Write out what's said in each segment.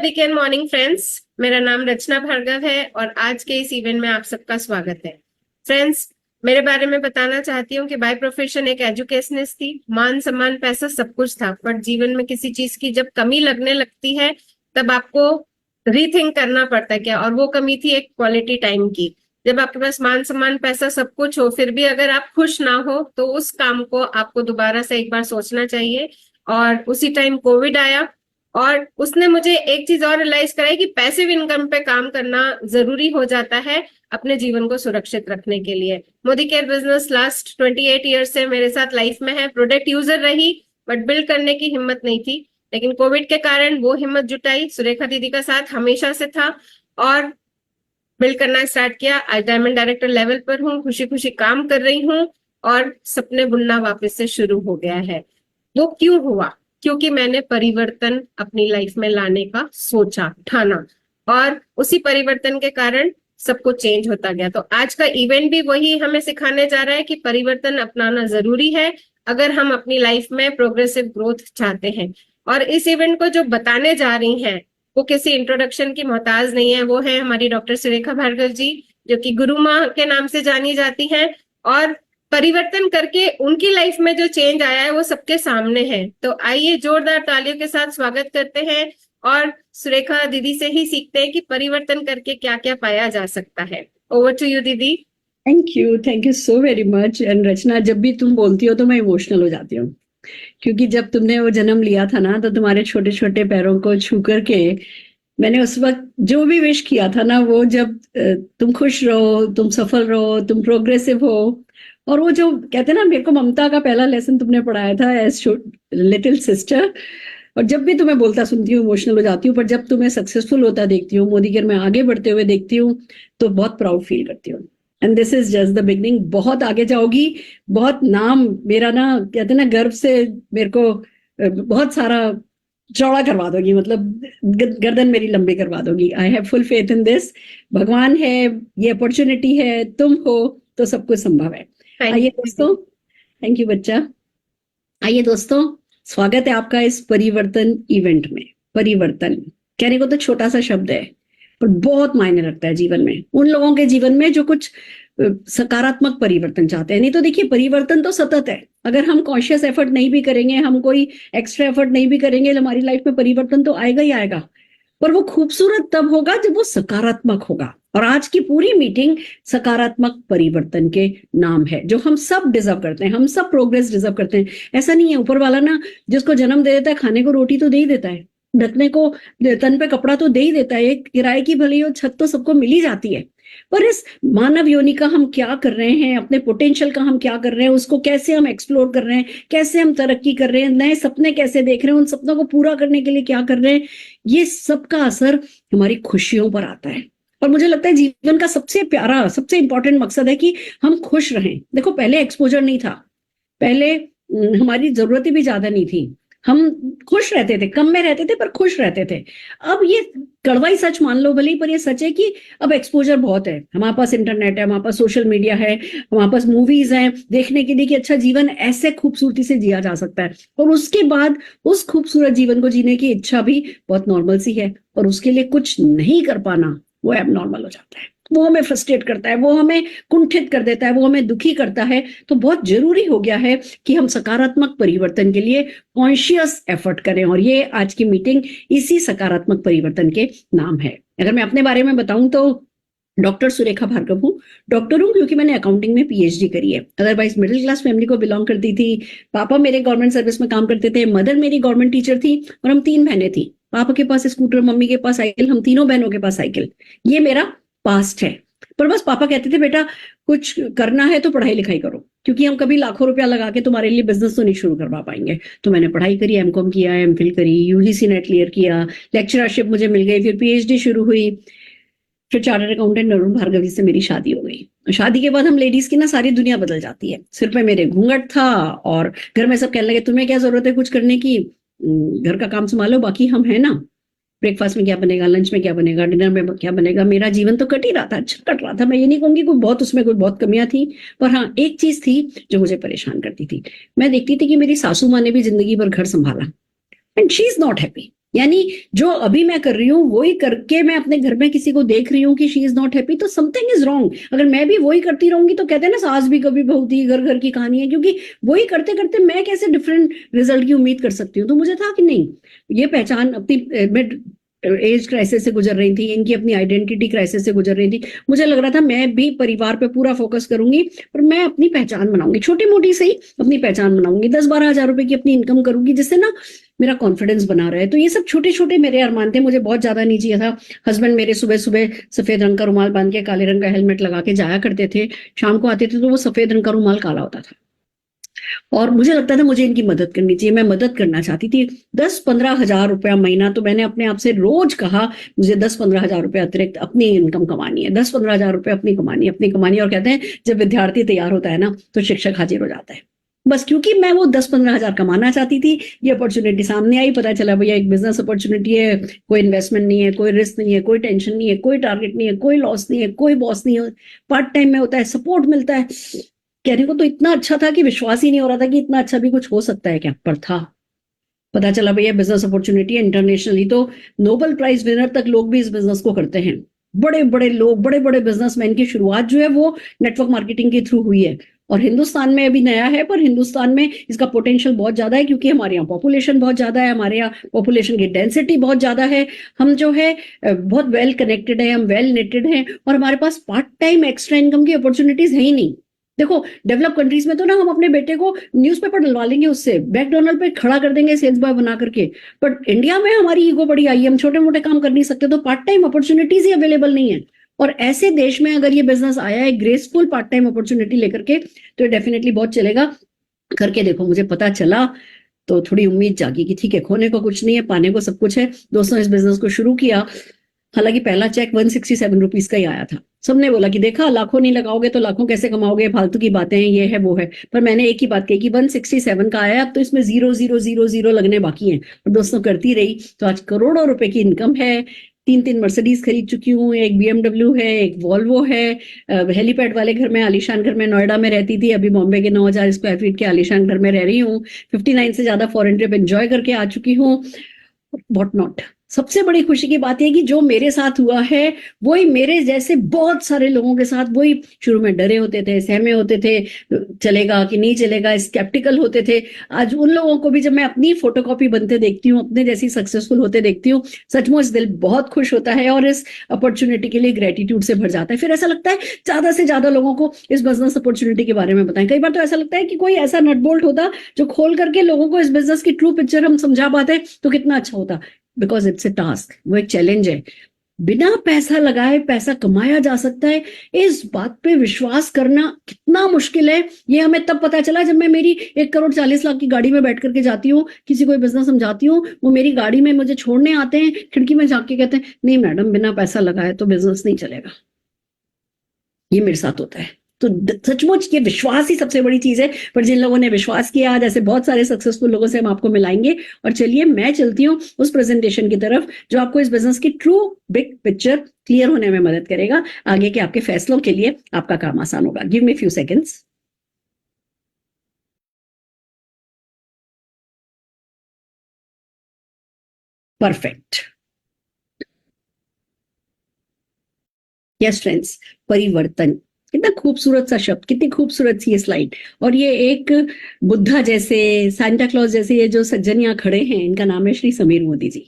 Weekend morning friends, मेरा नाम रचना भार्गव है और आज के इस इवेंट में आप सबका स्वागत है। फ्रेंड्स, मेरे बारे में बताना चाहती हूँ कि बाय प्रोफेशन एक एजुकेशनिस्ट थी। मान सम्मान पैसा सब कुछ था, पर जीवन में किसी चीज की जब कमी लगने लगती है तब आपको रीथिंक करना पड़ता है क्या, और वो कमी थी एक क्वालिटी टाइम की। जब आपके पास मान सम्मान पैसा सब कुछ हो, फिर भी अगर आप खुश ना हो तो उस काम को आपको दोबारा से एक बार सोचना चाहिए। और उसी टाइम कोविड आया और उसने मुझे एक चीज और रियलाइज कराई कि पैसिव इनकम पे काम करना जरूरी हो जाता है अपने जीवन को सुरक्षित रखने के लिए। Modi care business last 28 year से मेरे साथ लाइफ में है। प्रोडक्ट यूजर रही बट बिल्ड करने की हिम्मत नहीं थी, लेकिन कोविड के कारण वो हिम्मत जुटाई। सुरेखा दीदी का साथ हमेशा से था और बिल्ड करना स्टार्ट किया। आज डायमंड डायरेक्टर लेवल पर हूँ, खुशी खुशी काम कर रही हूँ और सपने बुनना वापस से शुरू हो गया है। वो क्यों हुआ? क्योंकि मैंने परिवर्तन अपनी लाइफ में लाने का सोचा, ठाना, और उसी परिवर्तन के कारण सब कुछ चेंज होता गया। तो आज का इवेंट भी वही हमें सिखाने जा रहा है कि परिवर्तन अपनाना जरूरी है अगर हम अपनी लाइफ में प्रोग्रेसिव ग्रोथ चाहते हैं। और इस इवेंट को जो बताने जा रही हैं वो किसी इंट्रोडक्शन की मोहताज नहीं है। वो है हमारी डॉक्टर सुरेखा भार्गव जी, जो कि गुरु माँ के नाम से जानी जाती हैं, और परिवर्तन करके उनकी लाइफ में जो चेंज आया है वो सबके सामने है। तो आइए जोरदार तालियों के साथ स्वागत करते हैं और सुरेखा दीदी से ही सीखते हैं कि परिवर्तन करके क्या क्या पाया जा सकता है। ओवर टू यू दीदी। Thank you so very much. And Rachna, जब भी तुम बोलती हो तो मैं इमोशनल हो जाती हूँ, क्योंकि जब तुमने वो जन्म लिया था ना, तो तुम्हारे छोटे छोटे पैरों को छू करके मैंने उस वक्त जो भी विश किया था ना, वो जब तुम खुश रहो, तुम सफल रहो, तुम प्रोग्रेसिव हो, और वो जो कहते हैं ना, मेरे को ममता का पहला लेसन तुमने पढ़ाया था एज लिटिल सिस्टर। और जब भी तुम्हें बोलता सुनती हूँ इमोशनल हो जाती हूँ, पर जब तुम्हें सक्सेसफुल होता देखती हूँ, मोदी केयर में आगे बढ़ते हुए देखती हूँ, तो बहुत प्राउड फील करती हूँ। And this is just the beginning. बहुत आगे जाओगी, बहुत नाम मेरा ना, कहते हैं ना, गर्व से मेरे को बहुत सारा चौड़ा करवा दोगी, मतलब गर्दन मेरी लंबी करवा दोगी। I have full faith in this. भगवान है, ये अपॉर्चुनिटी है, तुम हो, तो सब कुछ संभव है। आइए दोस्तों, थैंक यू बच्चा। आइए दोस्तों, स्वागत है आपका इस परिवर्तन इवेंट में। परिवर्तन कहने को तो छोटा सा शब्द है, पर बहुत मायने रखता है जीवन में, उन लोगों के जीवन में जो कुछ सकारात्मक परिवर्तन चाहते हैं। नहीं तो देखिए, परिवर्तन तो सतत है। अगर हम कॉन्शियस एफर्ट नहीं भी करेंगे, हम कोई एक्स्ट्रा एफर्ट नहीं भी करेंगे, हमारी लाइफ में परिवर्तन तो आएगा ही आएगा, पर वो खूबसूरत तब होगा जब वो सकारात्मक होगा। और आज की पूरी मीटिंग सकारात्मक परिवर्तन के नाम है, जो हम सब डिजर्व करते हैं। हम सब प्रोग्रेस डिजर्व करते हैं। ऐसा नहीं है, ऊपर वाला ना जिसको जन्म दे देता है, खाने को रोटी तो दे ही देता है, ढकने को, तन पे कपड़ा तो दे ही देता है, किराए की भली हो छत तो सबको मिल ही जाती है। पर इस मानव योनि का हम क्या कर रहे हैं, अपने पोटेंशियल का हम क्या कर रहे हैं, उसको कैसे हम एक्सप्लोर कर रहे हैं, कैसे हम तरक्की कर रहे हैं, नए सपने कैसे देख रहे हैं, उन सपनों को पूरा करने के लिए क्या कर रहे हैं, ये सबका असर हमारी खुशियों पर आता है। और मुझे लगता है जीवन का सबसे प्यारा, सबसे इंपॉर्टेंट मकसद है कि हम खुश रहें। देखो, पहले एक्सपोजर नहीं था, पहले हमारी जरूरतें भी ज्यादा नहीं थी, हम खुश रहते थे, कम में रहते थे पर खुश रहते थे। अब ये कड़वाई सच मान लो भले, पर ये सच है कि अब एक्सपोजर बहुत है। हमारे पास इंटरनेट है, हमारे पास सोशल मीडिया है, हमारे पास मूवीज हैं देखने के लिए कि अच्छा जीवन ऐसे खूबसूरती से जिया जा सकता है। और उसके बाद उस खूबसूरत जीवन को जीने की इच्छा भी बहुत नॉर्मल सी है, और उसके लिए कुछ नहीं कर पाना वो एबनॉर्मल हो जाता है। वो हमें फ्रस्ट्रेट करता है, वो हमें कुंठित कर देता है, वो हमें दुखी करता है। तो बहुत जरूरी हो गया है कि हम सकारात्मक परिवर्तन के लिए कॉन्शियस एफर्ट करें, और ये आज की मीटिंग इसी सकारात्मक परिवर्तन के नाम है। अगर मैं अपने बारे में बताऊं तो डॉक्टर सुरेखा भार्गव हूँ। डॉक्टर हूँ क्योंकि मैंने अकाउंटिंग में पीएचडी करी है। अदरवाइज मिडिल क्लास फैमिली को बिलोंग करती थी। पापा मेरे गवर्नमेंट सर्विस में काम करते थे, मदर मेरी गवर्नमेंट टीचर थी, और हम 3 बहनें थी। पापा के पास स्कूटर, मम्मी के पास साइकिल, हम तीनों बहनों के पास साइकिल। ये मेरा पास्ट है। पर बस पापा कहते थे, बेटा कुछ करना है तो पढ़ाई लिखाई करो, क्योंकि हम कभी लाखों रुपया लगा के तुम्हारे लिए बिजनेस तो नहीं शुरू करवा पाएंगे। तो मैंने पढ़ाई करी, एमकॉम किया, एमफिल करी, यूजीसी नेट क्लियर किया, लेक्चरशिप मुझे मिल गई, फिर पीएचडी शुरू हुई, फिर चार्टर्ड अकाउंटेंट नरुण भार्गव जी से मेरी शादी हो गई। शादी के बाद हम लेडीज की ना सारी दुनिया बदल जाती है। सिर पे मेरे घूंघट था और घर में सब कहने लगे, तुम्हें क्या जरूरत है कुछ करने की, घर का काम संभालो, बाकी हम है ना। ब्रेकफास्ट में क्या बनेगा, लंच में क्या बनेगा, डिनर में क्या बनेगा। मेरा जीवन तो कट ही रहा था, अच्छा कट रहा था। मैं ये नहीं कहूंगी कोई बहुत, उसमें कोई बहुत कमियां थी, पर हाँ एक चीज थी जो मुझे परेशान करती थी। मैं देखती थी कि मेरी सासू माँ ने भी जिंदगी भर घर संभाला and she is not happy. यानी जो अभी मैं कर रही हूँ वही करके मैं अपने घर में किसी को देख रही हूँ कि शी इज नॉट हैप्पी, तो समथिंग इज रॉन्ग। अगर मैं भी वही करती रहूंगी तो कहते हैं ना सास भी कभी बहू थी, घर घर की कहानी है, क्योंकि वही करते करते मैं कैसे डिफरेंट रिजल्ट की उम्मीद कर सकती हूँ। तो मुझे था कि नहीं, ये पहचान अपनी, मैं एज क्राइसिस से गुजर रही थी, इनकी अपनी आइडेंटिटी क्राइसिस से गुजर रही थी। मुझे लग रहा था मैं भी परिवार पे पूरा फोकस करूंगी, पर मैं अपनी पहचान बनाऊंगी, छोटी मोटी सही अपनी पहचान बनाऊंगी, 10-12 हजार रुपए की अपनी इनकम करूंगी, जिससे ना मेरा कॉन्फिडेंस बना रहे। तो ये सब छोटे छोटे मेरे अरमान थे, मुझे बहुत ज्यादा नहीं चाहिए था। हस्बैंड मेरे सुबह सुबह सफेद रंग का रुमाल बांध के काले रंग का हेलमेट लगा के जाया करते थे, शाम को आते थे तो वो सफेद रंग का रुमाल काला होता था, और मुझे लगता था मुझे इनकी मदद करनी चाहिए, मैं मदद करना चाहती थी। 10-15 हजार रुपया महीना, तो मैंने अपने आप से रोज कहा मुझे 10-15 हजार रुपये अतिरिक्त अपनी इनकम कमानी है, 10-15 हजार रुपये अपनी कमानी। और कहते हैं जब विद्यार्थी तैयार होता है ना तो शिक्षक हाजिर हो जाता है। बस क्योंकि मैं वो 10-15 हजार कमाना चाहती थी, ये अपॉर्चुनिटी सामने आई, पता चला भैया एक बिजनेस अपॉर्चुनिटी है, कोई इन्वेस्टमेंट नहीं है, कोई रिस्क नहीं है, कोई टेंशन नहीं है, कोई टारगेट नहीं है, कोई लॉस नहीं है, कोई बॉस नहीं है, पार्ट टाइम में होता है, सपोर्ट मिलता है। कहने को तो इतना अच्छा था कि विश्वास ही नहीं हो रहा था कि इतना अच्छा भी कुछ हो सकता है क्या, पर था। पता चला भैया बिजनेस अपॉर्चुनिटी है इंटरनेशनली, तो नोबेल प्राइज विनर तक लोग भी इस बिजनेस को करते हैं। बड़े बड़े लोग, बड़े बड़े बिजनेसमैन की शुरुआत जो है वो नेटवर्क मार्केटिंग के थ्रू हुई है। और हिंदुस्तान में अभी नया है, पर हिंदुस्तान में इसका पोटेंशियल बहुत ज्यादा है, क्योंकि हमारे यहाँ पॉपुलेशन बहुत ज्यादा है, हमारे यहाँ पॉपुलेशन की डेंसिटी बहुत ज्यादा है, हम जो है बहुत वेल कनेक्टेड है, हम वेल नेटेड हैं, और हमारे पास पार्ट टाइम एक्स्ट्रा इनकम की अपॉर्चुनिटीज है ही नहीं। देखो डेवलप कंट्रीज में तो ना हम अपने बेटे को न्यूज़पेपर डलवा लेंगे, उससे मैकडोनल्ड पे खड़ा कर देंगे सेल्स बॉय बना करके, बट इंडिया में हमारी ईगो बड़ी आई है, हम छोटे मोटे काम कर नहीं सकते, तो पार्ट टाइम अपॉर्चुनिटीज ही अवेलेबल नहीं है। और ऐसे देश में अगर ये बिजनेस आया है ग्रेसफुल पार्ट टाइम अपॉर्चुनिटी लेकर के, तो डेफिनेटली बहुत चलेगा। करके देखो, मुझे पता चला तो थोड़ी उम्मीद जागी कि ठीक है, खोने को कुछ नहीं है, पाने को सब कुछ है। दोस्तों, इस बिजनेस को शुरू किया, हालांकि पहला चेक 167 रुपीज का ही आया था। सबने बोला कि देखा, लाखों नहीं लगाओगे तो लाखों कैसे कमाओगे, फालतू की बातें हैं, ये है वो है। पर मैंने एक ही बात कही कि 167 का आया, अब तो इसमें 0,000 लगने बाकी हैं। और दोस्तों करती रही तो आज करोड़ों रुपए की इनकम है। 3 मर्सिडीज खरीद चुकी हूँ, एक BMW है, एक वॉल्वो है, हेलीपैड वाले घर में, आलीशान घर में, नोएडा में रहती थी, अभी बॉम्बे के 9,000 स्क्वायर फीट के आलीशान घर में रह रही हूँ। 59 से ज्यादा फॉरेन ट्रिप एंजॉय करके आ चुकी हूँ, व्हाट नॉट। सबसे बड़ी खुशी की बात है कि जो मेरे साथ हुआ है वही मेरे जैसे बहुत सारे लोगों के साथ, वही शुरू में डरे होते थे, सहमे होते थे, चलेगा कि नहीं चलेगा, स्केप्टिकल होते थे, आज उन लोगों को भी जब मैं अपनी फोटोकॉपी बनते देखती हूँ, अपने जैसी सक्सेसफुल होते देखती हूँ, सचमुच दिल बहुत खुश होता है और इस अपॉर्चुनिटी के लिए ग्रेटिट्यूड से भर जाता है। फिर ऐसा लगता है ज्यादा से ज्यादा लोगों को इस बिजनेस अपॉर्चुनिटी के बारे में बताएं। कई बार तो ऐसा लगता है कि कोई ऐसा नट बोल्ट होता जो खोल करके लोगों को इस बिजनेस की ट्रू पिक्चर हम समझा पाते तो कितना अच्छा होता। बिकॉज इट्स ए टास्क, वो एक चैलेंज है। बिना पैसा लगाए पैसा कमाया जा सकता है, इस बात पे विश्वास करना कितना मुश्किल है, ये हमें तब पता चला जब मैं मेरी 1,40,00,000 की गाड़ी में बैठ करके जाती हूँ, किसी कोई बिजनेस समझाती हूँ, वो मेरी गाड़ी में मुझे छोड़ने आते हैं, खिड़की में जाके कहते हैं नहीं मैडम, बिना पैसा लगाए तो बिजनेस नहीं चलेगा। ये मेरे साथ होता है। तो सचमुच ये विश्वास ही सबसे बड़ी चीज है। पर जिन लोगों ने विश्वास किया, आज ऐसे बहुत सारे सक्सेसफुल लोगों से हम आपको मिलाएंगे। और चलिए मैं चलती हूँ उस प्रेजेंटेशन की तरफ जो आपको इस बिजनेस की ट्रू बिग पिक्चर क्लियर होने में मदद करेगा। आगे के आपके फैसलों के लिए आपका काम आसान होगा। Give me few seconds. Perfect. Yes friends, परिवर्तन, कितना खूबसूरत सा शब्द, कितनी खूबसूरत सी ये स्लाइड। और ये एक बुद्धा जैसे, सांता क्लॉज जैसे ये जो सज्जन यहाँ खड़े हैं, इनका नाम है श्री समीर मोदी जी।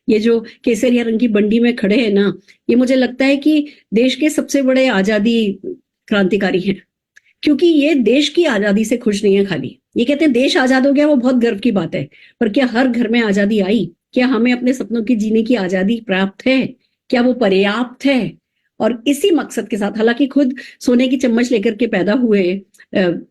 ये जो केसरिया रंग की बंडी में खड़े हैं ना, ये मुझे लगता है कि देश के सबसे बड़े आजादी क्रांतिकारी हैं। क्योंकि ये देश की आजादी से खुश नहीं है खाली, ये कहते हैं देश आजाद हो गया, वो बहुत गर्व की बात है, पर क्या हर घर में आजादी आई? क्या हमें अपने सपनों की जीने की आजादी प्राप्त है? क्या वो पर्याप्त है? और इसी मकसद के साथ, हालांकि खुद सोने की चम्मच लेकर के पैदा हुए,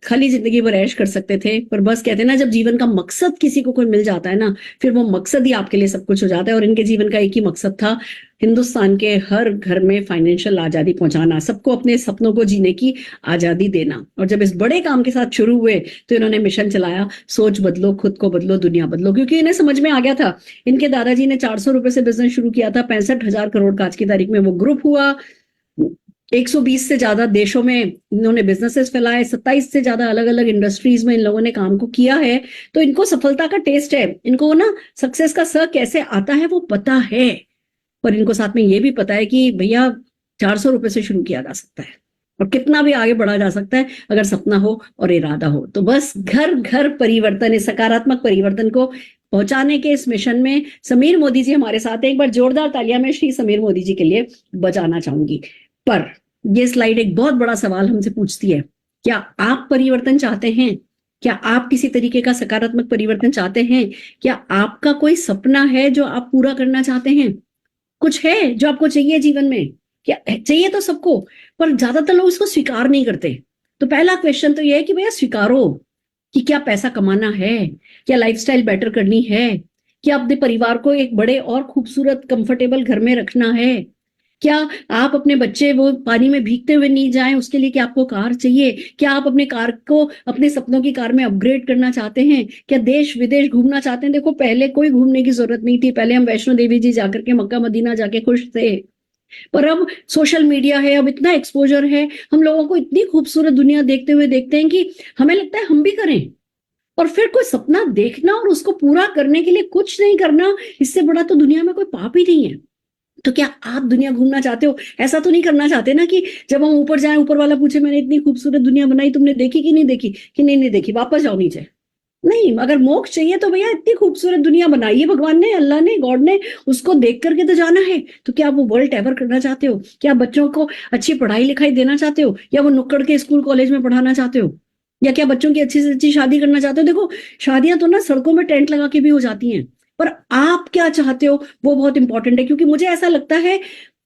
खाली जिंदगी भर ऐश कर सकते थे, पर बस कहते हैं ना, जब जीवन का मकसद किसी को कोई मिल जाता है ना, फिर वो मकसद ही आपके लिए सब कुछ हो जाता है। और इनके जीवन का एक ही मकसद था, हिंदुस्तान के हर घर में फाइनेंशियल आजादी पहुंचाना, सबको अपने सपनों को जीने की आजादी देना। और जब इस बड़े काम के साथ शुरू हुए तो इन्होंने मिशन चलाया, सोच बदलो, खुद को बदलो, दुनिया बदलो। क्योंकि इन्हें समझ में आ गया था, इनके दादाजी ने 400 रुपए से बिजनेस शुरू किया था, 65,000 करोड़ का आज की तारीख में वो ग्रुप हुआ। 120 से ज्यादा देशों में इन्होंने बिजनेसेस फैलाए, 27 से ज्यादा अलग अलग इंडस्ट्रीज में इन लोगों ने काम को किया है। तो इनको सफलता का टेस्ट है, इनको ना सक्सेस का स कैसे आता है वो पता है। पर इनको साथ में ये भी पता है कि भैया 400 रुपए से शुरू किया जा सकता है और कितना भी आगे बढ़ा जा सकता है अगर सपना हो और इरादा हो। तो बस घर घर परिवर्तन, इस सकारात्मक परिवर्तन को पहुंचाने के इस मिशन में समीर मोदी जी हमारे साथ हैं। एक बार जोरदार तालियां मैं श्री समीर मोदी जी के लिए बजाना चाहूंगी। पर ये स्लाइड एक बहुत बड़ा सवाल हमसे पूछती है, क्या आप परिवर्तन चाहते हैं? क्या आप किसी तरीके का सकारात्मक परिवर्तन चाहते हैं? क्या आपका कोई सपना है जो आप पूरा करना चाहते हैं? कुछ है जो आपको चाहिए जीवन में? क्या चाहिए तो सबको, पर ज्यादातर लोग इसको स्वीकार नहीं करते। तो पहला क्वेश्चन तो ये है कि भैया स्वीकारो कि क्या पैसा कमाना है, क्या लाइफस्टाइल बेटर करनी है, क्या अपने परिवार को एक बड़े और खूबसूरत कंफर्टेबल घर में रखना है, क्या आप अपने बच्चे वो पानी में भीगते हुए नहीं जाएं उसके लिए कि आपको कार चाहिए, क्या आप अपने कार को अपने सपनों की कार में अपग्रेड करना चाहते हैं, क्या देश विदेश घूमना चाहते हैं? देखो पहले कोई घूमने की जरूरत नहीं थी, पहले हम वैष्णो देवी जी जाकर के मक्का मदीना जाके खुश थे। पर अब सोशल मीडिया है, अब इतना एक्सपोजर है, हम लोगों को इतनी खूबसूरत दुनिया देखते हुए देखते हैं कि हमें लगता है हम भी करें। और फिर कोई सपना देखना और उसको पूरा करने के लिए कुछ नहीं करना, इससे बड़ा तो दुनिया में कोई पाप ही नहीं है। तो क्या आप दुनिया घूमना चाहते हो? ऐसा तो नहीं करना चाहते ना कि जब हम ऊपर जाएं ऊपर वाला पूछे मैंने इतनी खूबसूरत दुनिया बनाई, तुमने देखी कि नहीं देखी? कि नहीं देखी, वापस जाओ नीचे। नहीं, अगर मोक्ष चाहिए तो भैया इतनी खूबसूरत दुनिया बनाई है भगवान ने, अल्लाह ने, गॉड ने, उसको देख करके तो जाना है। तो क्या आप वो वर्ल्ड एवर करना चाहते हो? क्या आप बच्चों को अच्छी पढ़ाई लिखाई देना चाहते हो, या वो नुक्कड़ के स्कूल कॉलेज में पढ़ाना चाहते हो, या क्या बच्चों की अच्छी से अच्छी शादी करना चाहते हो? देखो शादियां तो ना सड़कों में टेंट लगा के भी हो जाती हैं, पर आप क्या चाहते हो वो बहुत इंपॉर्टेंट है। क्योंकि मुझे ऐसा लगता है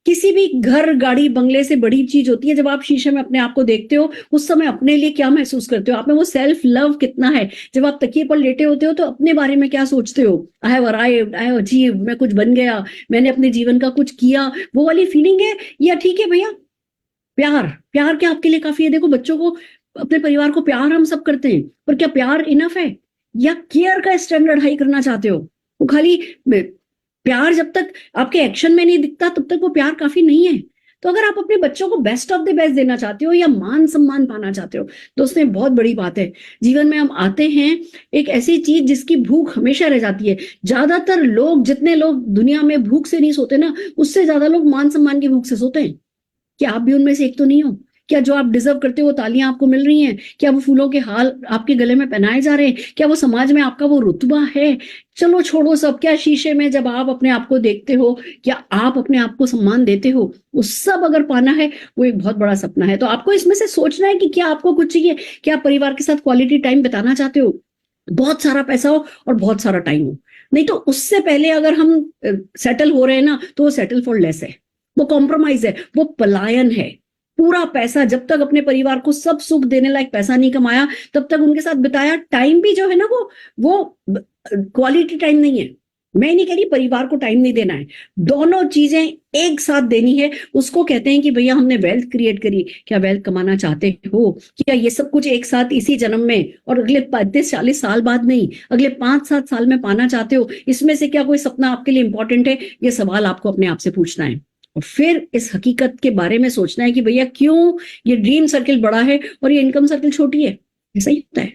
किसी भी घर गाड़ी बंगले से बड़ी चीज होती है जब आप शीशे में अपने आप को देखते हो, उस समय अपने लिए क्या महसूस करते हो, आप में वो सेल्फ लव कितना है। जब आप तकिए पर लेटे होते हो तो अपने बारे में क्या सोचते हो? I have arrived, I have achieved, मैं कुछ बन गया, मैंने अपने जीवन का कुछ किया, वो वाली फीलिंग है? या ठीक है भैया प्यार, प्यार क्या आपके लिए काफी है? देखो बच्चों को, अपने परिवार को प्यार हम सब करते हैं, पर क्या प्यार इनफ है? या केयर का स्टैंडर्ड हाई करना चाहते हो? वो खाली प्यार जब तक आपके एक्शन में नहीं दिखता तब तक वो प्यार काफी नहीं है। तो अगर आप अपने बच्चों को बेस्ट ऑफ द बेस्ट देना चाहते हो या मान सम्मान पाना चाहते हो, दोस्तों बहुत बड़ी बात है। जीवन में हम आते हैं एक ऐसी चीज जिसकी भूख हमेशा रह जाती है। ज्यादातर लोग, जितने लोग दुनिया में भूख से नहीं सोते ना, उससे ज्यादा लोग मान सम्मान की भूख से सोते हैं। क्या आप भी उनमें से एक तो नहीं हो? क्या जो आप डिजर्व करते हो वो तालियां आपको मिल रही हैं? क्या वो फूलों के हाल आपके गले में पहनाए जा रहे हैं? क्या वो समाज में आपका वो रुतबा है? चलो छोड़ो सब, क्या शीशे में जब आप अपने आप को देखते हो, क्या आप अपने आप को सम्मान देते हो? वो सब अगर पाना है वो एक बहुत बड़ा सपना है। तो आपको इसमें से सोचना है कि क्या आपको कुछ चाहिए। क्या आप परिवार के साथ क्वालिटी टाइम बिताना चाहते हो? बहुत सारा पैसा हो और बहुत सारा टाइम हो। नहीं तो उससे पहले अगर हम सेटल हो रहे हैं ना, तो वो सेटल फॉर लेस है, वो कॉम्प्रोमाइज है, वो पलायन है। पूरा पैसा, जब तक अपने परिवार को सब सुख देने लायक पैसा नहीं कमाया, तब तक उनके साथ बिताया टाइम भी जो है ना, वो क्वालिटी टाइम नहीं है। मैं नहीं कह रही परिवार को टाइम नहीं देना है, दोनों चीजें एक साथ देनी है। उसको कहते हैं कि भैया हमने वेल्थ क्रिएट करी। क्या वेल्थ कमाना चाहते हो? क्या ये सब कुछ एक साथ इसी जन्म में और अगले 35-40 साल बाद नहीं, अगले 5-7 साल में पाना चाहते हो? इसमें से क्या कोई सपना आपके लिए इंपॉर्टेंट है? ये सवाल आपको अपने आप से पूछना है और फिर इस हकीकत के बारे में सोचना है कि भैया क्यों ये ड्रीम सर्किल बड़ा है और ये इनकम सर्किल छोटी है। ऐसा ही होता है,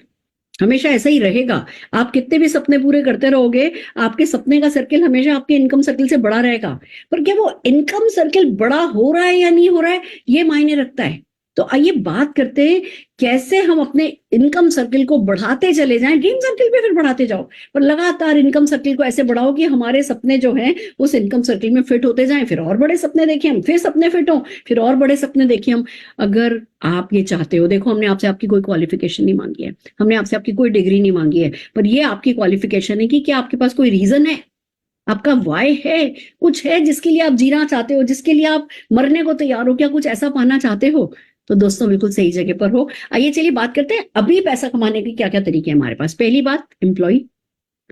हमेशा ऐसा ही रहेगा। आप कितने भी सपने पूरे करते रहोगे, आपके सपने का सर्किल हमेशा आपके इनकम सर्किल से बड़ा रहेगा। पर क्या वो इनकम सर्किल बड़ा हो रहा है या नहीं हो रहा है, ये मायने रखता है। तो आइए बात करते हैं कैसे हम अपने इनकम सर्किल को बढ़ाते चले जाएं। ड्रीम सर्किल भी फिर बढ़ाते जाओ, पर लगातार इनकम सर्किल को ऐसे बढ़ाओ कि हमारे सपने जो हैं उस इनकम सर्किल में फिट होते जाएं। फिर और बड़े सपने देखें हम, फिर सपने फिट हो, फिर और बड़े सपने देखें हम। अगर आप ये चाहते हो, देखो हमने आपसे आपकी कोई क्वालिफिकेशन नहीं मांगी है, हमने आपसे आपकी कोई डिग्री नहीं मांगी है, पर ये आपकी क्वालिफिकेशन है कि क्या आपके पास कोई रीजन है, आपका वाई है, कुछ है जिसके लिए आप जीना चाहते हो, जिसके लिए आप मरने को तैयार हो। क्या कुछ ऐसा पाना चाहते हो? तो दोस्तों बिल्कुल सही जगह पर हो। आइए चलिए बात करते हैं अभी पैसा कमाने के क्या क्या तरीके हैं हमारे पास। पहली बात, एम्प्लॉय,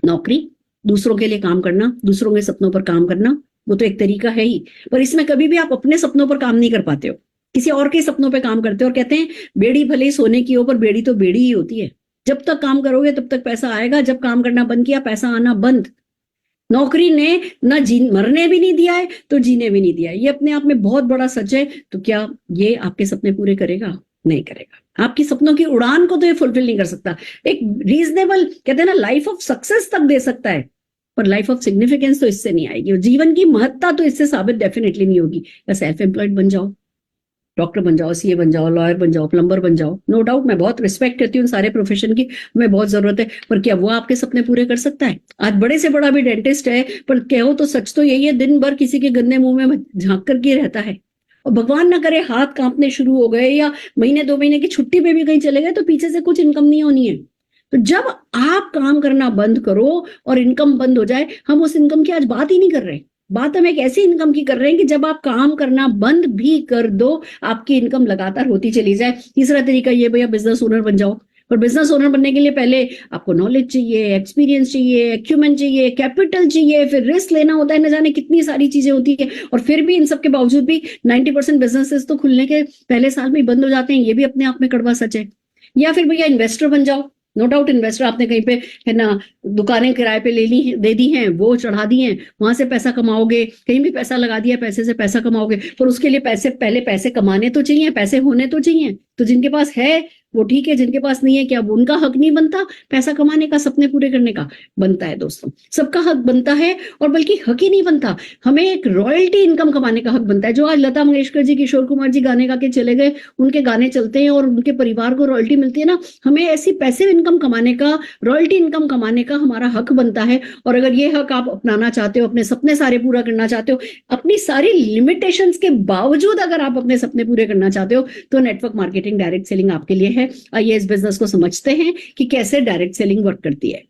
नौकरी, दूसरों के लिए काम करना, दूसरों के सपनों पर काम करना, वो तो एक तरीका है ही। पर इसमें कभी भी आप अपने सपनों पर काम नहीं कर पाते हो, किसी और के सपनों पर काम करते हो। और कहते हैं बेड़ी भले ही सोने की हो, पर बेड़ी तो बेड़ी ही होती है। जब तक काम करोगे तब तक पैसा आएगा, जब काम करना बंद किया पैसा आना बंद। नौकरी ने न मरने भी नहीं दिया है तो जीने भी नहीं दिया है। ये अपने आप में बहुत बड़ा सच है। तो क्या ये आपके सपने पूरे करेगा? नहीं करेगा। आपकी सपनों की उड़ान को तो ये फुलफिल नहीं कर सकता। एक रीजनेबल कहते हैं ना लाइफ ऑफ सक्सेस तक दे सकता है, पर लाइफ ऑफ सिग्निफिकेंस तो इससे नहीं आएगी, और जीवन की महत्ता तो इससे साबित डेफिनेटली नहीं होगी। या सेल्फ एम्प्लॉयड बन जाओ, डॉक्टर बन जाओ, सीए बन जाओ, लॉयर बन जाओ, प्लम्बर बन जाओ, नो डाउट मैं बहुत रिस्पेक्ट करती हूँ सारे प्रोफेशन की, हमें बहुत जरूरत है, पर क्या वो आपके सपने पूरे कर सकता है? आज बड़े से बड़ा भी डेंटिस्ट है, पर कहो तो सच तो यही है, दिन भर किसी के गंदे मुंह में झांक करके रहता है, और भगवान ना करे हाथ कांपने शुरू हो गए या महीने 2 महीने की छुट्टी पे भी कहीं चले गए तो पीछे से कुछ इनकम नहीं होनी है। तो जब आप काम करना बंद करो और इनकम बंद हो जाए, हम उस इनकम की आज बात ही नहीं कर रहे, बात हम एक ऐसी इनकम की कर रहे हैं कि जब आप काम करना बंद भी कर दो, आपकी इनकम लगातार होती चली जाए। तीसरा तरीका ये भैया बिजनेस ओनर बन जाओ, पर बिजनेस ओनर बनने के लिए पहले आपको नॉलेज चाहिए, एक्सपीरियंस चाहिए, एक्यूमेंट चाहिए, कैपिटल चाहिए, फिर रिस्क लेना होता है, न जाने कितनी सारी चीजें होती है, और फिर भी इन सब के बावजूद भी 90% बिजनेसेस तो खुलने के पहले साल में ही बंद हो जाते हैं। ये भी अपने आप में कड़वा सच है। या फिर भैया इन्वेस्टर बन जाओ। नो डाउट इन्वेस्टर आपने कहीं पे है ना दुकानें किराए पे ले ली दे दी हैं, वो चढ़ा दी हैं, वहां से पैसा कमाओगे, कहीं भी पैसा लगा दिया, पैसे से पैसा कमाओगे, पर उसके लिए पहले पैसे कमाने तो चाहिए, पैसे होने तो चाहिए। तो जिनके पास है वो ठीक है, जिनके पास नहीं है क्या वो उनका हक नहीं बनता पैसा कमाने का, सपने पूरे करने का? बनता है दोस्तों, सबका हक बनता है, और बल्कि हक ही नहीं बनता, हमें एक रॉयल्टी इनकम कमाने का हक बनता है। जो आज लता मंगेशकर जी, किशोर कुमार जी गाने गा के चले गए, उनके गाने चलते हैं और उनके परिवार को रॉयल्टी मिलती है ना, हमें ऐसी पैसिव इनकम कमाने का, रॉयल्टी इनकम कमाने का हमारा हक बनता है। और अगर ये हक आप अपनाना चाहते हो, अपने सपने सारे पूरा करना चाहते हो, अपनी सारी लिमिटेशंस के बावजूद अगर आप अपने सपने पूरे करना चाहते हो, तो नेटवर्क मार्केटिंग, डायरेक्ट सेलिंग आपके लिए है। आइए इस बिजनेस को समझते हैं कि कैसे डायरेक्ट सेलिंग वर्क करती है।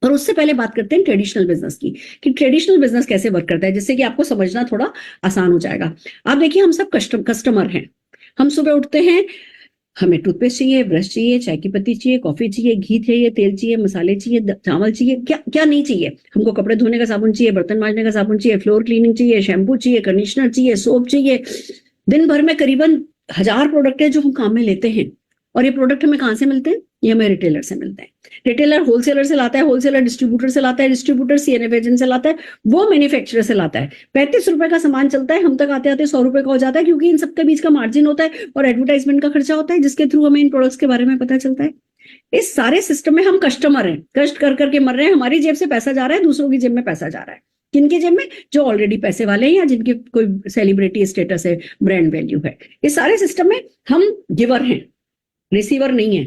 और उससे पहले बात करते हैं ट्रेडिशनल बिजनेस की, कि ट्रेडिशनल बिजनेस कैसे वर्क करता है, जिससे कि आपको समझना थोड़ा आसान हो जाएगा। आप देखिए, हम सब कस्टमर हैं। हम सुबह उठते हैं, हमें टूथपेस्ट चाहिए, ब्रश चाहिए, चाय की पत्ती चाहिए, कॉफी चाहिए, घी चाहिए, तेल चाहिए, मसाले चाहिए, चावल चाहिए, क्या क्या नहीं चाहिए? हमको कपड़े धोने का साबुन चाहिए, बर्तन मांजने का साबुन चाहिए, फ्लोर क्लीनिंग चाहिए, शैम्पू चाहिए, कंडीशनर चाहिए, सोप चाहिए। दिन भर में करीबन 1000 प्रोडक्ट है जो हम काम में लेते हैं, और ये प्रोडक्ट हमें कहाँ से मिलते हैं? ये हमें रिटेलर से मिलते हैं। रिटेलर होलसेलर से लाता है, होलसेलर डिस्ट्रीब्यूटर से लाता है, डिस्ट्रीब्यूटर सीएनएफ एजेंट से लाता है, वो मैन्युफैक्चरर से लाता है। 35 रुपए का सामान चलता है, हम तक आते आते 100 रुपए का हो जाता है, क्योंकि इन सबके बीच का मार्जिन होता है और एडवर्टाइजमेंट का खर्चा होता है, जिसके थ्रू हमें इन प्रोडक्ट्स के बारे में पता चलता है। इस सारे सिस्टम में हम कस्टमर हैं, कष्ट कर करके मर रहे हैं, हमारी जेब से पैसा जा रहा है, दूसरों की जेब में पैसा जा रहा है। किनके जेब में? जो ऑलरेडी पैसे वाले हैं या जिनके कोई सेलिब्रिटी स्टेटस है, ब्रांड वैल्यू है। इस सारे सिस्टम में हम गिवर हैं, रिसीवर नहीं है।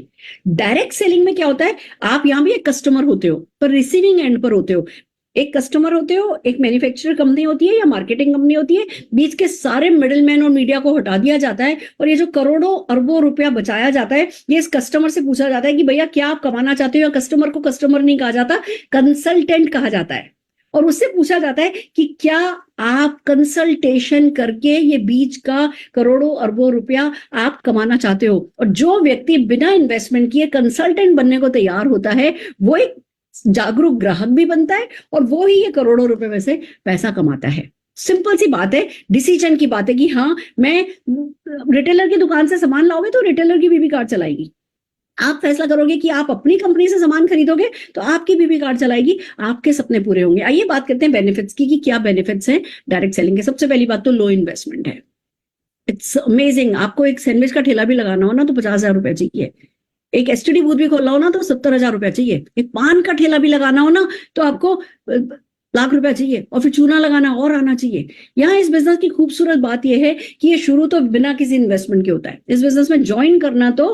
डायरेक्ट सेलिंग में क्या होता है? आप यहां भी एक कस्टमर होते हो, पर रिसीविंग एंड पर होते हो। एक कस्टमर होते हो, एक मैन्युफैक्चरर कंपनी होती है या मार्केटिंग कंपनी होती है, बीच के सारे मिडिलमैन और मीडिया को हटा दिया जाता है, और ये जो करोड़ों अरबों रुपया बचाया जाता है, ये इस कस्टमर से पूछा जाता है कि भैया क्या आप कमाना चाहते हो? या कस्टमर को कस्टमर नहीं कहा जाता, कंसल्टेंट कहा जाता है, और उससे पूछा जाता है कि क्या आप कंसल्टेशन करके ये बीच का करोड़ों अरबों रुपया आप कमाना चाहते हो? और जो व्यक्ति बिना इन्वेस्टमेंट किए कंसल्टेंट बनने को तैयार होता है, वो एक जागरूक ग्राहक भी बनता है, और वो ही ये करोड़ों रुपए में से पैसा कमाता है। सिंपल सी बात है, डिसीजन की बात है कि हाँ, मैं रिटेलर की दुकान से सामान लाओगे तो रिटेलर की बीबी कार चलाएगी। आप फैसला करोगे कि आप अपनी कंपनी से सामान खरीदोगे तो आपकी बीबी कार चलाएगी, आपके सपने पूरे होंगे। आइए बात करते हैं बेनिफिट्स की, कि क्या बेनिफिट्स हैं डायरेक्ट सेलिंग के। सबसे पहली बात तो लो इन्वेस्टमेंट है। It's amazing. आपको एक सैंडविच का ठेला भी लगाना हो ना तो 50,000 रुपया चाहिए, एक एसटीडी बूथ भी खोलना हो ना तो 70,000 रुपया चाहिए, एक पान का ठेला भी लगाना हो ना तो आपको लाख रुपया चाहिए, और फिर चूना लगाना और आना चाहिए। यहाँ इस बिजनेस की खूबसूरत बात यह है कि ये शुरू तो बिना किसी इन्वेस्टमेंट के होता है। इस बिजनेस में ज्वाइन करना तो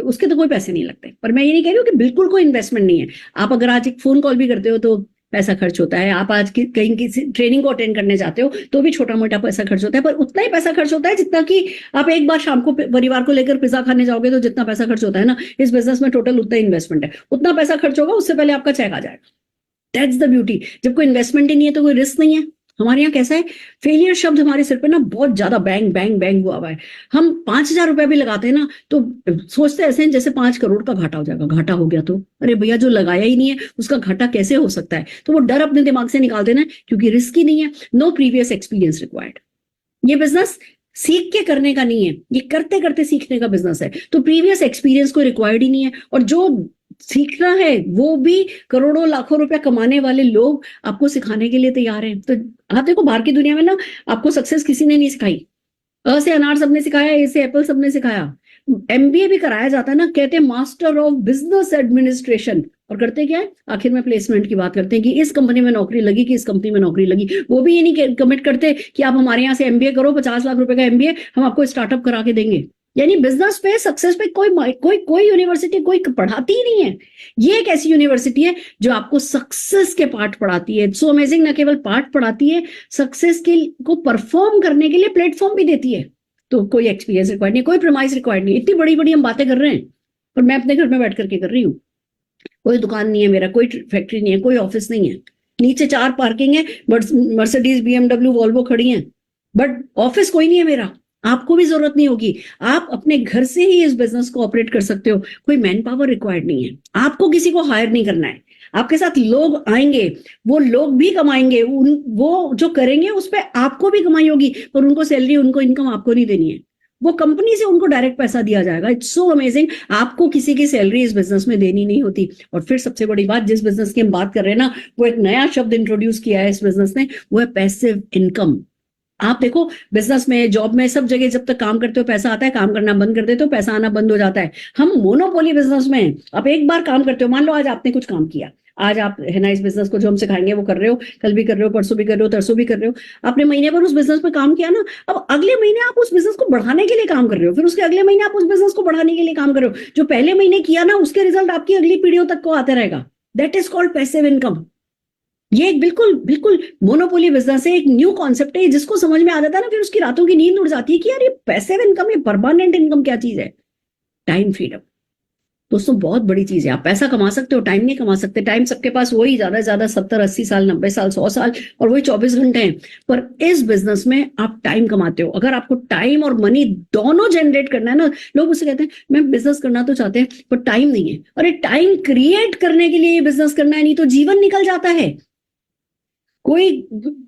उसके तो कोई पैसे नहीं लगते, पर मैं ये नहीं कह रही हूँ कि बिल्कुल कोई इन्वेस्टमेंट नहीं है। आप अगर आज एक फोन कॉल भी करते हो तो पैसा खर्च होता है, आप आज कहीं किसी ट्रेनिंग को अटेंड करने जाते हो तो भी छोटा मोटा पैसा खर्च होता है, पर उतना ही पैसा खर्च होता है जितना कि आप एक बार शाम को परिवार को लेकर पिज्जा खाने जाओगे तो जितना पैसा खर्च होता है ना, इस बिजनेस में टोटल उतना इन्वेस्टमेंट है, उतना पैसा खर्च होगा, उससे पहले आपका चेक आ जाएगा। That's the beauty. जब कोई इन्वेस्टमेंट ही नहीं है तो कोई रिस्क नहीं है। हमारे यहाँ कैसा है, फेलियर शब्द हमारे सिर पे ना बहुत ज्यादा बैंग बैंग बैंग हुआ है। हम 5,000 रुपया भी लगाते हैं ना तो सोचते ऐसे हैं जैसे 5 करोड़ का घाटा हो जाएगा। घाटा हो गया तो अरे भैया, जो लगाया ही नहीं है उसका घाटा कैसे हो सकता है? तो वो डर अपने दिमाग से निकाल देना, क्योंकि रिस्क ही नहीं है। No previous experience required. ये बिजनेस सीख के करने का नहीं है, ये करते करते सीखने का बिजनेस है। तो प्रीवियस एक्सपीरियंस कोई रिक्वायर्ड ही नहीं है। और जो सीखना है, वो भी करोड़ों लाखों रुपया कमाने वाले लोग आपको सिखाने के लिए तैयार हैं। तो आप देखो बाहर की दुनिया में ना आपको सक्सेस किसी ने नहीं सिखाई। अ से अनार सबने सिखाया, ए से एप्पल सबने सिखाया। एमबीए भी कराया जाता है ना, कहते हैं मास्टर ऑफ बिजनेस एडमिनिस्ट्रेशन, और करते क्या है आखिर में प्लेसमेंट की बात करते हैं कि इस कंपनी में नौकरी लगी कि इस कंपनी में नौकरी लगी। वो भी ये नहीं कमिट करते कि आप हमारे यहाँ से एमबीए करो, 50 लाख रुपए का एमबीए हम आपको स्टार्टअप करा के देंगे। यानी बिजनेस पे सक्सेस पे कोई यूनिवर्सिटी कोई पढ़ाती ही नहीं है। ये एक ऐसी यूनिवर्सिटी है जो आपको सक्सेस के पार्ट पढ़ाती है। सो अमेजिंग, न केवल पार्ट पढ़ाती है, सक्सेस के को परफॉर्म करने के लिए प्लेटफॉर्म भी देती है। तो कोई एक्सपीरियंस रिक्वायर्ड नहीं, कोई प्रेमाइज रिक्वायर्ड नहीं। इतनी बड़ी बड़ी हम बातें कर रहे हैं, पर मैं अपने घर में बैठ करके कर रही हूँ। कोई दुकान नहीं है मेरा, कोई फैक्ट्री नहीं है, कोई ऑफिस नहीं है। नीचे 4 पार्किंग है, मर्सिडीज बीएमडब्ल्यू वॉल्वो खड़ी हैं, बट ऑफिस कोई नहीं है मेरा। आपको भी जरूरत नहीं होगी, आप अपने घर से ही इस बिजनेस को ऑपरेट कर सकते हो। कोई मैन पावर रिक्वायर्ड नहीं है, आपको किसी को हायर नहीं करना है। आपके साथ लोग आएंगे, वो लोग भी कमाएंगे, वो जो करेंगे उस पर आपको भी कमाई होगी, पर उनको सैलरी, उनको इनकम आपको नहीं देनी है। वो कंपनी से उनको डायरेक्ट पैसा दिया जाएगा। इट्स सो अमेजिंग, आपको किसी की सैलरी इस बिजनेस में देनी नहीं होती। और फिर सबसे बड़ी बात, जिस बिजनेस की हम बात कर रहे हैं ना, वो एक नया शब्द इंट्रोड्यूस किया है इस बिजनेस ने, वो है पैसिव इनकम। आप देखो बिजनेस में, जॉब में, सब जगह जब तक काम करते हो पैसा आता है, काम करना बंद कर देते हो पैसा आना बंद हो जाता है। हम मोनोपोली बिजनेस में हैं। आप एक बार काम करते हो, मान लो आज आपने कुछ काम किया, आज आप है ना इस बिजनेस को जो हम सिखाएंगे वो कर रहे हो, कल भी कर रहे हो, परसों भी कर रहे हो, तरसों भी कर रहे हो। आपने महीने भर उस बिजनेस में काम किया ना, अब अगले महीने आप उस बिजनेस को बढ़ाने के लिए काम कर रहे हो, फिर उसके अगले महीने आप उस बिजनेस को बढ़ाने के लिए काम कर रहे हो। जो पहले महीने किया ना, उसके रिजल्ट आपकी अगली पीढ़ियों तक को आते रहेगा। That is called passive income. ये एक बिल्कुल बिल्कुल मोनोपोली बिजनेस है, एक न्यू कॉन्सेप्ट है। जिसको समझ में आ जाता है ना, फिर उसकी रातों की नींद उड़ जाती है कि यार ये पैसिव इनकम, ये परमानेंट इनकम क्या चीज है। टाइम फ्रीडम दोस्तों बहुत बड़ी चीज है। आप पैसा कमा सकते हो, टाइम नहीं कमा सकते। टाइम सबके पास वही ज्यादा से ज्यादा 70-80 साल, 90 साल, 100 साल, और वही 24 घंटे हैं। पर इस बिजनेस में आप टाइम कमाते हो। अगर आपको टाइम और मनी दोनों जनरेट करना है ना, लोग मुझसे कहते हैं मैं बिजनेस करना तो चाहते हैं पर टाइम नहीं है। अरे टाइम क्रिएट करने के लिए ये बिजनेस करना है, नहीं तो जीवन निकल जाता है। कोई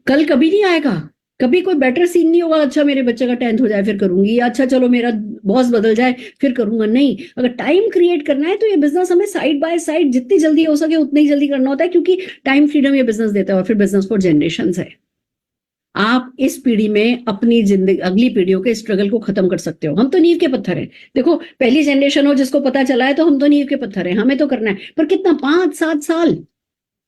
कल कभी नहीं आएगा, कभी कोई बेटर सीन नहीं होगा। अच्छा मेरे बच्चे का 10th हो जाए फिर करूंगी, या अच्छा चलो मेरा बॉस बदल जाए फिर करूंगा। नहीं, अगर टाइम क्रिएट करना है तो ये बिजनेस हमें साइड बाय साइड जितनी जल्दी हो सके उतनी ही जल्दी करना होता है, क्योंकि टाइम फ्रीडम ये बिजनेस देता है। और फिर बिजनेस फॉर जनरेशन है। आप इस पीढ़ी में अपनी जिंदगी, अगली पीढ़ियों के स्ट्रगल को खत्म कर सकते हो। हम तो नींव के पत्थर हैं। देखो पहली जनरेशन हो जिसको पता चला है, तो हम तो नींव के पत्थर हैं, हमें तो करना है। पर कितना, 5-7 साल,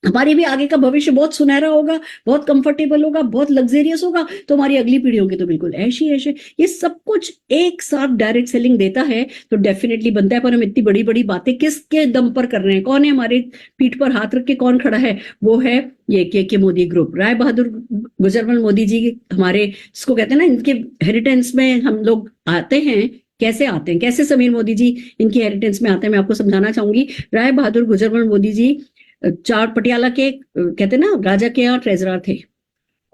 हमारी भी आगे का भविष्य बहुत सुनहरा होगा, बहुत कंफर्टेबल होगा, बहुत लग्जेरियस होगा। तो हमारी अगली पीढ़ियों की तो बिल्कुल ऐशी ऐसे। ये सब कुछ एक साथ डायरेक्ट सेलिंग देता है तो डेफिनेटली बनता है। पर हम इतनी बड़ी बड़ी बातें किसके दम पर कर रहे हैं? कौन है हमारे पीठ पर हाथ रख के कौन खड़ा है? वो है ये के मोदी ग्रुप। राय बहादुर गुजरमल मोदी जी हमारे, जिसको कहते हैं ना, इनके हेरिटेंस में हम लोग आते हैं। कैसे आते हैं, कैसे समीर मोदी जी इनकी हेरिटेंस में आते हैं, मैं आपको समझाना चाहूंगी। राय बहादुर गुजरमल मोदी जी चार पटियाला के, कहते ना, राजा के यहाँ ट्रेजरर थे,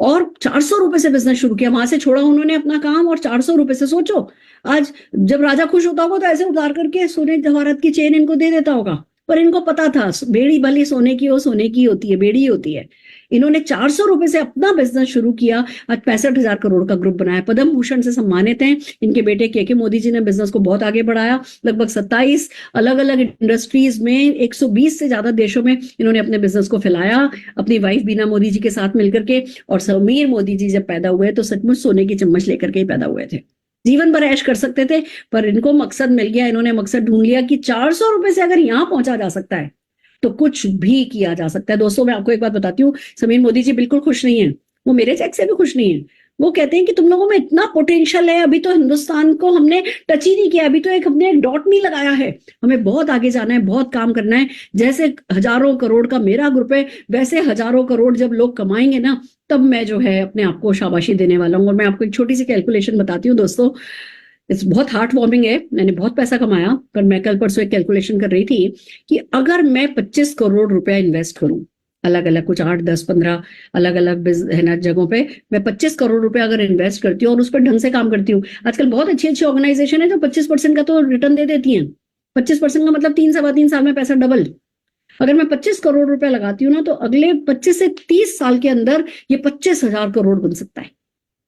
और 400 रुपए से बिजनेस शुरू किया। वहां से छोड़ा उन्होंने अपना काम, और 400 रुपए से, सोचो आज जब राजा खुश होता होगा तो ऐसे उतार करके सोने जवाहरात की चेन इनको दे देता होगा। पर इनको पता था बेड़ी भली सोने की हो, सोने की होती है, बेड़ी होती है। इन्होंने 400 रुपए से अपना बिजनेस शुरू किया, आज 65,000 करोड़ का ग्रुप बनाया। पद्म भूषण से सम्मानित हैं। इनके बेटे के मोदी जी ने बिजनेस को बहुत आगे बढ़ाया। लगभग 27 अलग अलग इंडस्ट्रीज में 120 से ज्यादा देशों में इन्होंने अपने बिजनेस को फैलाया, अपनी वाइफ बीना मोदी जी के साथ मिलकर के। और समीर मोदी जी जब पैदा हुए तो सचमुच सोने की चम्मच लेकर के ही पैदा हुए थे। जीवन भर ऐश कर सकते थे, पर इनको मकसद मिल गया। इन्होंने मकसद ढूंढ लिया कि 400 रुपए से अगर यहां पहुंचा जा सकता है तो कुछ भी किया जा सकता है। दोस्तों मैं आपको एक बात बताती हूँ, समीर मोदी जी बिल्कुल खुश नहीं है। वो मेरे चेक से भी खुश नहीं है। वो कहते हैं कि तुम लोगों में इतना पोटेंशियल है, अभी तो हिंदुस्तान को हमने टच ही नहीं किया, अभी तो हमने एक डॉट नहीं लगाया है। हमें बहुत आगे जाना है, बहुत काम करना है। जैसे हजारों करोड़ का मेरा ग्रुप है, वैसे हजारों करोड़ जब लोग कमाएंगे ना, तब मैं जो है अपने आप को शाबाशी देने वाला हूँ। और मैं आपको एक छोटी सी कैलकुलेशन बताती हूँ दोस्तों, इस बहुत हार्ट वार्मिंग है। मैंने बहुत पैसा कमाया, पर मैं कल परसों एक कैलकुलेशन कर रही थी कि अगर मैं 25 करोड़ रुपया इन्वेस्ट करूं, अलग अलग कुछ 8, 10, 15 अलग अलग है ना जगहों पे, मैं 25 करोड़ रुपया अगर इन्वेस्ट करती हूँ और उस पर ढंग से काम करती हूँ। आजकल बहुत अच्छी अच्छी ऑर्गेनाइजेशन है जो 25% का तो रिटर्न दे देती हैं। 25% का मतलब 3-3.25 साल में पैसा डबल। अगर मैं 25 करोड़ रुपया लगाती हूँ ना, तो अगले 25 से 30 साल के अंदर ये 25,000 करोड़ बन सकता है।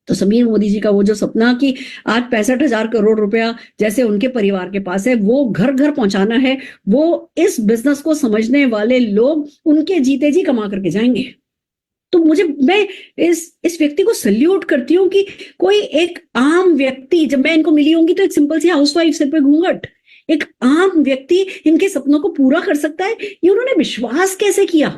तो समीर मोदी जी का वो जो सपना कि आज 65,000 करोड़ रुपया जैसे उनके परिवार के पास है, वो घर घर पहुंचाना है, वो इस बिजनेस को समझने वाले लोग उनके जीते जी कमा करके जाएंगे। तो मैं इस व्यक्ति को सल्यूट करती हूँ कि कोई एक आम व्यक्ति, जब मैं इनको मिली होंगी तो एक सिंपल सी हाउसवाइफ, सिर पे घूंघट, एक आम व्यक्ति इनके सपनों को पूरा कर सकता है। ये उन्होंने विश्वास कैसे किया,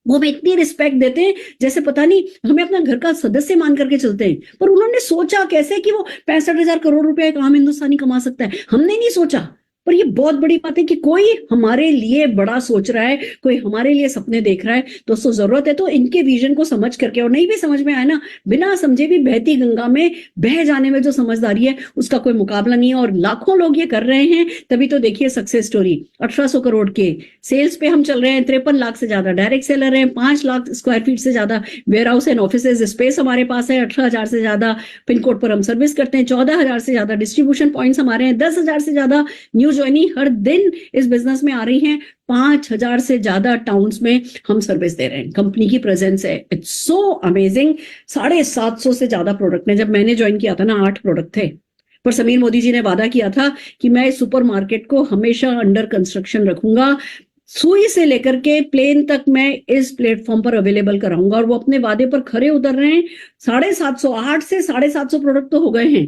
वो हमें इतनी रिस्पेक्ट देते हैं जैसे पता नहीं हमें अपना घर का सदस्य मान करके चलते हैं, पर उन्होंने सोचा कैसे कि वो 65,000 करोड़ रुपया एक आम हिंदुस्तानी कमा सकता है। हमने नहीं सोचा, पर ये बहुत बड़ी बात है कि कोई हमारे लिए बड़ा सोच रहा है, कोई हमारे लिए सपने देख रहा है। दोस्तों जरूरत है तो इनके विजन को समझ करके, और नहीं भी समझ में आए ना, बिना समझे भी बहती गंगा में बह जाने में जो समझदारी है उसका कोई मुकाबला नहीं है। और लाखों लोग ये कर रहे हैं, तभी तो देखिए सक्सेस स्टोरी। 1800 करोड़ के सेल्स पे हम चल रहे हैं, 53 लाख से ज्यादा डायरेक्ट सेलर हैं, 5 लाख स्क्वायर फीट से ज्यादा warehouse and offices space हमारे पास है, 18,000 से ज्यादा पिन कोड पर हम सर्विस करते हैं, 14,000 से ज्यादा डिस्ट्रीब्यूशन पॉइंट्स हमारे हैं, 10,000 से ज्यादा न्यू ज्वाइनिंग हर दिन इस बिजनेस में आ रही हैं, 5,000 से ज्यादा टाउन्स में हम सर्विस दे रहे हैं, कंपनी की प्रेजेंस है। It's so amazing. 750 से ज्यादा प्रोडक्ट हैं। जब मैंने ज्वाइन किया था ना 8 प्रोडक्ट थे, पर समीर मोदी जी ने वादा किया था कि मैं इस सुपरमार्केट को हमेशा अंडर कंस्ट्रक्शन रखूंगा, सुई से लेकर के प्लेन तक मैं इस प्लेटफॉर्म पर अवेलेबल कराऊंगा, और वो अपने वादे पर खरे उतर रहे हैं। 750, 8 से 750 प्रोडक्ट तो हो गए हैं,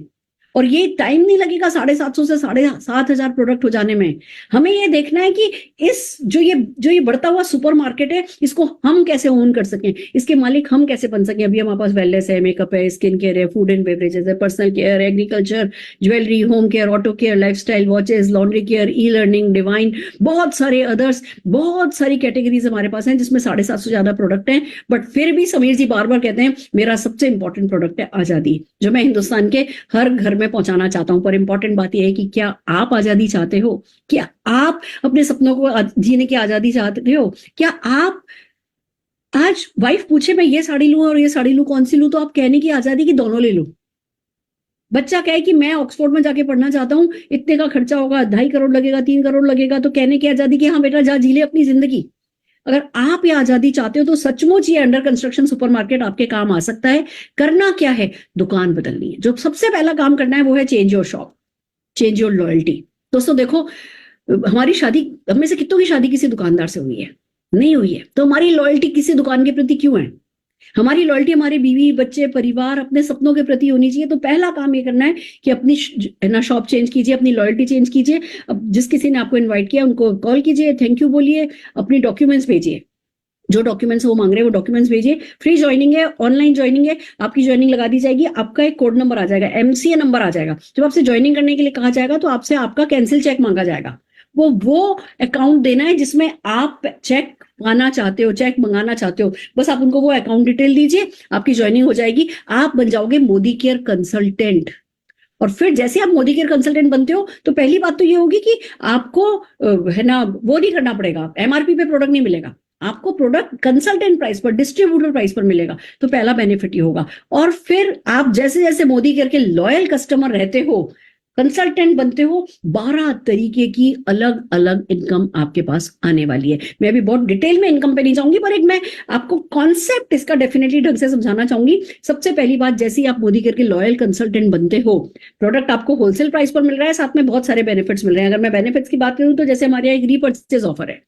और ये टाइम नहीं लगेगा 750 से 7,500 प्रोडक्ट हो जाने में। हमें ये देखना है कि इस जो ये बढ़ता हुआ सुपरमार्केट है, इसको हम कैसे ओन कर सकें, इसके मालिक हम कैसे बन सकें। अभी हमारे पास वेलनेस है, मेकअप है, स्किन केयर है, फूड एंड बेवरेजेस है, personal care, agriculture, jewellery, home care, auto care, lifestyle, watches, laundry care, e learning, divine, बहुत सारे अदर्स, बहुत सारी कैटेगरीज हमारे पास हैं जिसमें 750 से ज्यादा प्रोडक्ट हैं। बट फिर भी समीर जी बार बार कहते हैं मेरा सबसे इंपॉर्टेंट प्रोडक्ट है आजादी, जो मैं हिंदुस्तान के हर घर में पहुंचाना चाहता हूं। पर इंपॉर्टेंट बात यह है कि क्या आप आजादी चाहते हो? क्या आप अपने सपनों को जीने की आजादी चाहते हो? क्या आप, आज वाइफ पूछे मैं ये साड़ी लूं और ये साड़ी लूं, कौन सी लूं, तो आप कहने की आजादी की दोनों ले लो। बच्चा कहे कि मैं ऑक्सफोर्ड में जाके पढ़ना चाहता हूं, इतने का खर्चा होगा, 2.5 करोड़ लगेगा, 3 करोड़ लगेगा, तो कहने की आजादी कि हाँ बेटा जा जी ले अपनी जिंदगी। अगर आप ये आजादी चाहते हो तो सचमुच ये अंडर कंस्ट्रक्शन सुपरमार्केट आपके काम आ सकता है। करना क्या है? दुकान बदलनी है। जो सबसे पहला काम करना है वो है change your shop, change your loyalty. दोस्तों देखो, हमारी शादी, हम में से कितनों की शादी किसी दुकानदार से हुई है? नहीं हुई है। तो हमारी लॉयल्टी किसी दुकान के प्रति क्यों है? हमारी लॉयल्टी हमारे बीवी, बच्चे, परिवार, अपने सपनों के प्रति होनी चाहिए। तो पहला काम ये करना है कि अपनी ना शॉप चेंज कीजिए, अपनी लॉयल्टी चेंज कीजिए। अब जिस किसी ने आपको इन्वाइट किया उनको कॉल कीजिए, थैंक यू बोलिए, अपनी डॉक्यूमेंट्स भेजिए, जो डॉक्यूमेंट्स वो मांग रहे हैं वो डॉक्यूमेंट्स भेजिए। फ्री ज्वाइनिंग है, ऑनलाइन ज्वाइनिंग है, आपकी ज्वाइनिंग लगा दी जाएगी। आपका एक कोड नंबर आ जाएगा, एमसीए नंबर आ जाएगा। जब आपसे ज्वाइनिंग करने के लिए कहा जाएगा तो आपसे आपका कैंसिल चेक मांगा जाएगा। वो अकाउंट देना है जिसमें आप चेक पाना चाहते हो, चेक मंगाना चाहते हो। बस आप उनको वो अकाउंट डिटेल दीजिए, आपकी ज्वाइनिंग हो जाएगी। आप बन जाओगे मोदी केयर कंसल्टेंट। और फिर जैसे आप मोदी केयर कंसल्टेंट बनते हो तो पहली बात तो ये होगी कि आपको है ना वो नहीं करना पड़ेगा, एमआरपी पे प्रोडक्ट नहीं मिलेगा, आपको प्रोडक्ट कंसल्टेंट प्राइस पर, डिस्ट्रीब्यूटर प्राइस पर मिलेगा। तो पहला बेनिफिट ये होगा। और फिर आप जैसे जैसे मोदी केयर के लॉयल कस्टमर रहते हो, कंसल्टेंट बनते हो, 12 तरीके की अलग अलग इनकम आपके पास आने वाली है। मैं अभी बहुत डिटेल में इनकम पे नहीं जाऊंगी, पर एक मैं आपको कॉन्सेप्ट इसका डेफिनेटली ढंग से समझाना चाहूंगी। सबसे पहली बात, जैसे ही आप मोदी केयर के लॉयल कंसल्टेंट बनते हो, प्रोडक्ट आपको होलसेल प्राइस पर मिल रहा है, साथ में बहुत सारे बेनिफिट्स मिल रहे हैं। अगर मैं बेनिफिट्स की बात करूं तो जैसे हमारे यहाँ एक रीपर्चेज ऑफर है।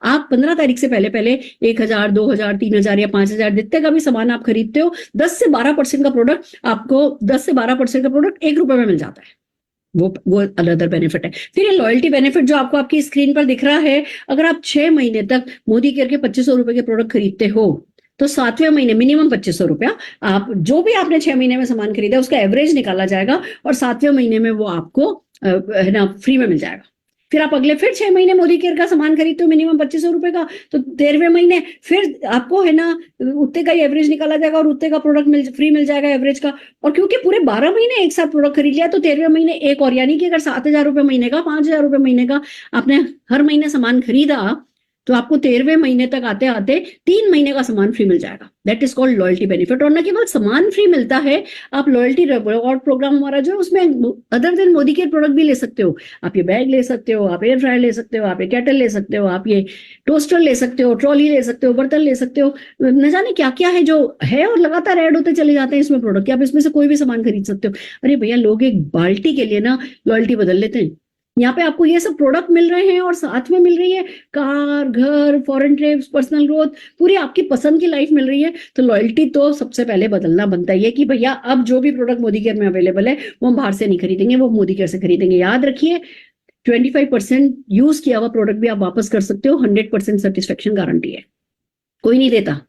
आप 15 तारीख से पहले 1,000, 2,000, 3,000 या 5,000 जितने का भी सामान आप खरीदते हो, 10 से 12% का प्रोडक्ट आपको 10 से 12% का प्रोडक्ट ₹1 में मिल जाता है। वो अनदर बेनिफिट है। फिर ये लॉयल्टी बेनिफिट जो आपको आपकी स्क्रीन पर दिख रहा है, अगर आप 6 महीने तक मोदी केयर के ₹2,500 के प्रोडक्ट खरीदते हो तो 7वें महीने मिनिमम ₹2,500 आप जो भी आपने 6 महीने में सामान खरीदा उसका एवरेज निकाला जाएगा, और 7वें महीने में वो आपको है ना फ्री में मिल जाएगा। फिर आप अगले फिर 6 महीने मोदी केयर का सामान खरीदते हो मिनिमम ₹2,500 का, तो 13वें महीने फिर आपको है ना उतने का ही एवरेज निकाला जाएगा और उतने का प्रोडक्ट फ्री मिल जाएगा एवरेज का। और क्योंकि पूरे 12 महीने एक साथ प्रोडक्ट खरीद लिया तो 13वें महीने एक और, यानी कि अगर ₹7,000 महीने का, ₹5,000 महीने का आपने हर महीने सामान खरीदा, तो आपको 13वें महीने तक आते आते 3 महीने का सामान फ्री मिल जाएगा। That is called loyalty benefit. और न केवल सामान फ्री मिलता है, आप लॉयल्टी रिवॉर्ड प्रोग्राम हमारा जो है उसमें other than Modi care product भी ले सकते हो। आप ये बैग ले सकते हो, आप एयर फ्रायर ले सकते हो, आप ये केटल ले सकते हो, आप ये टोस्टर ले सकते हो, ट्रॉली ले सकते हो, बर्तन ले सकते हो, न जाने क्या क्या है जो है, और लगातार ऐड होते चले जाते हैं इसमें प्रोडक्ट कि आप इसमें से कोई भी सामान खरीद सकते हो। अरे भैया, लोग एक बाल्टी के लिए ना लॉयल्टी बदल लेते हैं। यहाँ पे आपको ये सब प्रोडक्ट मिल रहे हैं और साथ में मिल रही है कार, घर, फॉरेन ट्रिप्स, पर्सनल ग्रोथ, पूरी आपकी पसंद की लाइफ मिल रही है। तो लॉयल्टी तो सबसे पहले बदलना बनता है कि भैया अब जो भी प्रोडक्ट मोदी केयर में अवेलेबल है वो हम बाहर से नहीं खरीदेंगे, वो मोदी केयर से खरीदेंगे। याद रखिए, 25% यूज किया हुआ प्रोडक्ट भी आप वापस कर सकते हो। 100% सेटिस्फेक्शन गारंटी है। कोई नहीं देता,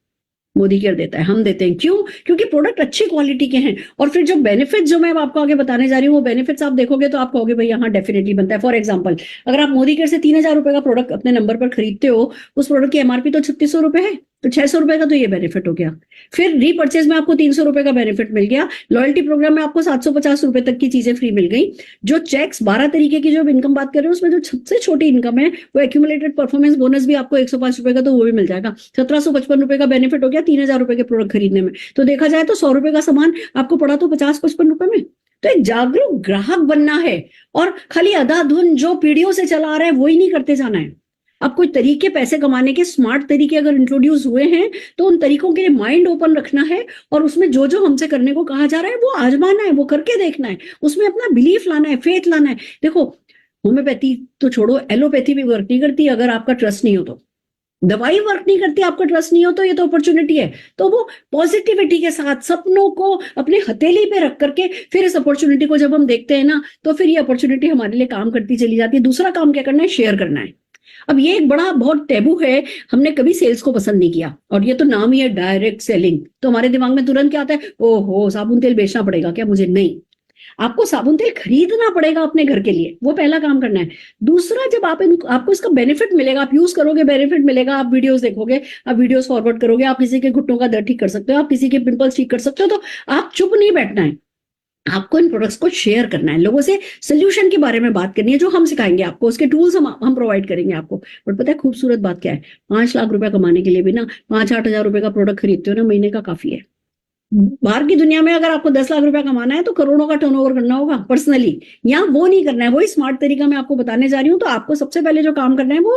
मोदी केयर देता है, हम देते हैं। क्यों? क्योंकि प्रोडक्ट अच्छी क्वालिटी के हैं। और फिर जो बेनिफिट जो मैं आपको आगे बताने जा रही हूँ, वो बेनिफिट्स आप देखोगे तो आप कहोगे भाई हाँ डेफिनेटली बनता है। फॉर एग्जांपल, अगर आप मोदी केयर से 3,000 रुपए का प्रोडक्ट अपने नंबर पर खरीदते हो, उस प्रोडक्ट की एमआरपी तो 3600 रुपए है, तो 600 रुपए का तो ये बेनिफिट हो गया। फिर रीपर्चेज में आपको 300 रुपए का बेनिफिट मिल गया। लॉयल्टी प्रोग्राम में आपको 750 रुपए तक की चीजें फ्री मिल गई। जो चेक्स 12 तरीके की जो इनकम बात कर रहे हो, उसमें जो सबसे छोटी इनकम है वो एक्यूमुलेटेड परफॉर्मेंस बोनस भी आपको 105 रुपए का, तो वो भी मिल जाएगा। 1755 रुपए का बेनिफिट हो गया 3,000 रुपए के प्रोडक्ट खरीदने में। तो देखा जाए तो 100 रुपए का सामान आपको पड़ा तो 50-55 रुपए में। तो एक जागरूक ग्राहक बनना है, और खाली अंधाधुन जो पीढ़ियों से चला आ रहा है वही नहीं करते जाना है। अब कोई तरीके पैसे कमाने के स्मार्ट तरीके अगर इंट्रोड्यूस हुए हैं तो उन तरीकों के लिए माइंड ओपन रखना है, और उसमें जो जो हमसे करने को कहा जा रहा है वो आजमाना है, वो करके देखना है, उसमें अपना बिलीफ लाना है, फेथ लाना है। देखो, होम्योपैथी तो छोड़ो, एलोपैथी भी वर्क नहीं करती अगर आपका ट्रस्ट नहीं हो तो। दवाई वर्क नहीं करती, आपका ट्रस्ट नहीं हो तो ये तो अपॉर्चुनिटी है। तो वो पॉजिटिविटी के साथ सपनों को अपने हथेली पे रख करके फिर इस अपॉर्चुनिटी को जब हम देखते हैं ना, तो फिर ये अपॉर्चुनिटी हमारे लिए काम करती चली जाती है। दूसरा काम क्या करना है? शेयर करना है। अब ये एक बड़ा बहुत टैबू है, हमने कभी सेल्स को पसंद नहीं किया, और ये तो नाम ही है डायरेक्ट सेलिंग। तो हमारे दिमाग में तुरंत क्या आता है? ओहो, साबुन तेल बेचना पड़ेगा क्या मुझे? नहीं, आपको साबुन तेल खरीदना पड़ेगा अपने घर के लिए, वो पहला काम करना है। दूसरा, जब आपको इसका बेनिफिट मिलेगा, आप यूज करोगे, बेनिफिट मिलेगा, आप वीडियोस देखोगे, आप वीडियोस फॉरवर्ड करोगे, आप किसी के घुटनों का दर्द ठीक कर सकते हो, आप किसी के पिंपल्स ठीक कर सकते हो, तो आप चुप नहीं बैठना है, आपको इन प्रोडक्ट्स को शेयर करना है, लोगों से सोल्यूशन के बारे में बात करनी है, जो हम सिखाएंगे आपको, उसके टूल्स हम प्रोवाइड करेंगे आपको। बट पता है खूबसूरत बात क्या है? 5 लाख रुपए कमाने के लिए भी ना 5-8 हजार रुपए का प्रोडक्ट खरीदते हो ना, महीने का काफी है। बाहर की दुनिया में अगर आपको 10 लाख रुपया कमाना है तो करोड़ों का टर्नओवर करना होगा पर्सनली। यहाँ वो नहीं करना है, वही स्मार्ट तरीका मैं आपको बताने जा रही हूँ। तो आपको सबसे पहले जो काम करना है वो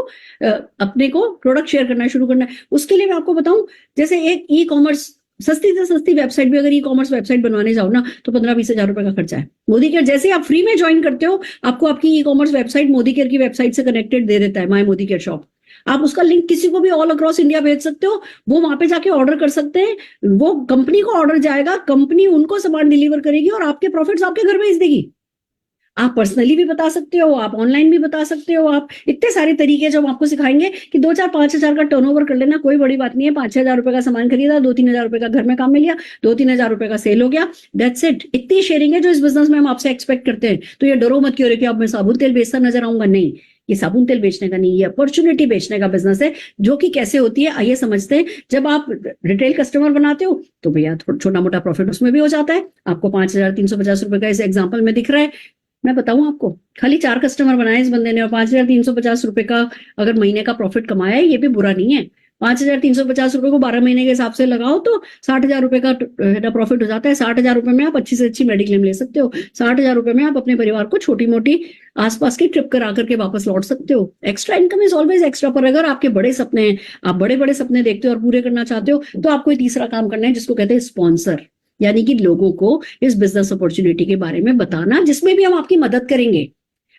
अपने को प्रोडक्ट शेयर करना शुरू करना है। उसके लिए मैं आपको बताऊं, जैसे एक ई कॉमर्स, सस्ती से सस्ती वेबसाइट भी अगर ई कॉमर्स वेबसाइट बनवाने जाओ ना तो 15-20 हजार रुपए का खर्चा है। मोदी केयर जैसे आप फ्री में ज्वाइन करते हो, आपको आपकी e commerce website Modi care की वेबसाइट से कनेक्टेड दे देता है, माय मोदी केयर शॉप। आप उसका लिंक किसी को भी ऑल अक्रॉस इंडिया भेज सकते हो, वो वहां पे जाके ऑर्डर कर सकते हैं। वो कंपनी को ऑर्डर जाएगा, कंपनी उनको सामान डिलीवर करेगी और आपके प्रॉफिट्स आपके घर भेज देगी। आप पर्सनली भी बता सकते हो, आप ऑनलाइन भी बता सकते हो, आप इतने सारे तरीके जो हम आपको सिखाएंगे कि 2-4-5 हजार का टर्नओवर कर लेना कोई बड़ी बात नहीं है। 5-6 हजार रुपए का सामान खरीदा, 2-3 हजार रुपए का घर में काम में लिया, 2-3 हजार रुपए का सेल हो गया, दैट्स इट। इतनी शेयरिंग है जो इस बिजनेस में हम आपसे एक्सपेक्ट करते हैं। तो ये डरो मत क्यों रे कि अब मैं साबुन तेल बेचता नजर आऊंगा, नहीं, ये साबुन तेल बेचने का नहीं, ये अपॉर्चुनिटी बेचने का बिजनेस है। जो कि कैसे होती है आइए समझते हैं। जब आप रिटेल कस्टमर बनाते हो तो भैया छोटा मोटा प्रॉफिट उसमें भी हो जाता है। आपको 5,350 रुपए का इस एग्जाम्पल में दिख रहा है। मैं बताऊं आपको, खाली 4 कस्टमर बनाए इस बंदे ने और 5,350 रुपए का अगर महीने का प्रॉफिट कमाया है, ये भी बुरा नहीं है। 5,350 रुपए को 12 महीने के हिसाब से लगाओ तो 60,000 रुपए का प्रॉफिट हो जाता है। 60,000 रुपए में आप अच्छी से अच्छी मेडिक्लेम ले सकते हो। 60,000 रुपए में आप अपने परिवार को छोटी मोटी आसपास की ट्रिप करा करके वापस लौट सकते हो। Extra income is always extra. पर अगर आपके बड़े सपने हैं, आप बड़े बड़े सपने देखते हो और पूरे करना चाहते हो, तो आपको तीसरा काम करना है जिसको कहते हैं स्पॉन्सर, यानी कि लोगों को इस बिजनेस अपॉर्चुनिटी के बारे में बताना, जिसमें भी हम आपकी मदद करेंगे।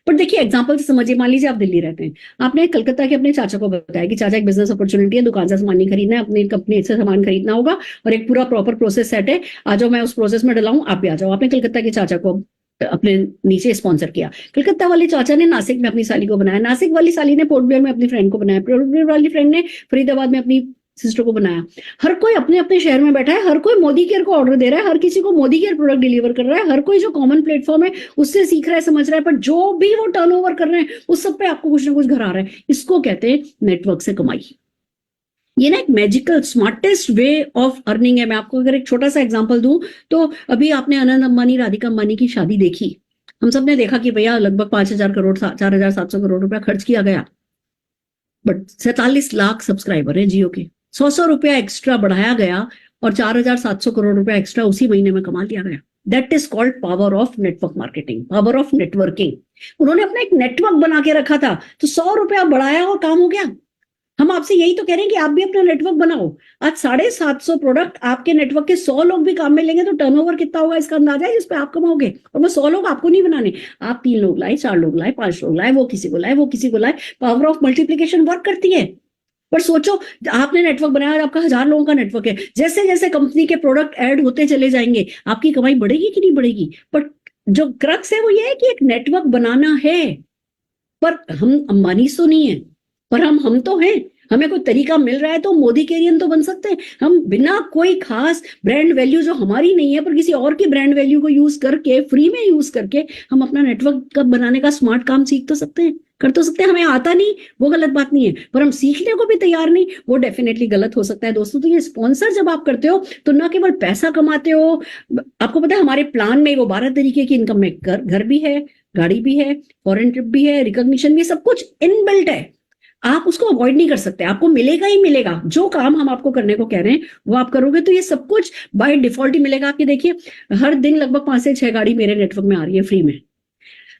पर देखिए एग्जांपल से समझिए, मान लीजिए आप दिल्ली रहते हैं, आपने कलकत्ता के अपने चाचा को बताया कि चाचा एक बिजनेस अपॉर्चुनिटी है, दुकान से सामान नहीं खरीदना है, अपनी कंपनी से सामान खरीदना होगा और एक पूरा प्रॉपर प्रोसेस सेट है, आ जाओ मैं उस प्रोसेस में डलाऊं, आप भी आ जाओ। आपने कलकत्ता के चाचा को अपने नीचे स्पॉन्सर किया। कलकत्ता वाले चाचा ने नासिक में अपनी साली को बनाया, नासिक वाली साली ने पोर्ट ब्लेयर में अपनी फ्रेंड को बनाया, पोर्ट ब्लेयर वाली फ्रेंड ने फरीदाबाद में अपनी सिस्टर को बनाया। हर कोई अपने अपने शहर में बैठा है, हर कोई मोदी केयर को ऑर्डर दे रहा है, हर किसी को मोदी केयर प्रोडक्ट डिलीवर कर रहा है, हर कोई जो कॉमन प्लेटफॉर्म है उससे सीख रहा है, समझ रहा है। पर जो भी वो टर्नओवर कर रहे हैं उस सब पे आपको कुछ ना कुछ घर आ रहा है। इसको कहते हैं नेटवर्क से कमाई। ये ना एक magical smartest way of earning है। मैं आपको अगर एक छोटा सा एग्जांपल दूं तो अभी आपने अनंत अंबानी राधिका अंबानी की शादी देखी, हम सब ने देखा कि भैया लगभग 5,000 करोड़ 4,700 करोड़ रुपया खर्च किया गया। बट 47 लाख सब्सक्राइबर है जियो के, 100 रुपया एक्स्ट्रा बढ़ाया गया और 4,700 करोड़ रुपया एक्स्ट्रा उसी महीने में कमा लिया गया। That is called power of network marketing, power of networking. उन्होंने अपना एक नेटवर्क बना के रखा था, तो 100 रुपया बढ़ाया और काम हो गया। हम आपसे यही तो कह रहे हैं कि आप भी अपना नेटवर्क बनाओ। आज 750 प्रोडक्ट आपके नेटवर्क के 100 लोग भी काम में लेंगे तो टर्नओवर कितना होगा इसका अंदाजा है जिस पे आप कमाओगे। और वो 100 लोग आपको नहीं बनाने, आप 3 लोग लाए, 4 लोग लाए, 5 लोग लाए, वो किसी को लाए, वो किसी को लाए। पावर ऑफ मल्टीप्लीकेशन वर्क करती है। पर सोचो, आपने नेटवर्क बनाया और आपका 1000 लोगों का नेटवर्क है, जैसे जैसे कंपनी के प्रोडक्ट ऐड होते चले जाएंगे आपकी कमाई बढ़ेगी कि नहीं बढ़ेगी। पर जो क्रक्स है वो ये है कि एक नेटवर्क बनाना है। पर हम अंबानी तो नहीं है, पर हम तो हैं। हमें कोई तरीका मिल रहा है तो मोदी केरियन तो बन सकते हैं। हम बिना कोई खास ब्रांड वैल्यू जो हमारी नहीं है पर किसी और की ब्रांड वैल्यू को यूज करके, फ्री में यूज करके हम अपना नेटवर्क बनाने का स्मार्ट काम सीख तो सकते हैं, कर तो सकते हैं। हमें आता नहीं वो गलत बात नहीं है, पर हम सीखने को भी तैयार नहीं, वो डेफिनेटली गलत हो सकता है दोस्तों। तो ये स्पॉन्सर जब आप करते हो तो ना केवल पैसा कमाते हो, आपको पता है हमारे प्लान में वो 12 तरीके की इनकम में घर भी है, गाड़ी भी है, फॉरेन ट्रिप भी है, रिकॉग्निशन भी, सब कुछ इनबिल्ट है। आप उसको अवॉइड नहीं कर सकते, आपको मिलेगा ही मिलेगा। जो काम हम आपको करने को कह रहे हैं वो आप करोगे तो ये सब कुछ बाय डिफॉल्ट ही मिलेगा। आपके देखिए हर दिन लगभग 5 से 6 गाड़ी मेरे नेटवर्क में आ रही है फ्री में।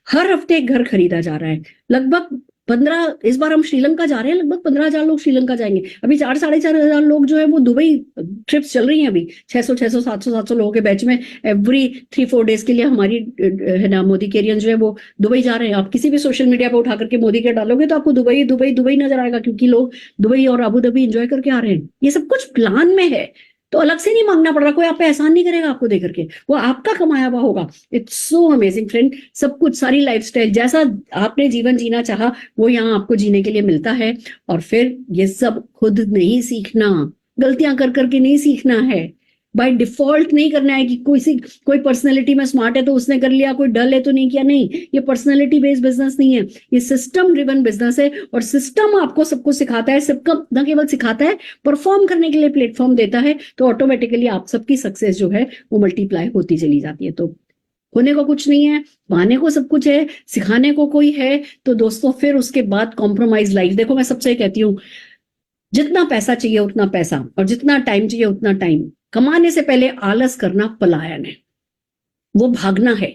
हर हफ्ते एक घर खरीदा जा रहा है। लगभग 15, इस बार हम श्रीलंका जा रहे हैं, लगभग 15,000 लोग श्रीलंका जाएंगे। अभी 4-4,500 लोग जो है वो दुबई ट्रिप्स चल रही हैं अभी, 600 700 लोगों के बैच में एवरी 3-4 डेज के लिए हमारी है ना मोदी केरियन जो है वो दुबई जा रहे हैं। आप किसी भी सोशल मीडिया पे उठा करके मोदी के डालोगे तो आपको दुबई दुबई दुबई नजर आएगा, क्योंकि लोग दुबई और अबू धाबी एंजॉय करके आ रहे हैं। ये सब कुछ प्लान में है, तो अलग से नहीं मांगना पड़ रहा, कोई आप पे एहसान नहीं करेगा आपको दे करके, वो आपका कमाया हुआ होगा। इट्स सो अमेजिंग फ्रेंड, सब कुछ, सारी लाइफस्टाइल जैसा आपने जीवन जीना चाहा वो यहाँ आपको जीने के लिए मिलता है। और फिर ये सब खुद नहीं सीखना, गलतियां कर करके नहीं सीखना है, बाय डिफॉल्ट नहीं करना है कि कोई पर्सनैलिटी में स्मार्ट है तो उसने कर लिया, कोई डल है तो नहीं किया। नहीं, ये पर्सनैलिटी बेस्ड बिजनेस नहीं है, ये सिस्टम ड्रिवन बिजनेस है। और सिस्टम आपको सब कुछ सिखाता है, सबका न केवल सिखाता है, परफॉर्म करने के लिए प्लेटफॉर्म देता है। तो ऑटोमेटिकली आप सबकी सक्सेस जो है वो मल्टीप्लाई होती चली जाती है। तो होने को कुछ नहीं है, पाने को सब कुछ है, सिखाने को कोई है। तो दोस्तों फिर उसके बाद कॉम्प्रोमाइज लाइफ। देखो मैं सबसे कहती हूँ, जितना पैसा चाहिए उतना पैसा और जितना टाइम चाहिए उतना टाइम। कमाने से पहले आलस करना पलायन है, वो भागना है,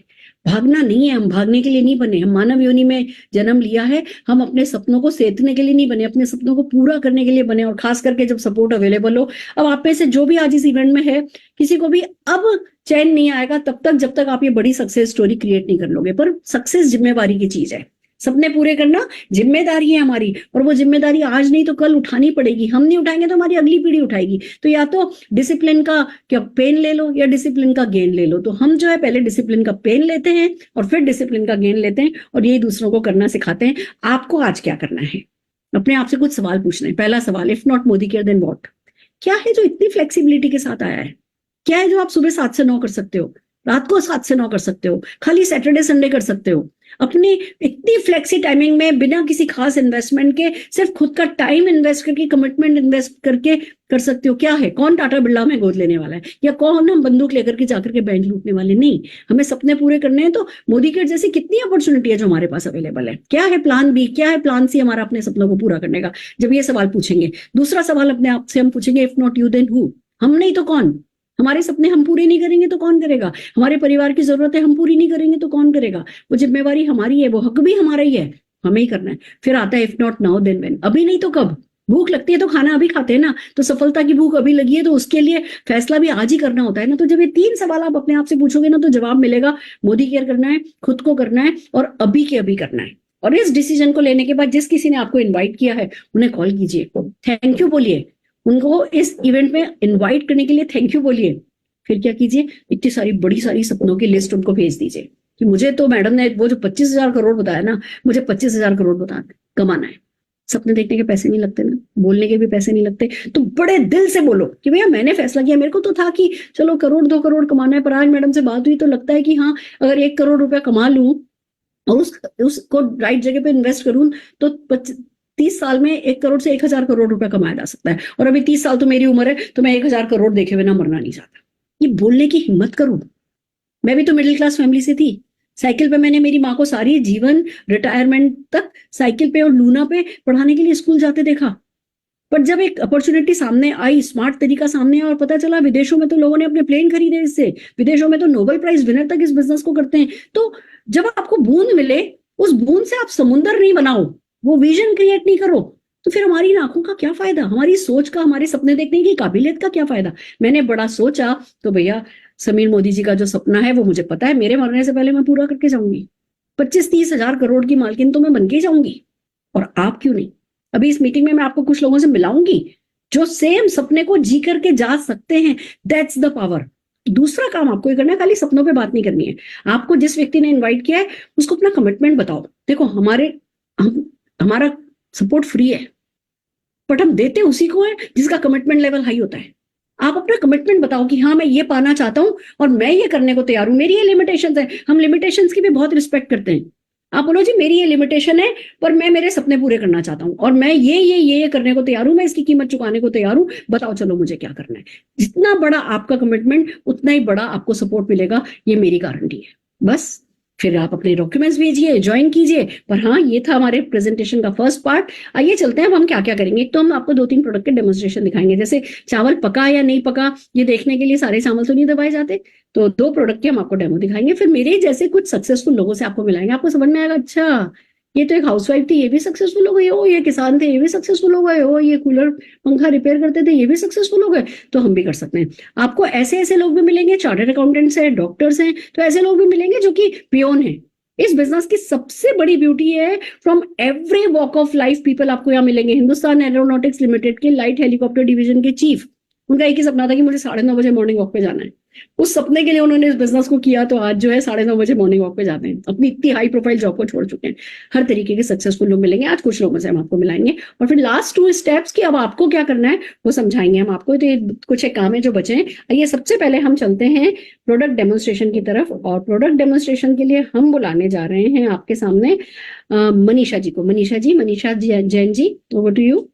भागना नहीं है। हम भागने के लिए नहीं बने, हम मानव योनि में जन्म लिया है, हम अपने सपनों को सेधने के लिए नहीं बने, अपने सपनों को पूरा करने के लिए बने। और खास करके जब सपोर्ट अवेलेबल हो। अब आप में से जो भी आज इस इवेंट में है, किसी को भी अब चैन नहीं आएगा तब तक जब तक आप ये बड़ी सक्सेस स्टोरी क्रिएट नहीं कर लोगे। पर सक्सेस जिम्मेवारी की चीज है, सपने पूरे करना जिम्मेदारी है हमारी, और वो जिम्मेदारी आज नहीं तो कल उठानी पड़ेगी। हम नहीं उठाएंगे तो हमारी अगली पीढ़ी उठाएगी। तो या तो डिसिप्लिन का क्या पेन ले लो या डिसिप्लिन का गेन ले लो। तो हम जो है पहले डिसिप्लिन का पेन लेते हैं और फिर डिसिप्लिन का गेन लेते हैं, और यही दूसरों को करना सिखाते हैं। आपको आज क्या करना है, अपने आप से कुछ सवाल पूछना है। पहला सवाल, if not Modi care then what? क्या है जो इतनी फ्लेक्सिबिलिटी के साथ आया है? क्या है जो आप सुबह 7 से 9 कर सकते हो, रात को 7 से 9 कर सकते हो, खाली सैटरडे संडे कर सकते हो? अपनी इतनी फ्लेक्सी टाइमिंग में बिना किसी खास इन्वेस्टमेंट के, सिर्फ खुद का टाइम इन्वेस्ट करके, कमिटमेंट इन्वेस्ट करके कर सकते हो। क्या है? कौन टाटा बिरला में गोद लेने वाला है, या कौन हम बंदूक लेकर के जाकर के बैंक लूटने वाले? नहीं, हमें सपने पूरे करने हैं। तो मोदी केयर जैसी कितनी अपॉर्चुनिटी है जो हमारे पास अवेलेबल है। क्या है प्लान बी, क्या है प्लान सी हमारा अपने सपनों को पूरा करने का? जब ये सवाल पूछेंगे, दूसरा सवाल अपने आप से हम पूछेंगे, if not you then who? हम नहीं तो कौन? हमारे सपने हम पूरे नहीं करेंगे तो कौन करेगा? हमारे परिवार की जरूरतें हम पूरी नहीं करेंगे तो कौन करेगा? वो जिम्मेवारी हमारी है, वो हक भी हमारा ही है, हमें ही करना है। फिर आता है if not now then when? अभी नहीं तो कब? भूख लगती है तो खाना अभी खाते हैं ना, तो सफलता की भूख अभी लगी है तो उसके लिए फैसला भी आज ही करना होता है ना। तो जब ये 3 सवाल आप अपने आप से पूछोगे ना तो जवाब मिलेगा, मोदी केयर करना है, खुद को करना है और अभी के अभी करना है। और इस डिसीजन को लेने के बाद जिस किसी ने आपको इन्वाइट किया है उन्हें कॉल कीजिए, थैंक यू बोलिए, उनको इस इवेंट में इन्वाइट करने के लिए थैंक यू बोलिए। फिर क्या कीजिए, इतनी सारी बड़ी सारी सपनों की लिस्ट उनको भेज दीजिए कि मुझे तो मैडम ने वो जो 25,000 करोड़ बताया ना, मुझे 25,000 करोड़ कमाना है। सपने देखने के पैसे नहीं लगते ना, बोलने के भी पैसे नहीं लगते। तो बड़े दिल से बोलो कि भैया मैंने फैसला किया, मेरे को तो था कि चलो 1 2 करोड़ कमाना है, पर आज मैडम से बात हुई तो लगता है कि हाँ, अगर 1 करोड़ रुपया कमा लूं और उसको राइट जगह पे इन्वेस्ट करूं तो 30 साल में 1 करोड़ से 1,000 करोड़ रुपया कमाया जा सकता है। और अभी 30 साल तो मेरी उम्र है, तो मैं 1,000 करोड़ देखे बिना मरना नहीं चाहता। ये बोलने की हिम्मत करो। मैं भी तो मिडिल क्लास फैमिली से थी, साइकिल पे मैंने मेरी माँ को सारी जीवन रिटायरमेंट तक साइकिल पे और लूना पे पढ़ाने के लिए स्कूल जाते देखा। पर जब एक अपॉर्चुनिटी सामने आई, स्मार्ट तरीका सामने आया और पता चला विदेशों में तो लोगों ने अपने प्लेन खरीदे इससे, विदेशों में तो नोबेल प्राइज विनर तक इस बिजनेस को करते हैं। तो जब आपको बूंद मिले, उस बूंद से आप समुंदर नहीं बनाओ, वो विजन क्रिएट नहीं करो, तो फिर हमारी आंखों का क्या फायदा, हमारी सोच का, हमारे सपने देखने की काबिलियत का क्या फायदा। मैंने बड़ा सोचा तो भैया समीर मोदी जी का जो सपना है वो मुझे पता है, मेरे मरने से पहले मैं पूरा करके जाऊंगी। 25-30 हजार करोड़ की मालकिन तो मैं बन के ही जाऊंगी, और आप क्यों नहीं। अभी इस मीटिंग में मैं आपको कुछ लोगों से मिलाऊंगी जो सेम सपने को जी करके जा सकते हैं। That's the power. दूसरा काम आपको ये करना है, खाली सपनों पे बात नहीं करनी है। आपको जिस व्यक्ति ने इनवाइट किया है उसको अपना कमिटमेंट बताओ। देखो हमारा सपोर्ट फ्री है, बट हम देते उसी को है जिसका कमिटमेंट लेवल हाई होता है। आप अपना कमिटमेंट बताओ कि हाँ मैं ये पाना चाहता हूं और मैं ये करने को तैयार हूं, मेरी ये लिमिटेशंस है। हम लिमिटेशंस की भी बहुत रिस्पेक्ट करते हैं। आप बोलो जी मेरी ये लिमिटेशन है पर मैं मेरे सपने पूरे करना चाहता हूं और मैं ये करने को तैयार हूं, मैं इसकी कीमत चुकाने को तैयार हूं, बताओ चलो मुझे क्या करना है। जितना बड़ा आपका कमिटमेंट उतना ही बड़ा आपको सपोर्ट मिलेगा, ये मेरी गारंटी है। बस फिर आप अपने डॉक्यूमेंट्स भेजिए, ज्वाइन कीजिए। पर हाँ, ये था हमारे प्रेजेंटेशन का फर्स्ट पार्ट। आइए चलते हैं अब हम क्या क्या करेंगे। एक तो हम आपको 2-3 प्रोडक्ट के डेमोन्स्ट्रेशन दिखाएंगे, जैसे चावल पका या नहीं पका ये देखने के लिए सारे चावल तो नहीं दबाए जाते, तो 2 प्रोडक्ट के हम आपको डेमो दिखाएंगे। फिर मेरे जैसे कुछ सक्सेसफुल लोगों से आपको मिलाएंगे, आपको समझ में आएगा अच्छा ये तो एक हाउसवाइफ थी ये भी सक्सेसफुल हो गई, ओ ये किसान थे ये भी सक्सेसफुल हो गए, ओ ये कूलर पंखा रिपेयर करते थे ये भी सक्सेसफुल हो गए, तो हम भी कर सकते हैं। आपको ऐसे ऐसे लोग भी मिलेंगे, चार्टर्ड अकाउंटेंट्स हैं, डॉक्टर्स हैं, तो ऐसे लोग भी मिलेंगे जो कि पियोन है। इस बिजनेस की सबसे बड़ी ब्यूटी है, from every walk of life people आपको यहाँ मिलेंगे। हिंदुस्तान एरोनॉटिक्स लिमिटेड के लाइट हेलीकॉप्टर डिवीजन के चीफ, उनका एक ही सपना था कि मुझे 9:30 बजे मॉर्निंग वॉक पे जाना है। उस सपने के लिए उन्होंने इस बिजनेस को किया, तो आज जो है 9:30 बजे मॉर्निंग वॉक पे जाते हैं, अपनी इतनी हाई प्रोफाइल जॉब को छोड़ चुके हैं। हर तरीके के सक्सेसफुल लोग मिलेंगे, आज कुछ लोगों से हम आपको मिलाएंगे और फिर लास्ट 2 स्टेप्स कि अब आपको क्या करना है वो समझाएंगे हम आपको। तो ये कुछ एक काम है जो बचे हैं। आइए सबसे पहले हम चलते हैं प्रोडक्ट डेमोन्स्ट्रेशन की तरफ, और प्रोडक्ट डेमोन्स्ट्रेशन के लिए हम बुलाने जा रहे हैं आपके सामने मनीषा जी को। Manisha Jain ji, over to you.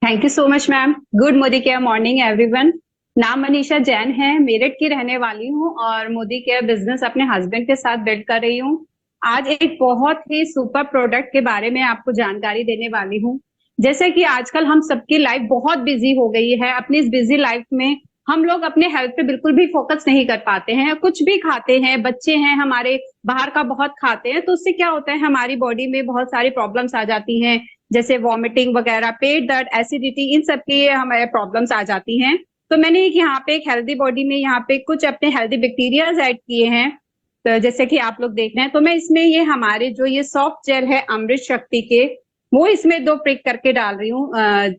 Thank you so much ma'am. Good Modicare morning everyone. नाम मनीषा जैन है, मेरठ की रहने वाली हूँ और मोदी केयर बिजनेस अपने हस्बैंड के साथ बिल्ड कर रही हूँ। आज एक बहुत ही सुपर प्रोडक्ट के बारे में आपको जानकारी देने वाली हूँ। जैसे कि आजकल हम सबकी लाइफ बहुत बिजी हो गई है, अपनी इस बिजी लाइफ में हम लोग अपने हेल्थ पे बिल्कुल भी फोकस नहीं कर पाते हैं। कुछ भी खाते हैं, बच्चे हैं हमारे बाहर का बहुत खाते हैं, तो उससे क्या होता है हमारी बॉडी में बहुत सारी प्रॉब्लम्स आ जाती हैं, जैसे वॉमिटिंग वगैरह, पेट दर्द, एसिडिटी, इन सब की हमारे प्रॉब्लम्स आ जाती हैं। तो मैंने यहाँ पे एक हेल्दी बॉडी में यहाँ पे कुछ अपने हेल्दी बैक्टीरियाज ऐड किए हैं, तो जैसे कि आप लोग देख रहे हैं। तो मैं इसमें ये हमारे जो ये सॉफ्ट जेल है अमृत शक्ति के, वो इसमें 2 प्रिक करके डाल रही हूँ।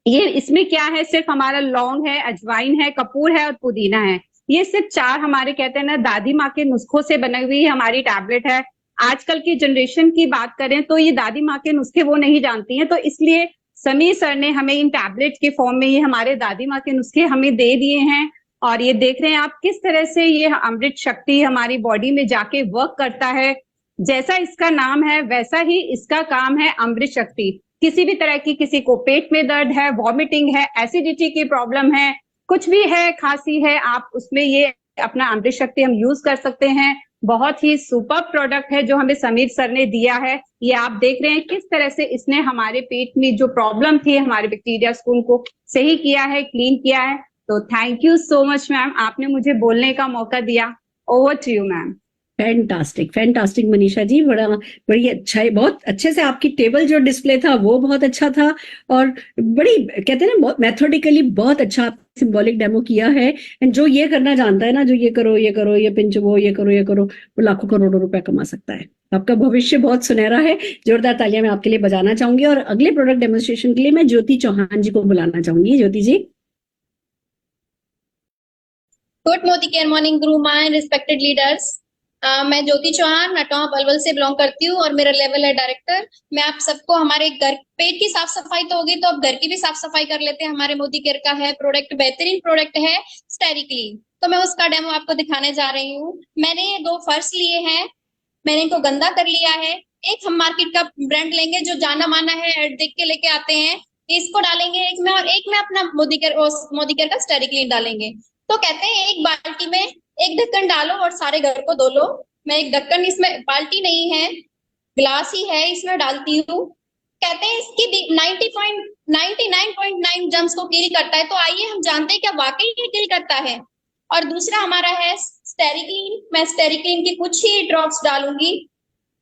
ये इसमें क्या है, सिर्फ हमारा लौंग है, अजवाइन है, कपूर है और पुदीना है। ये सिर्फ 4 हमारे कहते हैं ना दादी माँ के नुस्खों से बनी हुई हमारी टैबलेट है। आजकल की जनरेशन की बात करें तो ये दादी माँ के नुस्खे वो नहीं जानती हैं, तो इसलिए समीर सर ने हमें इन टैबलेट के फॉर्म में ये हमारे दादी माँ के नुस्खे हमें दे दिए हैं। और ये देख रहे हैं आप किस तरह से ये अमृत शक्ति हमारी बॉडी में जाके वर्क करता है। जैसा इसका नाम है वैसा ही इसका काम है अमृत शक्ति। किसी भी तरह की, किसी को पेट में दर्द है, वॉमिटिंग है, एसिडिटी की प्रॉब्लम है, कुछ भी है, खांसी है, आप उसमें ये अपना अमृत शक्ति हम यूज कर सकते हैं। बहुत ही सुपर प्रोडक्ट है जो हमें समीर सर ने दिया है। ये आप देख रहे हैं किस तरह से इसने हमारे पेट में जो प्रॉब्लम थी हमारे बैक्टीरिया को उनको सही किया है, क्लीन किया है। तो thank you so much ma'am, आपने मुझे बोलने का मौका दिया। Over to you ma'am. Fantastic Manisha ji, बड़ी अच्छा है। बहुत अच्छे से आपकी टेबल जो डिस्प्ले था वो बहुत अच्छा था, और बड़ी कहते हैं ना मेथोडिकली बहुत अच्छा सिंबॉलिक डेमो किया है। एंड जो ये करना जानता है ना, जो ये करो ये पिंच वो ये करो, वो लाखों करोड़ों रुपए कमा सकता है। आपका भविष्य बहुत सुनहरा है। जोरदार तालियां मैं आपके लिए बजाना चाहूंगी। और अगले प्रोडक्ट डेमोन्स्ट्रेशन के लिए मैं ज्योति चौहान जी को बुलाना चाहूंगी। ज्योति जी। Good Modicare morning Guru my respected leaders. मैं ज्योति चौहान नटवा पलवल से बिलोंग करती हूँ और मेरा लेवल है डायरेक्टर। मैं आप सबको हमारे घर पेट की साफ सफाई तो होगी, तो अब घर की भी साफ सफाई कर लेते हैं। हमारे मोदी केयर का है प्रोडक्ट, बेहतरीन प्रोडक्ट है स्टेरिक्लीन, तो मैं उसका डेमो आपको दिखाने जा रही हूँ। मैंने ये 2 फर्श लिए हैं, मैंने इनको गंदा कर लिया है। एक हम मार्केट का ब्रांड लेंगे जो जाना माना है, एड देख के लेके आते हैं, इसको डालेंगे एक में, और एक में अपना मोदी केयर का स्टेरिक्लीन डालेंगे। तो कहते हैं एक बाल्टी में एक ढक्कन डालो और सारे घर को धो लो। मैं एक ढक्कन, इसमें बाल्टी नहीं है, ग्लास ही है, इसमें डालती हूँ। कहते हैं इसकी 99.9 जर्म्स को किल करता है, तो आइए हम जानते हैं क्या वाकई ये किल करता है। और दूसरा हमारा है स्टेरिक्लीन। मैं स्टेरिक्लीन की कुछ ही ड्रॉप्स डालूंगी,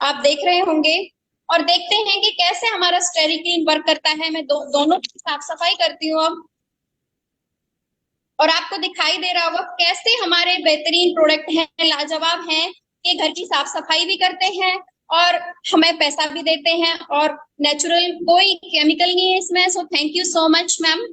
आप देख रहे होंगे, और देखते हैं कि कैसे हमारा स्टेरिक्लीन वर्क करता है। मैं दोनों की साफ सफाई करती हूँ अब, और आपको दिखाई दे रहा होगा कैसे हमारे बेहतरीन प्रोडक्ट हैं, लाजवाब हैं, कि घर की साफ सफाई भी करते हैं और हमें पैसा भी देते हैं, और नेचुरल, कोई केमिकल नहीं है इसमें। So thank you so much ma'am.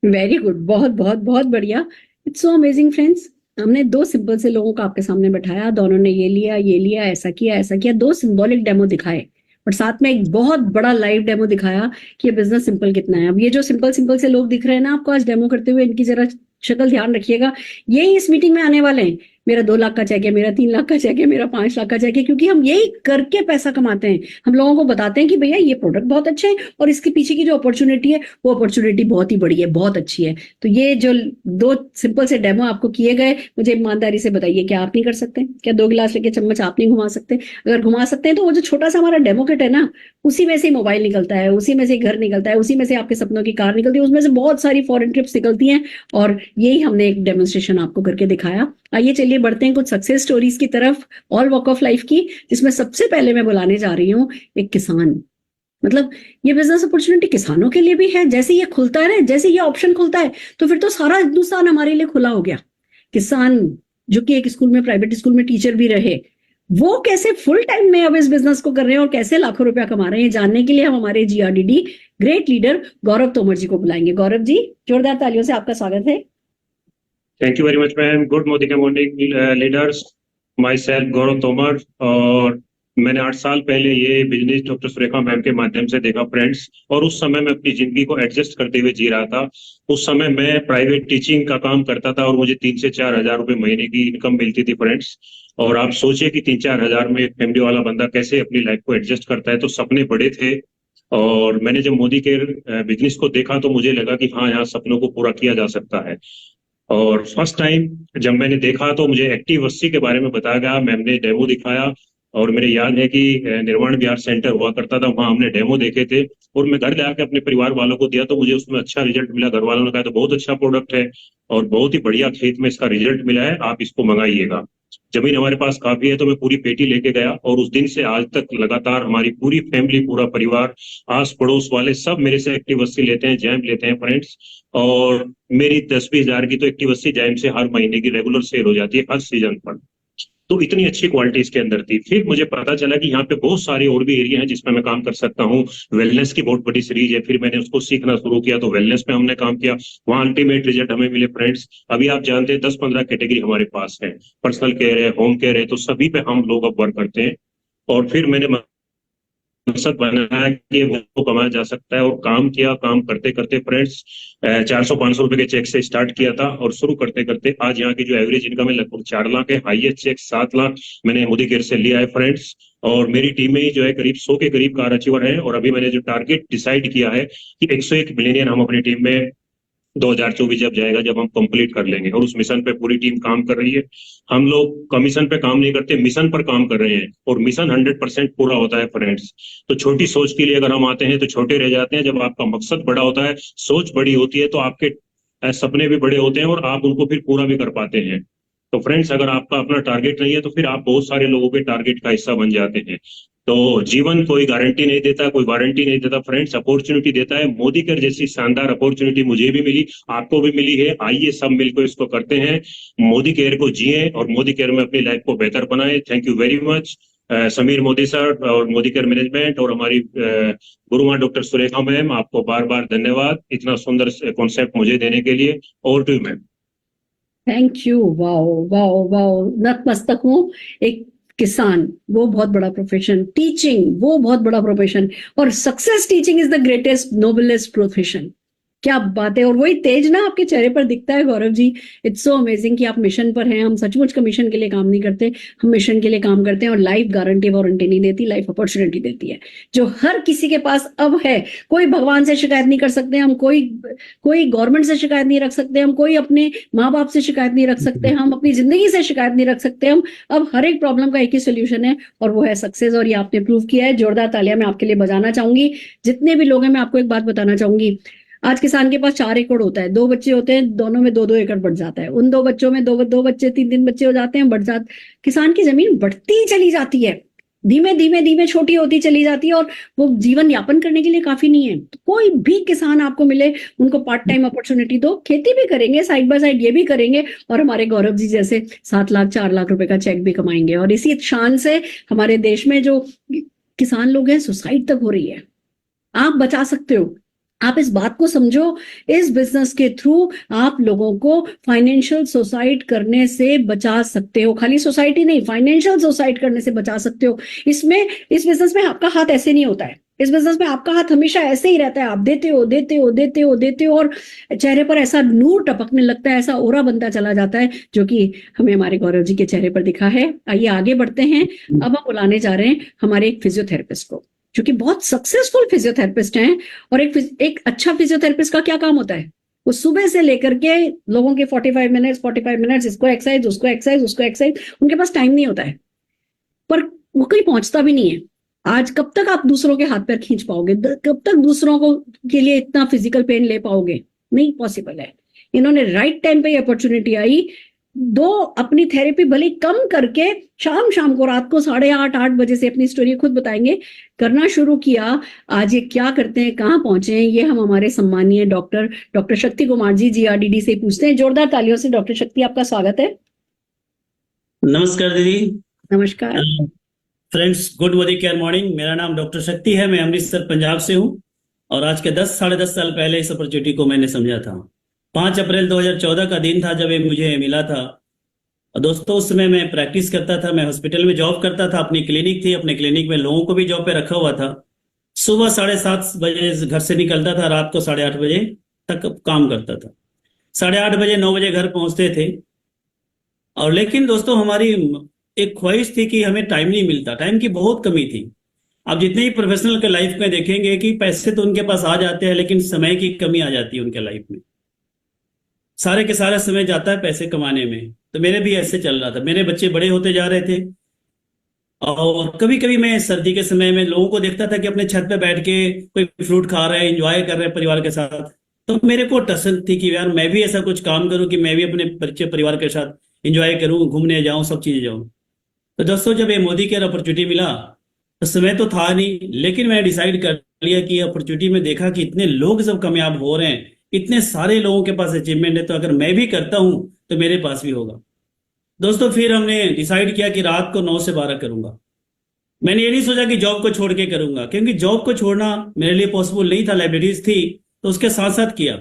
Very good, बहुत बहुत बहुत बढ़िया। It's so amazing friends. हमने दो सिंपल से लोगों को आपके सामने बैठाया, दोनों ने ये लिया, ऐसा किया, दो सिंबॉलिक डेमो दिखाए और साथ में एक बहुत बड़ा लाइव डेमो दिखाया कि ये बिजनेस सिंपल कितना है। अब ये जो सिंपल से लोग दिख रहे हैं ना आपको आज डेमो करते हुए, इनकी जरा शक्ल ध्यान रखिएगा, यही इस मीटिंग में आने वाले हैं। मेरा 2 लाख का चेक है, मेरा 3 लाख का चेक है, मेरा 5 लाख का चेक है, क्योंकि हम यही करके पैसा कमाते हैं। हम लोगों को बताते हैं कि भैया ये प्रोडक्ट बहुत अच्छा है और इसके पीछे की जो अपॉर्चुनिटी है वो अपॉर्चुनिटी बहुत ही बड़ी है, बहुत अच्छी है। तो ये जो 2 सिंपल से डेमो आपको किए गए, मुझे ईमानदारी से बताइए क्या आप नहीं कर सकते? क्या 2 गिलास लेके चम्मच आप नहीं घुमा सकते? अगर घुमा सकते हैं तो वो जो छोटा सा हमारा डेमो किट है ना, उसी में से मोबाइल निकलता है, उसी में से घर निकलता है, उसी में से आपके सपनों की कार निकलती है, उसमें से बहुत सारी फॉरेन ट्रिप्स निकलती हैं, और यही हमने एक डेमोन्स्ट्रेशन आपको करके दिखाया। आइए चलिए बढ़ते हैं कुछ सक्सेस स्टोरीज की तरफ, ऑल वॉक ऑफ लाइफ की, जिसमें सबसे पहले मैं बुलाने जा रही हूँ एक किसान। मतलब ये बिजनेस अपॉर्चुनिटी किसानों के लिए भी है। जैसे ये खुलता है ना, जैसे ये ऑप्शन खुलता है, तो फिर तो सारा हिंदुस्तान हमारे लिए खुला हो गया। किसान जो कि एक स्कूल में, प्राइवेट स्कूल में टीचर भी रहे, वो कैसे फुल टाइम में अब इस बिजनेस को कर रहे हैं और कैसे लाखों रुपया कमा रहे हैं, जानने के लिए हम हमारे GRDD ग्रेट लीडर गौरव तोमर जी को बुलाएंगे। गौरव जी, जोरदार तालियों से आपका स्वागत है। Thank you very much ma'am. Good morning leaders, myself Gaurav Tomar. और मैंने 8 साल पहले ये बिजनेस डॉक्टर सुरेखा मैम के माध्यम से देखा फ्रेंड्स, और उस समय मैं अपनी जिंदगी को एडजस्ट करते हुए जी रहा था। उस समय मैं प्राइवेट टीचिंग का काम करता था और मुझे 3 से 4 हजार रुपए महीने की इनकम मिलती थी फ्रेंड्स। और आप सोचिए कि 3-4 हजार में एक फैमिली वाला बंदा कैसे अपनी लाइफ को एडजस्ट करता है। तो सपने बड़े थे, और मैंने जब मोदी के बिजनेस को देखा तो मुझे लगा कि हाँ, यहाँ सपनों को पूरा किया जा सकता है। और फर्स्ट टाइम जब मैंने देखा तो मुझे एक्टिव 80 के बारे में बताया गया, मैम ने डेमो दिखाया, और मेरे याद है कि निर्वाण विहार सेंटर हुआ करता था, वहां हमने डेमो देखे थे, और मैं घर जाके अपने परिवार वालों को दिया तो मुझे उसमें अच्छा रिजल्ट मिला। घर वालों ने कहा तो बहुत अच्छा प्रोडक्ट है और बहुत ही बढ़िया खेत में इसका रिजल्ट मिला है, आप इसको मंगाइएगा। जमीन हमारे पास काफी है, तो मैं पूरी पेटी लेके गया, और उस दिन से आज तक लगातार हमारी पूरी फैमिली, पूरा परिवार, आस पड़ोस वाले सब मेरे से एक्टिव 80 लेते हैं, जैम लेते हैं फ्रेंड्स। और मेरी 10-20 हजार की तो एक्टिव 80 जैम से हर महीने की रेगुलर सेल हो जाती है, हर सीजन पर। तो इतनी अच्छी क्वालिटी इसके अंदर थी। फिर मुझे पता चला कि यहाँ पे बहुत सारे और भी एरिया हैं जिसमें मैं काम कर सकता हूँ। वेलनेस की बहुत बड़ी सीरीज है, फिर मैंने उसको सीखना शुरू किया, तो वेलनेस पे हमने काम किया, वहाँ अल्टीमेट रिजल्ट हमें मिले फ्रेंड्स। अभी आप जानते हैं 10-15 कैटेगरी हमारे पास है, पर्सनल केयर है, होम केयर है, तो सभी पे हम लोग अब वर्क करते हैं। और फिर मैंने मकसद बनाया कि वो कमाया जा सकता है, और काम किया। काम करते करते फ्रेंड्स 400-500 रुपए के चेक से स्टार्ट किया था, और शुरू करते करते आज यहाँ की जो एवरेज इनकम है लगभग 4 लाख है। हाईएस्ट चेक 7 लाख मैंने मोदी केयर से लिया है फ्रेंड्स। और मेरी टीम में जो है करीब 100 के करीब कार अचीवर है, और अभी मैंने जो टारगेट डिसाइड किया है कि 101 मिलियन हम अपनी टीम में 2024 जब जाएगा, जब हम कंप्लीट कर लेंगे। और उस मिशन पे पूरी टीम काम कर रही है। हम लोग कमीशन पे काम नहीं करते, मिशन पर काम कर रहे हैं, और मिशन 100% पूरा होता है फ्रेंड्स। तो छोटी सोच के लिए अगर हम आते हैं तो छोटे रह जाते हैं। जब आपका मकसद बड़ा होता है, सोच बड़ी होती है, तो आपके सपने भी बड़े होते हैं और आप उनको फिर पूरा भी कर पाते हैं। तो फ्रेंड्स, अगर आपका अपना टारगेट नहीं है तो फिर आप बहुत सारे लोगों के टारगेट का हिस्सा बन जाते हैं। तो जीवन कोई गारंटी नहीं देता, कोई वारंटी नहीं देता फ्रेंड्स, अपॉर्चुनिटी देता है। मोदी केयर जैसी शानदार अपॉर्चुनिटी मुझे भी मिली, आपको भी मिली है। आइए सब मिलकर इसको करते हैं, मोदी केयर को जिए और मोदी केयर में अपनी लाइफ को बेहतर बनाए। Thank you very much Sameer Modi sir और मोदी केयर मैनेजमेंट, और हमारी गुरुमा डॉक्टर सुरेखा मैम, आपको बार बार धन्यवाद इतना सुंदर कॉन्सेप्ट मुझे देने के लिए। Over to you ma'am. Thank you. Wow wow wow, नतमस्तक हूँ। एक किसान, वो बहुत बड़ा प्रोफेशन, टीचिंग वो बहुत बड़ा प्रोफेशन, और success teaching is the greatest noblest profession. क्या बात है। और वही तेज ना आपके चेहरे पर दिखता है Gaurav ji. It's so amazing कि आप मिशन पर हैं। हम सचमुच कमीशन के लिए काम नहीं करते, हम मिशन के लिए काम करते हैं। और लाइफ गारंटी वारंटी नहीं देती, लाइफ अपॉर्चुनिटी देती है जो हर किसी के पास अब है। कोई भगवान से शिकायत नहीं कर सकते हम, कोई गवर्नमेंट से शिकायत नहीं रख सकते हम, कोई अपने माँ बाप से शिकायत नहीं रख सकते हम, अपनी जिंदगी से शिकायत नहीं रख सकते हम। अब हर एक प्रॉब्लम का एक ही सोल्यूशन है और वो है सक्सेस। और ये आपने प्रूव किया है। जोरदार तालियां मैं आपके लिए बजाना चाहूंगी। जितने भी लोग हैं, मैं आपको एक बात बताना चाहूंगी। आज किसान के पास 4 एकड़ होता है, 2 बच्चे होते हैं, दोनों में 2-2 एकड़ बढ़ जाता है। उन 2 बच्चों में दो बच्चे 3-3 बच्चे हो जाते हैं, बढ़ जाते। किसान की जमीन बढ़ती चली जाती है, धीमे धीमे धीमे छोटी होती चली जाती है और वो जीवन यापन करने के लिए काफी नहीं है। तो कोई भी किसान आपको मिले, उनको पार्ट टाइम अपॉर्चुनिटी दो, खेती भी करेंगे, साइड बाय साइड ये भी करेंगे और हमारे गौरव जी जैसे 7 लाख 4 लाख रुपए का चेक भी कमाएंगे। और इसी शान से हमारे देश में जो किसान लोग हैं, सुसाइड तक हो रही है। आप बचा सकते हो। आप इस बात को समझो, इस बिजनेस के थ्रू आप लोगों को फाइनेंशियल सुसाइड करने से बचा सकते हो। खाली सोसाइटी नहीं, फाइनेंशियल सुसाइड करने से बचा सकते हो। इस बिजनेस में आपका हाथ ऐसे नहीं होता है। इस बिजनेस में आपका हाथ हमेशा ऐसे ही रहता है। आप देते हो देते हो देते हो देते हो और चेहरे पर ऐसा नूर टपकने लगता है, ऐसा ओरा बनता चला जाता है, जो कि हमें हमारे गौरव जी के चेहरे पर दिखा है। आइए आगे बढ़ते हैं। अब हम बुलाने जा रहे हैं हमारे एक फिजियोथेरेपिस्ट को, जो कि बहुत सक्सेसफुल फिजियोथेरेपिस्ट हैं। और एक अच्छा फिजियोथेरेपिस्ट का क्या काम होता है? वो सुबह से लेकर के लोगों के 45 मिनट्स, इसको एक्सरसाइज, उसको एक्सरसाइज, उसको एक्सरसाइज, उनके पास टाइम नहीं होता है। पर वो कहीं पहुंचता भी नहीं है। आज कब तक आप दूसरों के हाथ पैर खींच पाओगे? कब तक दूसरों को के लिए इतना फिजिकल पेन ले पाओगे? नहीं पॉसिबल है। इन्होंने राइट टाइम पे अपॉर्चुनिटी आई, अपनी थेरेपी भले कम करके शाम को रात को 8:30-8 बजे से, अपनी स्टोरी खुद बताएंगे, करना शुरू किया। आज ये क्या करते हैं, कहाँ पहुंचे हैं, ये हम हमारे सम्मानीय डॉक्टर शक्ति कुमार जी GRDD से पूछते हैं। जोरदार तालियों से डॉक्टर शक्ति, आपका स्वागत है। नमस्कार दीदी। नमस्कार friends, good Modicare morning. मेरा नाम डॉक्टर शक्ति है, मैं अमृतसर पंजाब से हूँ और आज के 10-10.5 साल पहले इस अपॉर्चुनिटी को मैंने समझा था। 5 अप्रैल 2014 का दिन था जब ये मुझे मिला था। और दोस्तों, उस समय मैं प्रैक्टिस करता था, मैं हॉस्पिटल में जॉब करता था, अपनी क्लिनिक थी, अपने क्लिनिक में लोगों को भी जॉब पे रखा हुआ था। सुबह 7:30 बजे घर से निकलता था, रात को 8:30 बजे तक काम करता था। 8:30 बजे 9 बजे घर पहुंचते थे। और लेकिन दोस्तों, हमारी एक ख्वाहिश थी कि हमें टाइम नहीं मिलता, टाइम की बहुत कमी थी। आप जितने ही प्रोफेशनल के लाइफ में देखेंगे कि पैसे तो उनके पास आ जाते हैं, लेकिन समय की कमी आ जाती है उनके लाइफ में। सारे के सारा समय जाता है पैसे कमाने में। तो मेरे भी ऐसे चल रहा था। मेरे बच्चे बड़े होते जा रहे थे और कभी कभी मैं सर्दी के समय में लोगों को देखता था कि अपने छत पे बैठ के कोई फ्रूट खा रहे हैं, एंजॉय कर रहे हैं परिवार के साथ। तो मेरे को टसन थी कि यार मैं भी ऐसा कुछ काम करूं कि मैं भी अपने बच्चे परिवार के साथ एंजॉय करूं, घूमने जाऊं, सब चीजें जाऊं। तो दोस्तों, जब ये मोदी केयर अपॉर्चुनिटी मिला तो समय तो था नहीं, लेकिन मैं डिसाइड कर लिया कि अपॉर्चुनिटी में देखा कि इतने लोग सब कामयाब हो रहे हैं, इतने सारे लोगों के पास अचीवमेंट है, तो अगर मैं भी करता हूं तो मेरे पास भी होगा। दोस्तों, फिर हमने डिसाइड किया कि रात को 9 से 12 करूंगा। मैंने ये नहीं सोचा कि जॉब को छोड़ के करूंगा, क्योंकि जॉब को छोड़ना मेरे लिए पॉसिबल नहीं था, लाइब्रेरीज थी, तो उसके साथ साथ किया।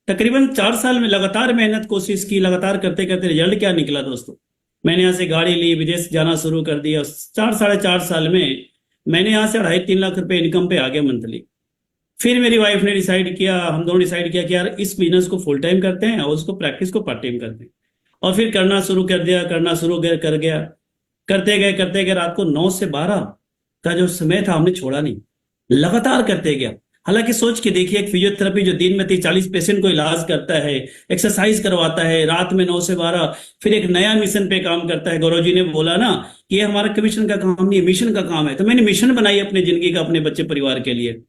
तकरीबन 4 साल में लगातार मेहनत, कोशिश की, लगातार करते करते रिजल्ट क्या निकला दोस्तों? मैंने यहाँ से गाड़ी ली, विदेश जाना शुरू कर दिया। 4-4.5 साल में मैंने यहाँ से 2.5-3 लाख रुपए इनकम पे आ गया मंथली। फिर मेरी वाइफ ने डिसाइड किया, हम दोनों डिसाइड किया कि यार इस बिजनेस को फुल टाइम करते हैं और उसको प्रैक्टिस को पार्ट टाइम करते हैं। और फिर करना शुरू कर दिया, करते गए रात को 9 से 12 का जो समय था हमने छोड़ा नहीं, लगातार करते गया। हालांकि सोच के देखिए, एक फिजियोथेरेपी जो दिन में 30-40 पेशेंट को इलाज करता है, एक्सरसाइज करवाता है, रात में 9 से 12 फिर एक नया मिशन पे काम करता है। गौरव जी ने बोला ना कि ये हमारा कमीशन का काम नहीं है, मिशन का काम है। तो मैंने मिशन बनाई अपनी जिंदगी का, अपने बच्चे परिवार के लिए,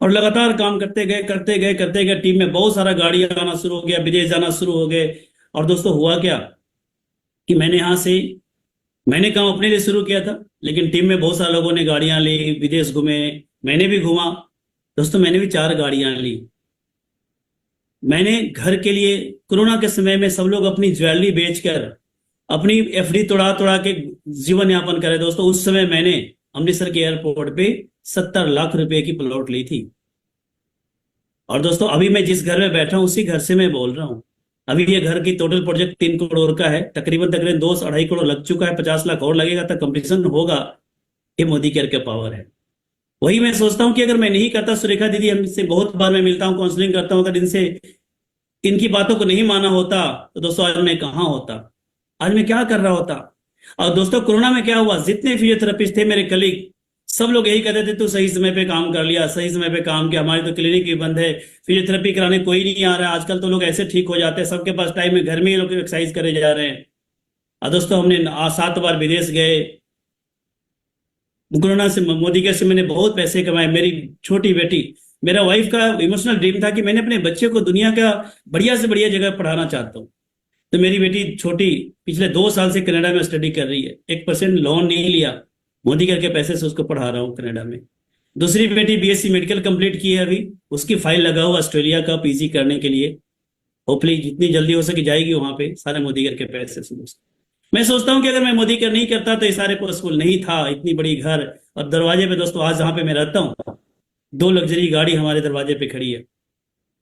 और लगातार काम करते गए। टीम में बहुत सारा गाड़ियां आना शुरू हो गया, विदेश जाना शुरू हो गए। और दोस्तों, हुआ क्या कि मैंने काम अपने लिए शुरू किया था, लेकिन टीम में बहुत सारे लोगों ने गाड़ियां ली, विदेश घूमे, मैंने भी घूमा। दोस्तों, मैंने भी 4 गाड़ियां ली। मैंने घर के लिए, कोरोना के समय में सब लोग अपनी ज्वेलरी बेचकर, अपनी FD तोड़ा के जीवन यापन करे। दोस्तों, उस समय मैंने अमृतसर के एयरपोर्ट पे 70 लाख रुपए की प्लॉट ली थी। और दोस्तों, अभी मैं जिस घर में बैठा हूं उसी घर से मैं बोल रहा हूं। अभी ये घर की टोटल प्रोजेक्ट 3 करोड़ का है, तकरीबन 2-2.5 करोड़ लग चुका है, 50 लाख और लगेगा तक कंप्लीशन होगा। ये मोदी केयर का पावर है। वही मैं सोचता हूँ कि अगर मैं नहीं करता, सुरेखा दीदी हमसे बहुत बार मैं मिलता हूँ, काउंसलिंग करता हूँ, अगर इनसे इनकी बातों को नहीं माना होता तो दोस्तों आज मैं कहाँ होता, आज मैं क्या कर रहा होता। और दोस्तों कोरोना में क्या हुआ, जितने फिजियोथेरेपिस्ट थे मेरे कलीग, सब लोग यही कहते थे तू सही समय पे काम कर लिया, सही समय पे काम किया, हमारी तो क्लिनिक भी बंद है, फिजियोथेरेपी कराने कोई नहीं आ रहा है, आजकल तो लोग ऐसे ठीक हो जाते हैं, सबके पास टाइम है, घर में ही लोग एक्सरसाइज करे जा रहे हैं। और दोस्तों हमने 7 बार विदेश गए, कोरोना से, मोदी केयर से मैंने बहुत पैसे कमाए। मेरी छोटी बेटी, मेरा वाइफ का इमोशनल ड्रीम था कि मैंने अपने बच्चे को दुनिया का बढ़िया से बढ़िया जगह पढ़ाना चाहता हूँ। तो मेरी बेटी छोटी पिछले 2 साल से कनाडा में स्टडी कर रही है, 1% लोन नहीं लिया, मोदी केयर के पैसे से उसको पढ़ा रहा हूँ कनाडा में। दूसरी बेटी बीएससी मेडिकल कंप्लीट की है अभी, उसकी फाइल लगा हुआ ऑस्ट्रेलिया का पीजी करने के लिए, होपफुली जितनी जल्दी हो सके जाएगी वहां पे, सारे मोदी केयर के पैसे से। मैं सोचता हूँ कि अगर मैं मोदी केयर नहीं करता तो ये सारे पॉसिबल नहीं था। इतनी बड़ी घर और दरवाजे पे दोस्तों आज जहाँ पे मैं रहता हूँ 2 लग्जरी गाड़ी हमारे दरवाजे पे खड़ी है,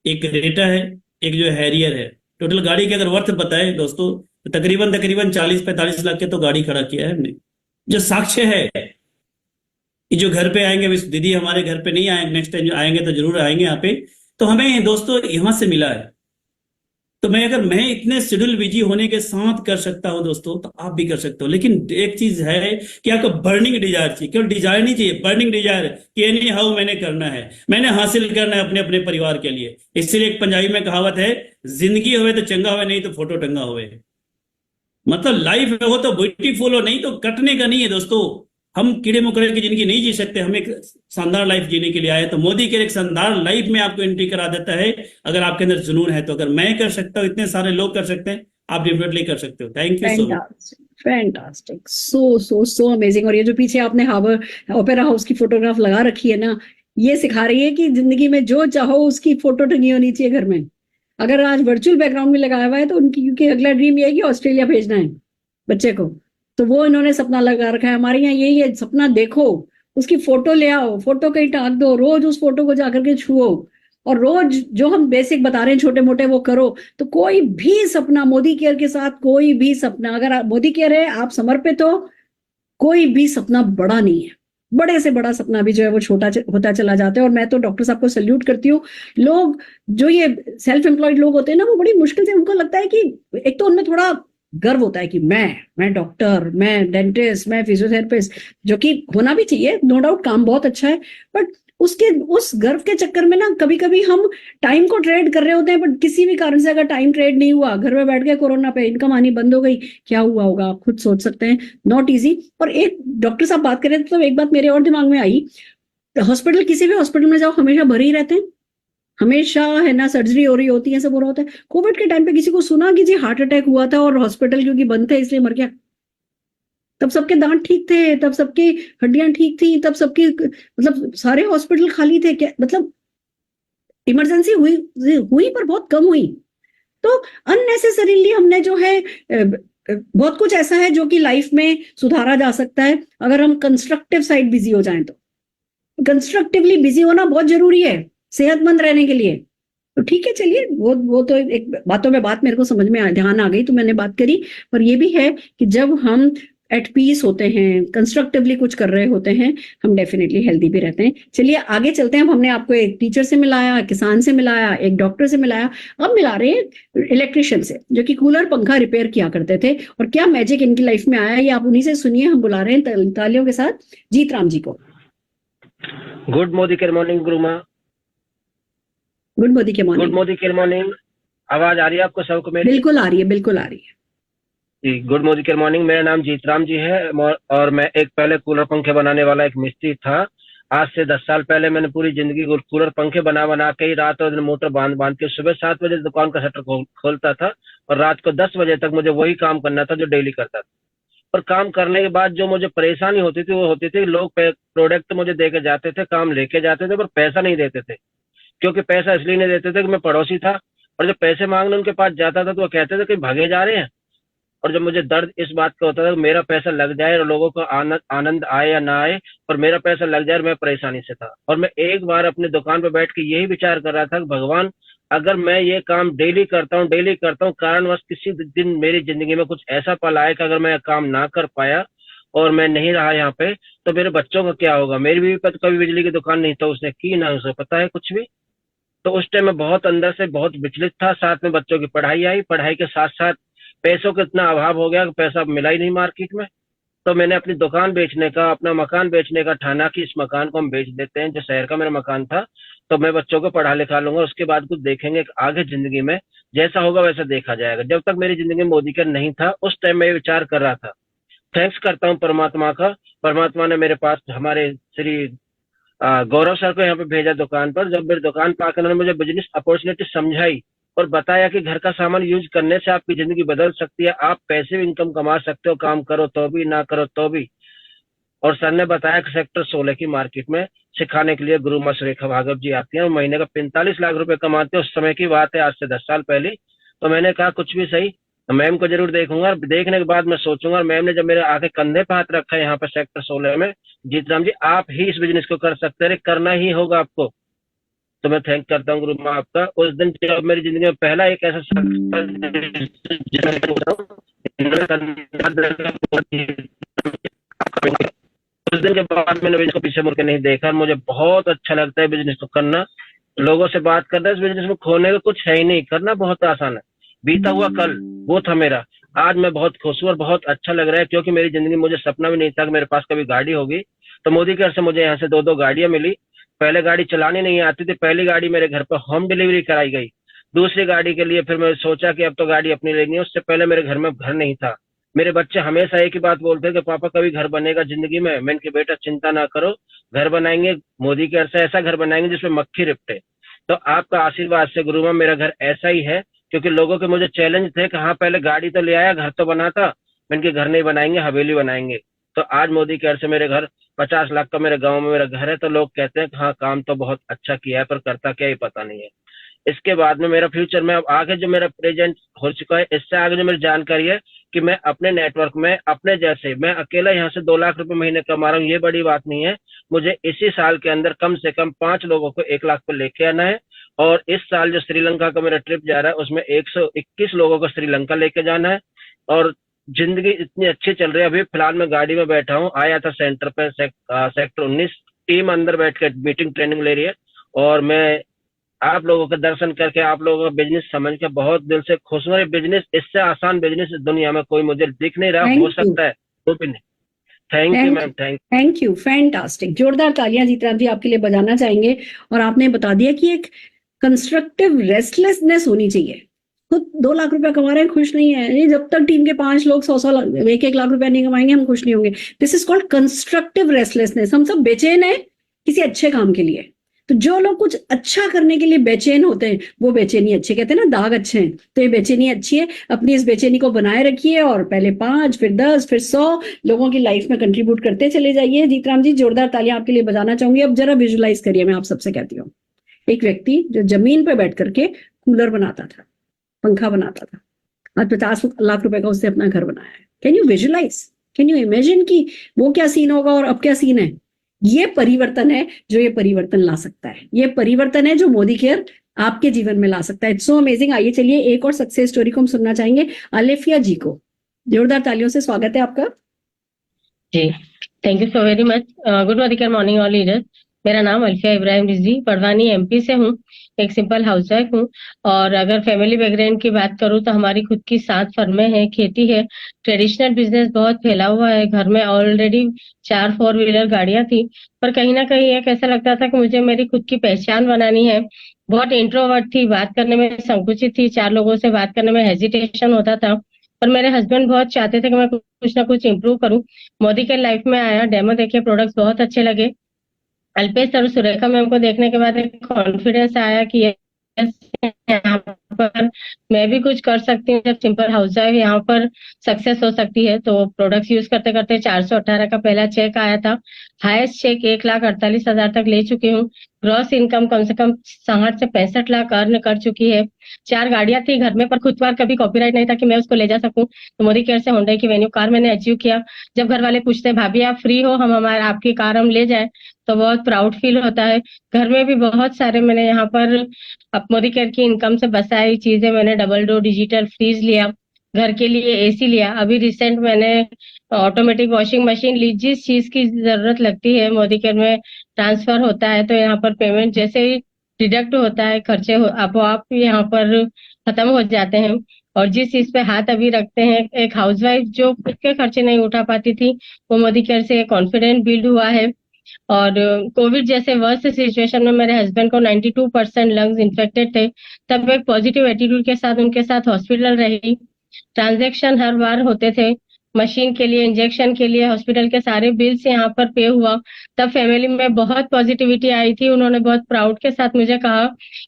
एक क्रेटा है, एक जो हैरियर है। टोटल गाड़ी के अगर वर्थ बताए दोस्तों तो तकरीबन 40-45 लाख के तो गाड़ी खड़ा किया है हमने, जो साक्ष्य है कि जो घर पे आएंगे, दीदी हमारे घर पे नहीं आएंगे, नेक्स्ट टाइम आएंगे तो जरूर आएंगे यहाँ पे, तो हमें दोस्तों यहाँ से मिला है। तो अगर मैं इतने शेड्यूल बिजी होने के साथ कर सकता हूं दोस्तों, तो आप भी कर सकते हो। लेकिन एक चीज है कि आपको बर्निंग डिजायर चाहिए, केवल डिजायर नहीं चाहिए, बर्निंग डिजायर कि एनी हाउ मैंने करना है, मैंने हासिल करना है अपने अपने परिवार के लिए। इसलिए एक पंजाबी में कहावत है, जिंदगी होवे तो चंगा होवे, नहीं तो फोटो टंगा होवे। मतलब लाइफ हो तो ब्यूटीफुल हो, नहीं तो कटने का नहीं है दोस्तों। हम कीड़े मकोड़े की जिंदगी नहीं जी सकते, हम एक शानदार लाइफ जीने के लिए आए। तो मोदी के एक शानदार लाइफ में आपको एंट्री करा देता है, अगर आपके अंदर जुनून है तो। अगर मैं कर सकता हूँ, इतने सारे लोग कर सकते हैं, आप डेफिनेटली कर सकते हो। Thank you so much. Fantastic, so amazing. और ये जो पीछे आपने हार्बर ओपेरा हाउस की फोटोग्राफ लगा रखी है ना, ये सिखा रही है कि जिंदगी में जो चाहो उसकी फोटो टंगी होनी चाहिए घर में। अगर आज वर्चुअल बैकग्राउंड में लगाया हुआ है तो उनकी, क्योंकि अगला ड्रीम ये है कि ऑस्ट्रेलिया भेजना है बच्चे को, तो वो इन्होंने सपना लगा रखा है। हमारे यहाँ यही है, सपना देखो, उसकी फोटो ले आओ, फोटो कहीं टांग दो, रोज उस फोटो को जाकर के छुओ, और रोज जो हम बेसिक बता रहे हैं छोटे मोटे वो करो। तो कोई भी सपना, मोदी केयर के साथ कोई भी सपना, अगर मोदी केयर है, आप समर्पित हो, कोई भी सपना बड़ा नहीं है। बड़े से बड़ा सपना भी जो है वो छोटा होता चला जाता है। और मैं तो डॉक्टर साहब को सल्यूट करती हूँ। लोग जो ये सेल्फ एम्प्लॉयड लोग होते हैं ना, वो बड़ी मुश्किल से, उनको लगता है कि एक तो उनमें थोड़ा गर्व होता है कि मैं डॉक्टर, मैं डेंटिस्ट, मैं फिजियोथेरेपिस्ट, जो कि होना भी चाहिए, नो डाउट, काम बहुत अच्छा है। बट उस गर्व के चक्कर में ना कभी कभी हम टाइम को ट्रेड कर रहे होते हैं। बट किसी भी कारण से अगर टाइम ट्रेड नहीं हुआ, घर में बैठ गए, कोरोना पे इनकम आनी बंद हो गई, क्या हुआ होगा आप खुद सोच सकते हैं। Not easy. और एक डॉक्टर साहब बात कर रहे थे तो एक बात मेरे और दिमाग में आई, हॉस्पिटल, किसी भी हॉस्पिटल में जाओ हमेशा भरे ही रहते हैं, हमेशा है ना, सर्जरी हो रही होती है, सब हो रहा होता है। कोविड के टाइम पे किसी को सुना कि जी हार्ट अटैक हुआ था और हॉस्पिटल क्योंकि बंद थे इसलिए मर गया? तब सबके दांत ठीक थे, तब सबकी हड्डियां ठीक थी, तब सबकी, मतलब सारे हॉस्पिटल खाली थे। क्या मतलब, इमरजेंसी हुई पर बहुत कम हुई। तो अननेसेसरीली हमने जो है, बहुत कुछ ऐसा है जो कि लाइफ में सुधारा जा सकता है अगर हम कंस्ट्रक्टिव साइड बिजी हो जाएं। तो कंस्ट्रक्टिवली बिजी होना बहुत जरूरी है सेहतमंद रहने के लिए। तो ठीक है, चलिए, वो तो एक बातों में बात मेरे को समझ में ध्यान आ गई तो मैंने बात करी। पर ये भी है कि जब हम एट पीस होते हैं, कंस्ट्रक्टिवली कुछ कर रहे होते हैं, हम डेफिनेटली हेल्दी भी रहते हैं। चलिए आगे चलते हैं। अब हमने आपको एक टीचर से मिलाया, किसान से मिलाया, एक डॉक्टर से मिलाया, अब मिला रहे हैं इलेक्ट्रिशियन से, जो कि कूलर पंखा रिपेयर किया करते थे। और क्या मैजिक इनकी लाइफ में आया, ये आप उन्हीं से सुनिए। हम बुला रहे हैं तालियों के साथ जीत राम जी को। गुड मोदी केयर मॉर्निंग गुरुमा। Good Modicare morning. Good Modicare morning. आवाज आ रही है आपको सबको मेरी? बिल्कुल आ रही है, बिल्कुल आ रही है जी। Good Modicare morning. मेरा नाम जीतराम जी है और मैं एक पहले कूलर पंखे बनाने वाला एक मिस्त्री था। आज से 10 साल पहले मैंने पूरी जिंदगी कूलर पंखे बना के ही रात और दिन मोटर बांध के सुबह 7 बजे दुकान का शटर खोलता था और रात को 10 बजे तक मुझे वही काम करना था जो डेली करता था। और काम करने के बाद जो मुझे परेशानी होती थी वो होती थी, लोग प्रोडक्ट मुझे दे के जाते थे, काम लेके जाते थे, पर पैसा नहीं देते थे। क्योंकि पैसा इसलिए नहीं देते थे कि मैं पड़ोसी था, और जब पैसे मांगने उनके पास जाता था तो वो कहते थे कि भागे जा रहे हैं। और जब मुझे दर्द इस बात का होता था कि मेरा पैसा लग जाए और लोगों को आनंद आए या ना आए, पर मेरा पैसा लग जाए, मैं परेशानी से था। और मैं एक बार अपनी दुकान पर बैठ के यही विचार कर रहा था कि भगवान, अगर मैं ये काम डेली करता हूँ, कारणवश किसी दिन मेरी जिंदगी में कुछ ऐसा पल आए कि अगर मैं काम ना कर पाया और मैं नहीं रहा यहाँ पे तो मेरे बच्चों का क्या होगा। मेरी बीवी पर तो कभी बिजली की दुकान नहीं तो उसने की ना उसे पता है कुछ भी। तो उस टाइम मैं बहुत अंदर से बहुत विचलित था। साथ में बच्चों की पढ़ाई आई, पढ़ाई के साथ साथ पैसों का इतना अभाव हो गया कि पैसा मिला ही नहीं मार्केट में। तो मैंने अपनी दुकान बेचने का, अपना मकान बेचने का ठाना कि इस मकान को हम बेच देते हैं, जो शहर का मेरा मकान था। तो मैं बच्चों को पढ़ा लिखा लूंगा, उसके बाद कुछ देखेंगे कि आगे जिंदगी में जैसा होगा वैसा देखा जाएगा। जब तक मेरी जिंदगी में मोदी का नहीं था उस टाइम मैं ये विचार कर रहा था। थैंक्स करता हूँ परमात्मा का। परमात्मा ने मेरे पास हमारे श्री गौरव सर को यहाँ पे भेजा दुकान पर। जब मेरी दुकान पर आकर उन्होंने मुझे बिजनेस अपॉर्चुनिटी समझाई और बताया कि घर का सामान यूज करने से आपकी जिंदगी बदल सकती है, आप पैसिव इनकम कमा सकते हो, काम करो तो भी ना करो तो भी। और सर ने बताया कि सेक्टर 16 की मार्केट में सिखाने के लिए गुरु माँ सुरेखा भागवत जी आती हैं और महीने का 45 लाख रुपए कमाते हैं। उस समय की बात है, आज से 10 साल पहले। तो मैंने कहा कुछ भी सही, मैम को जरूर देखूंगा। और देखने के बाद मैं सोचूंगा। और मैम ने जब मेरे आके कंधे पे हाथ रखा है यहाँ पर सेक्टर 16 में, जीतराम जी आप ही इस बिजनेस को कर सकते हैं, करना ही होगा आपको। तो मैं थैंक करता हूँ गुरु माँ आपका। उस दिन जब मेरी जिंदगी में पहला एक ऐसा उस दिन के बाद मैंने बिजनेस को पीछे मुड़ के नहीं देखा। मुझे बहुत अच्छा लगता है बिजनेस को करना, लोगों से बात करना। इस बिजनेस में खोने का कुछ है ही नहीं, करना बहुत आसान है। बीता हुआ कल वो था मेरा, आज मैं बहुत खुश हूँ और बहुत अच्छा लग रहा है। क्योंकि मेरी जिंदगी में मुझे सपना भी नहीं था कि मेरे पास कभी गाड़ी होगी। तो मोदी केयर से मुझे यहाँ से 2-2 गाड़ियां मिली। पहले गाड़ी चलानी नहीं आती थी, पहली गाड़ी मेरे घर पर होम डिलीवरी कराई गई। दूसरी गाड़ी के लिए फिर मैं सोचा कि अब तो गाड़ी अपनी लेनी है। उससे पहले मेरे घर में घर नहीं था। मेरे बच्चे हमेशा एक ही बात बोलते कि पापा कभी घर बनेगा जिंदगी में। मैंने कहा बेटा चिंता ना करो, घर बनाएंगे, मोदी केयर से ऐसा घर बनाएंगे जिसमें मक्खी रिपटे। तो आपका आशीर्वाद से गुरु माँ मेरा घर ऐसा ही है। क्योंकि लोगों के मुझे चैलेंज थे कि हाँ पहले गाड़ी तो ले आया, घर तो बना था। मैंने कहा घर नहीं बनाएंगे, हवेली बनाएंगे। तो आज मोदी केयर से मेरे घर 50 लाख का मेरे गांव में मेरा घर है। तो लोग कहते हैं कि हाँ काम तो बहुत अच्छा किया है, पर करता क्या ही पता नहीं है। इसके बाद में मेरा फ्यूचर में अब आगे जो मेरा प्रेजेंट हो चुका है, इससे आगे जो मेरी जानकारी है कि मैं अपने नेटवर्क में अपने जैसे, मैं अकेला यहाँ से 2 लाख रुपए महीने कमा रहा हूँ, ये बड़ी बात नहीं है। मुझे इसी साल के अंदर कम से कम 5 लोगों को 1 लाख पर लेके आना है। और इस साल जो श्रीलंका का मेरा ट्रिप जा रहा है उसमें 121 लोगों को श्रीलंका लेके जाना है। और जिंदगी इतनी अच्छी चल रही है। अभी फिलहाल मैं गाड़ी में बैठा हूँ, आया था सेंटर पे, सेक्टर 19, टीम अंदर बैठ के मीटिंग ट्रेनिंग ले रही है। और मैं आप लोगों के दर्शन करके, आप लोगों का बिजनेस समझ के बहुत दिल से खुश हूँ। बिजनेस, इससे आसान बिजनेस इस दुनिया में कोई मुझे दिख नहीं रहा। हो सकता है वो भी नहीं। Thank you ma'am, thank you, fantastic. जोरदार तालियां जीतराम जी आपके लिए बजाना चाहेंगे। और आपने बता दिया कि एक कंस्ट्रक्टिव रेस्टलेसनेस होनी चाहिए। खुद 2 लाख रुपया कमा रहे हैं, खुश नहीं है। ये जब तक टीम के 5 लोग 100 1 लाख रुपया नहीं कमाएंगे, हम खुश नहीं होंगे। This is called constructive restlessness. हम सब बेचैन है किसी अच्छे काम के लिए। तो जो लोग कुछ अच्छा करने के लिए बेचैन होते हैं वो बेचैनी अच्छे, कहते हैं ना दाग अच्छे हैं। तो ये बेचैनी अच्छी है। अपनी इस बेचैनी को बनाए रखिए और पहले 5, फिर 10, फिर 100 लोगों की लाइफ में कंट्रीब्यूट करते चले जाइए। जीतराम जी जोरदार तालियां आपके लिए बजाना चाहूंगी। अब जरा विजुलाइज करिए, मैं आप सबसे कहती हूँ, एक व्यक्ति जो जमीन पर बैठ करके कूलर बनाता था, पंखा बनाता था, आज 50 लाख रुपए का उसने अपना घर बनाया है। Can you visualise, can you imagine कि वो क्या सीन होगा और अब क्या सीन है। ये परिवर्तन है जो ये परिवर्तन ला सकता है। ये परिवर्तन है जो मोदी केयर आपके जीवन में ला सकता है। It's so amazing. आइए चलिए एक और सक्सेस स्टोरी को हम सुनना चाहेंगे। अलेफिया जी को जोरदार तालियों से स्वागत है आपका। जी, thank you so very much. Good morning all leaders. मेरा नाम अल्फिया इब्राहिम रिजवी, पड़वानी एमपी से हूँ। एक सिंपल हाउसवाइफ हूँ। और अगर फैमिली बैकग्राउंड की बात करूँ तो हमारी खुद की 7 फर्में हैं, खेती है, ट्रेडिशनल बिजनेस बहुत फैला हुआ है। घर में ऑलरेडी 4 4 व्हीलर गाड़ियां थी। पर कहीं ना कहीं एक ऐसा लगता था कि मुझे मेरी खुद की पहचान बनानी है। बहुत इंट्रोवर्ट थी, बात करने में संकुचित थी, 4 लोगों से बात करने में हेजिटेशन होता था। पर मेरे हस्बैंड बहुत चाहते थे कि मैं कुछ ना कुछ इंप्रूव करूं। मोदी के लाइफ में आया, डेमो देखे, प्रोडक्ट्स बहुत अच्छे लगे। अल्पेश और सुरेखा मैम को देखने के बाद एक कॉन्फिडेंस आया कि यहाँ पर मैं भी कुछ कर सकती हूँ। जब सिंपल हाउस वाइफ यहाँ पर सक्सेस हो सकती है। तो प्रोडक्ट्स यूज करते करते 418 का पहला चेक आया था। हाईएस्ट चेक 1,48,000 तक ले चुकी हूँ। ग्रॉस इनकम कम से कम 60 से 65 लाख अर्न कर चुकी है। 4 गाड़ियां थी घर में, पर खुद पर कभी कॉपीराइट नहीं था कि मैं उसको ले जा सकूं। तो मोदी केयर से होंडा की वेन्यू कार मैंने अचीव किया। जब घर वाले पूछते हैं भाभी आप फ्री हो, हम आपकी कार हम ले जाए, तो बहुत प्राउड फील होता है। घर में भी बहुत सारे मैंने यहाँ पर अब मोदी केयर की इनकम से बसाई चीजें। मैंने डबल डोर डिजिटल फ्रीज लिया, घर के लिए एसी लिया। अभी रिसेंट मैंने ऑटोमेटिक वॉशिंग मशीन ली, जिस चीज की जरूरत लगती है मोदी केयर में ट्रांसफर होता है, तो यहाँ पर पेमेंट जैसे ही डिडक्ट होता है, खर्चे आप यहाँ पर खत्म हो जाते हैं। और जिस चीज पे हाथ अभी रखते हैं, एक हाउसवाइफ जो खुद के खर्चे नहीं उठा पाती थी, वो मोदी केयर से कॉन्फिडेंट बिल्ड हुआ है। और कोविड जैसे वर्स्ट सिचुएशन में मेरे हस्बैंड को 92% लंग्स इन्फेक्टेड थे, तब एक पॉजिटिव एटीट्यूड के साथ उनके साथ हॉस्पिटल रही। ट्रांजैक्शन हर बार होते थे, मशीन के लिए, इंजेक्शन के लिए, हॉस्पिटल के सारे बिल्स यहाँ पर पे हुआ। तब फैमिली में बहुत पॉजिटिविटी आई थी। उन्होंने बहुत प्राउड के साथ मुझे कहा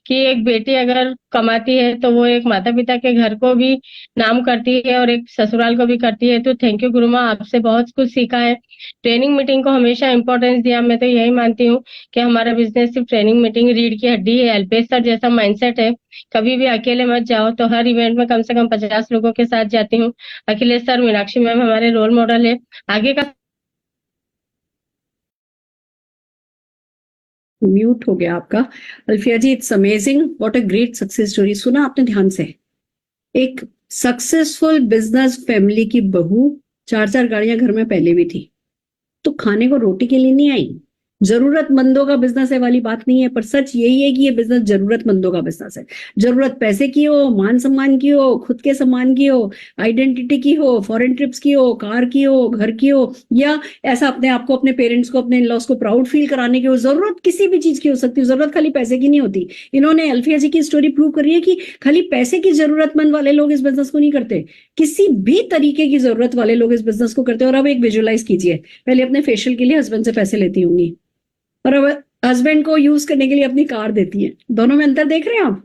कि एक बेटी अगर कमाती है तो वो एक माता पिता के घर को भी नाम करती है और एक ससुराल को भी करती है। तो थैंक यू गुरुमा, आपसे बहुत कुछ सीखा है। ट्रेनिंग मीटिंग को हमेशा इंपॉर्टेंस दिया। मैं तो यही मानती हूँ कि हमारा बिजनेस सिर्फ ट्रेनिंग मीटिंग, रीढ़ की हड्डी है। अल्पेश सर जैसा माइंडसेट है, कभी भी अकेले मत जाओ। तो हर इवेंट में कम से कम 50 लोगों के साथ जाती हूँ। अखिलेश सर, मीनाक्षी मैम हमारे रोल मॉडल है। आगे का म्यूट हो गया आपका। Alfiya ji, it's amazing, what a great success story. सुना आपने ध्यान से? एक सक्सेसफुल बिजनेस फैमिली की बहू, 4-4 गाड़ियां घर में पहले भी थी, तो खाने को रोटी के लिए नहीं आई। जरूरतमंदों का बिजनेस है वाली बात नहीं है, पर सच यही है कि ये बिजनेस जरूरतमंदों का बिजनेस है। जरूरत पैसे की हो, मान सम्मान की हो, खुद के सम्मान की हो, आइडेंटिटी की हो, फॉरेन ट्रिप्स की हो, कार की हो, घर की हो, या ऐसा अपने आप को, अपने पेरेंट्स को, अपने इन-लॉज को प्राउड फील कराने की हो। जरूरत किसी भी चीज की हो सकती है, जरूरत खाली पैसे की नहीं होती। इन्होंने, अल्फिया जी की स्टोरी प्रूव करी है कि खाली पैसे की जरूरतमंद वाले लोग इस बिजनेस को नहीं करते, किसी भी तरीके की जरूरत वाले लोग इस बिजनेस को करते हैं। और अब एक विजुअलाइज कीजिए, पहले अपने फेशियल के लिए हस्बैंड से पैसे लेती होंगी, और अब हस्बैंड को यूज करने के लिए अपनी कार देती है। दोनों में अंतर देख रहे हैं आप?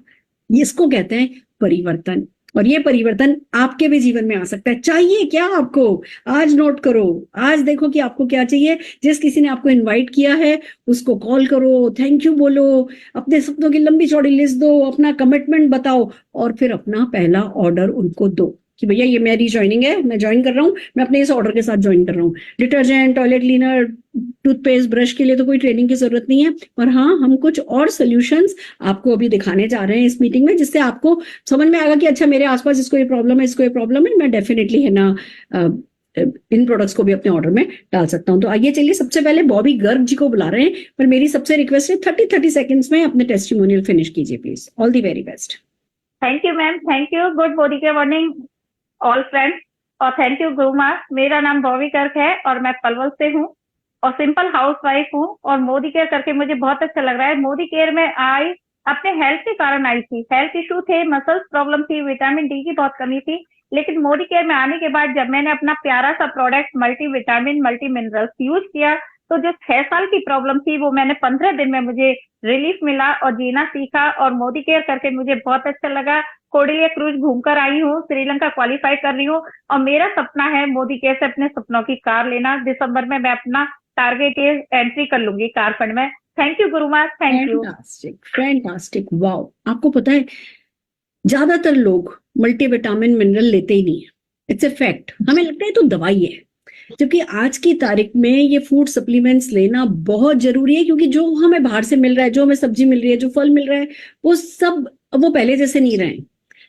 इसको कहते हैं परिवर्तन। और ये परिवर्तन आपके भी जीवन में आ सकता है। चाहिए क्या आपको? आज नोट करो, आज देखो कि आपको क्या चाहिए। जिस किसी ने आपको इनवाइट किया है उसको कॉल करो, थैंक यू बोलो, अपने सपनों की लंबी चौड़ी लिस्ट दो, अपना कमिटमेंट बताओ, और फिर अपना पहला ऑर्डर उनको दो कि भैया ये मेरी ज्वाइनिंग है, मैं ज्वाइन कर रहा हूँ, मैं अपने इस ऑर्डर के साथ ज्वाइन कर रहा हूँ। Detergent, toilet cleaner, toothpaste, brush के लिए तो कोई ट्रेनिंग की जरूरत नहीं है, पर हाँ, हम कुछ और सॉल्यूशंस आपको अभी दिखाने जा रहे हैं इस मीटिंग में, जिससे आपको समझ में आएगा कि अच्छा, मेरे आसपास इसको ये प्रॉब्लम है, इसको ये प्रॉब्लम है, मैं डेफिनेटली है ना इन प्रोडक्ट्स को भी अपने ऑर्डर में डाल सकता हूँ। तो आइए चलिए, सबसे पहले बॉबी गर्ग जी को बुला रहे हैं, पर मेरी सबसे रिक्वेस्ट है 30 सेकंड्स में अपने टेस्टिमोनियल फिनिश कीजिए please. All the very best. Thank you ma'am, thank you. Good Modicare morning all friends, और थैंक यू गुरुमा। मेरा नाम बॉबी गर्ग है और मैं पलवल से हूँ और सिंपल हाउसवाइफ हूँ, और मोदी केयर करके मुझे बहुत अच्छा लग रहा है। मोदी केयर में आई अपने हेल्थ के कारण आई थी, हेल्थ इशू थे, मसल्स प्रॉब्लम थी, विटामिन डी की बहुत कमी थी। लेकिन मोदी केयर में आने के बाद जब मैंने अपना प्यारा सा product multi vitamin multi minerals use किया, तो जो 6 साल की प्रॉब्लम थी वो मैंने 15 दिन में मुझे रिलीफ मिला और जीना सीखा। और मोदी केयर करके मुझे बहुत अच्छा लगा। कोडिलिया क्रूज घूमकर आई हूँ, श्रीलंका क्वालिफाई कर रही हूँ, और मेरा सपना है मोदी केयर से अपने सपनों की कार लेना। दिसंबर में मैं अपना टारगेट एंट्री कर लूंगी कार फंड में। थैंक यू गुरुमा, थैंक यू। Fantastic, wow. आपको पता है, ज्यादातर लोग मल्टीविटामिन मिनरल लेते ही नहीं है, इट्स ए फैक्ट। हमें लगता है तो दवाई है, जबकि आज की तारीख में ये फूड सप्लीमेंट्स लेना बहुत जरूरी है, क्योंकि जो हमें बाहर से मिल रहा है, जो हमें सब्जी मिल रही है, जो फल मिल रहा है, वो पहले जैसे नहीं रहे।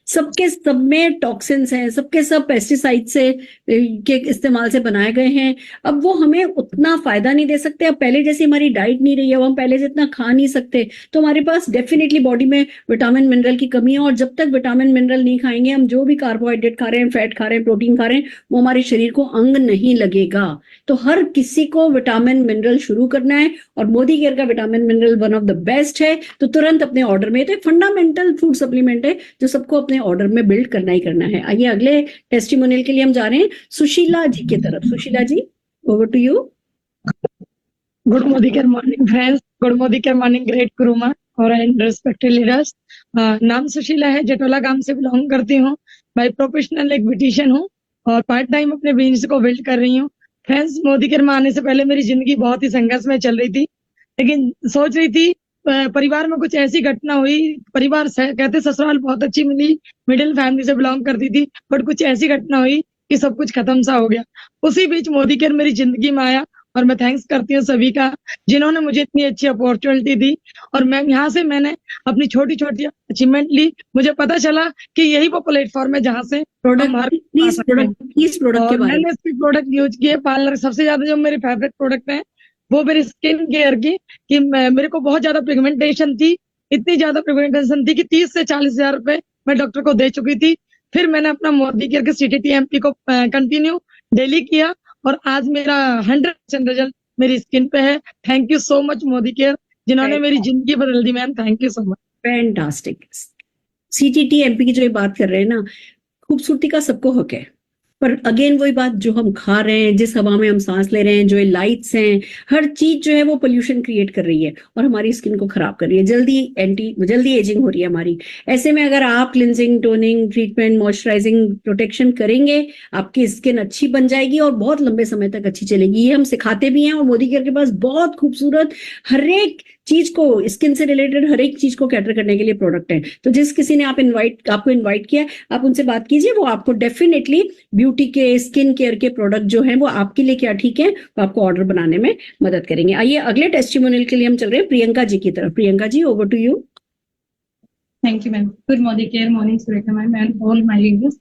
सबके सब में टॉक्सिन्स हैं, सबके सब पेस्टिसाइड से के इस्तेमाल से बनाए गए हैं। अब वो हमें उतना फायदा नहीं दे सकते। अब पहले जैसी हमारी डाइट नहीं रही है, अब हम पहले से इतना खा नहीं सकते, तो हमारे पास डेफिनेटली बॉडी में विटामिन मिनरल की कमी है। और जब तक विटामिन मिनरल नहीं खाएंगे, हम जो भी कार्बोहाइड्रेट खा रहे हैं, फैट खा रहे हैं, प्रोटीन खा रहे हैं, वो हमारे शरीर को अंग नहीं लगेगा। तो हर किसी को विटामिन मिनरल शुरू करना है, और मोदी केयर का vitamin mineral one of the best है। तो तुरंत अपने ऑर्डर में, तो एक फंडामेंटल फूड सप्लीमेंट है जो सबको अपने ऑर्डर में बिल्ड करना ही करना है। आइए अगले टेस्टिमोनियल के लिए हम जा रहे हैं सुशीला जी की तरफ। Sushila ji, over to you. Good Modicare morning friends, good Modicare morning great गुरुमा और रिस्पेक्टेड लीडर्स। नाम सुशीला है, जटोला गांव से बिलोंग करती हूँ। बाय प्रोफेशनल एक ब्यूटिशियन हूँ और पार्ट टाइम अपने बिजनेस को बिल्ड कर रही हूँ। फ्रेंड्स, मोदी केयर में आने से पहले मेरी जिंदगी बहुत ही संघर्ष में चल रही थी, लेकिन सोच रही थी परिवार में कुछ ऐसी घटना हुई। परिवार कहते ससुराल बहुत अच्छी मिली, मिडिल फैमिली से बिलोंग करती थी, बट कुछ ऐसी घटना हुई कि सब कुछ खत्म सा हो गया। उसी बीच मोदी केयर मेरी जिंदगी में आया और मैं थैंक्स करती हूँ सभी का जिन्होंने मुझे इतनी अच्छी अपॉर्चुनिटी दी। और मैं यहाँ से मैंने अपनी छोटी छोटी अचीवमेंट ली। मुझे पता चला कि यही वो प्लेटफॉर्म है जहाँ से हम हर प्लीज प्रोडक्ट के और बारे में मैंने इसके प्रोडक्ट यूज किए पार्लर। सबसे ज्यादा जो मेरे फेवरेट प्रोडक्ट हैं वो मेरी स्किन केयर की, कि मेरे को बहुत ज्यादा पिगमेंटेशन थी, इतनी ज्यादा पिगमेंटेशन थी कि 30 से 40 हजार रुपए मैं डॉक्टर को दे चुकी थी। फिर मैंने अपना मोदी केयर के CTT-MP को कंटिन्यू डेली किया और आज मेरा 100% रिजल्ट मेरी स्किन पे है। Thank you so much Modicare, जिन्होंने मेरी जिंदगी बदल दी ma'am. Thank you so much. Fantastic. CTT-MP की जो ये बात कर रहे हैं ना, खूबसूरती का सबको हक है, पर अगेन वही बात, जो हम खा रहे हैं, जिस हवा में हम सांस ले रहे हैं, जो ये लाइट्स हैं, हर चीज जो है वो पोल्यूशन क्रिएट कर रही है और हमारी स्किन को खराब कर रही है, जल्दी एजिंग हो रही है हमारी। ऐसे में अगर आप cleansing, toning, treatment, moisturising, protection करेंगे, आपकी स्किन अच्छी बन जाएगी और बहुत लंबे समय तक अच्छी चलेगी। ये हम सिखाते भी हैं और मोदी केयर के पास बहुत खूबसूरत हर एक चीज को, स्किन से रिलेटेड हर एक चीज को कैटर करने के लिए प्रोडक्ट है। तो जिस किसी ने आपको इन्वाइट किया, आप उनसे बात कीजिए, वो आपको डेफिनेटली ब्यूटी के, स्किन केयर के प्रोडक्ट जो है वो आपके लिए क्या ठीक है, वो आपको ऑर्डर बनाने में मदद करेंगे। आइए अगले टेस्टिमोनियल के लिए हम चल रहे हैं प्रियंका जी की तरफ। Priyanka ji, over to you. Thank you ma'am. Good Modicare morning Surekha ma'am and all my leaders.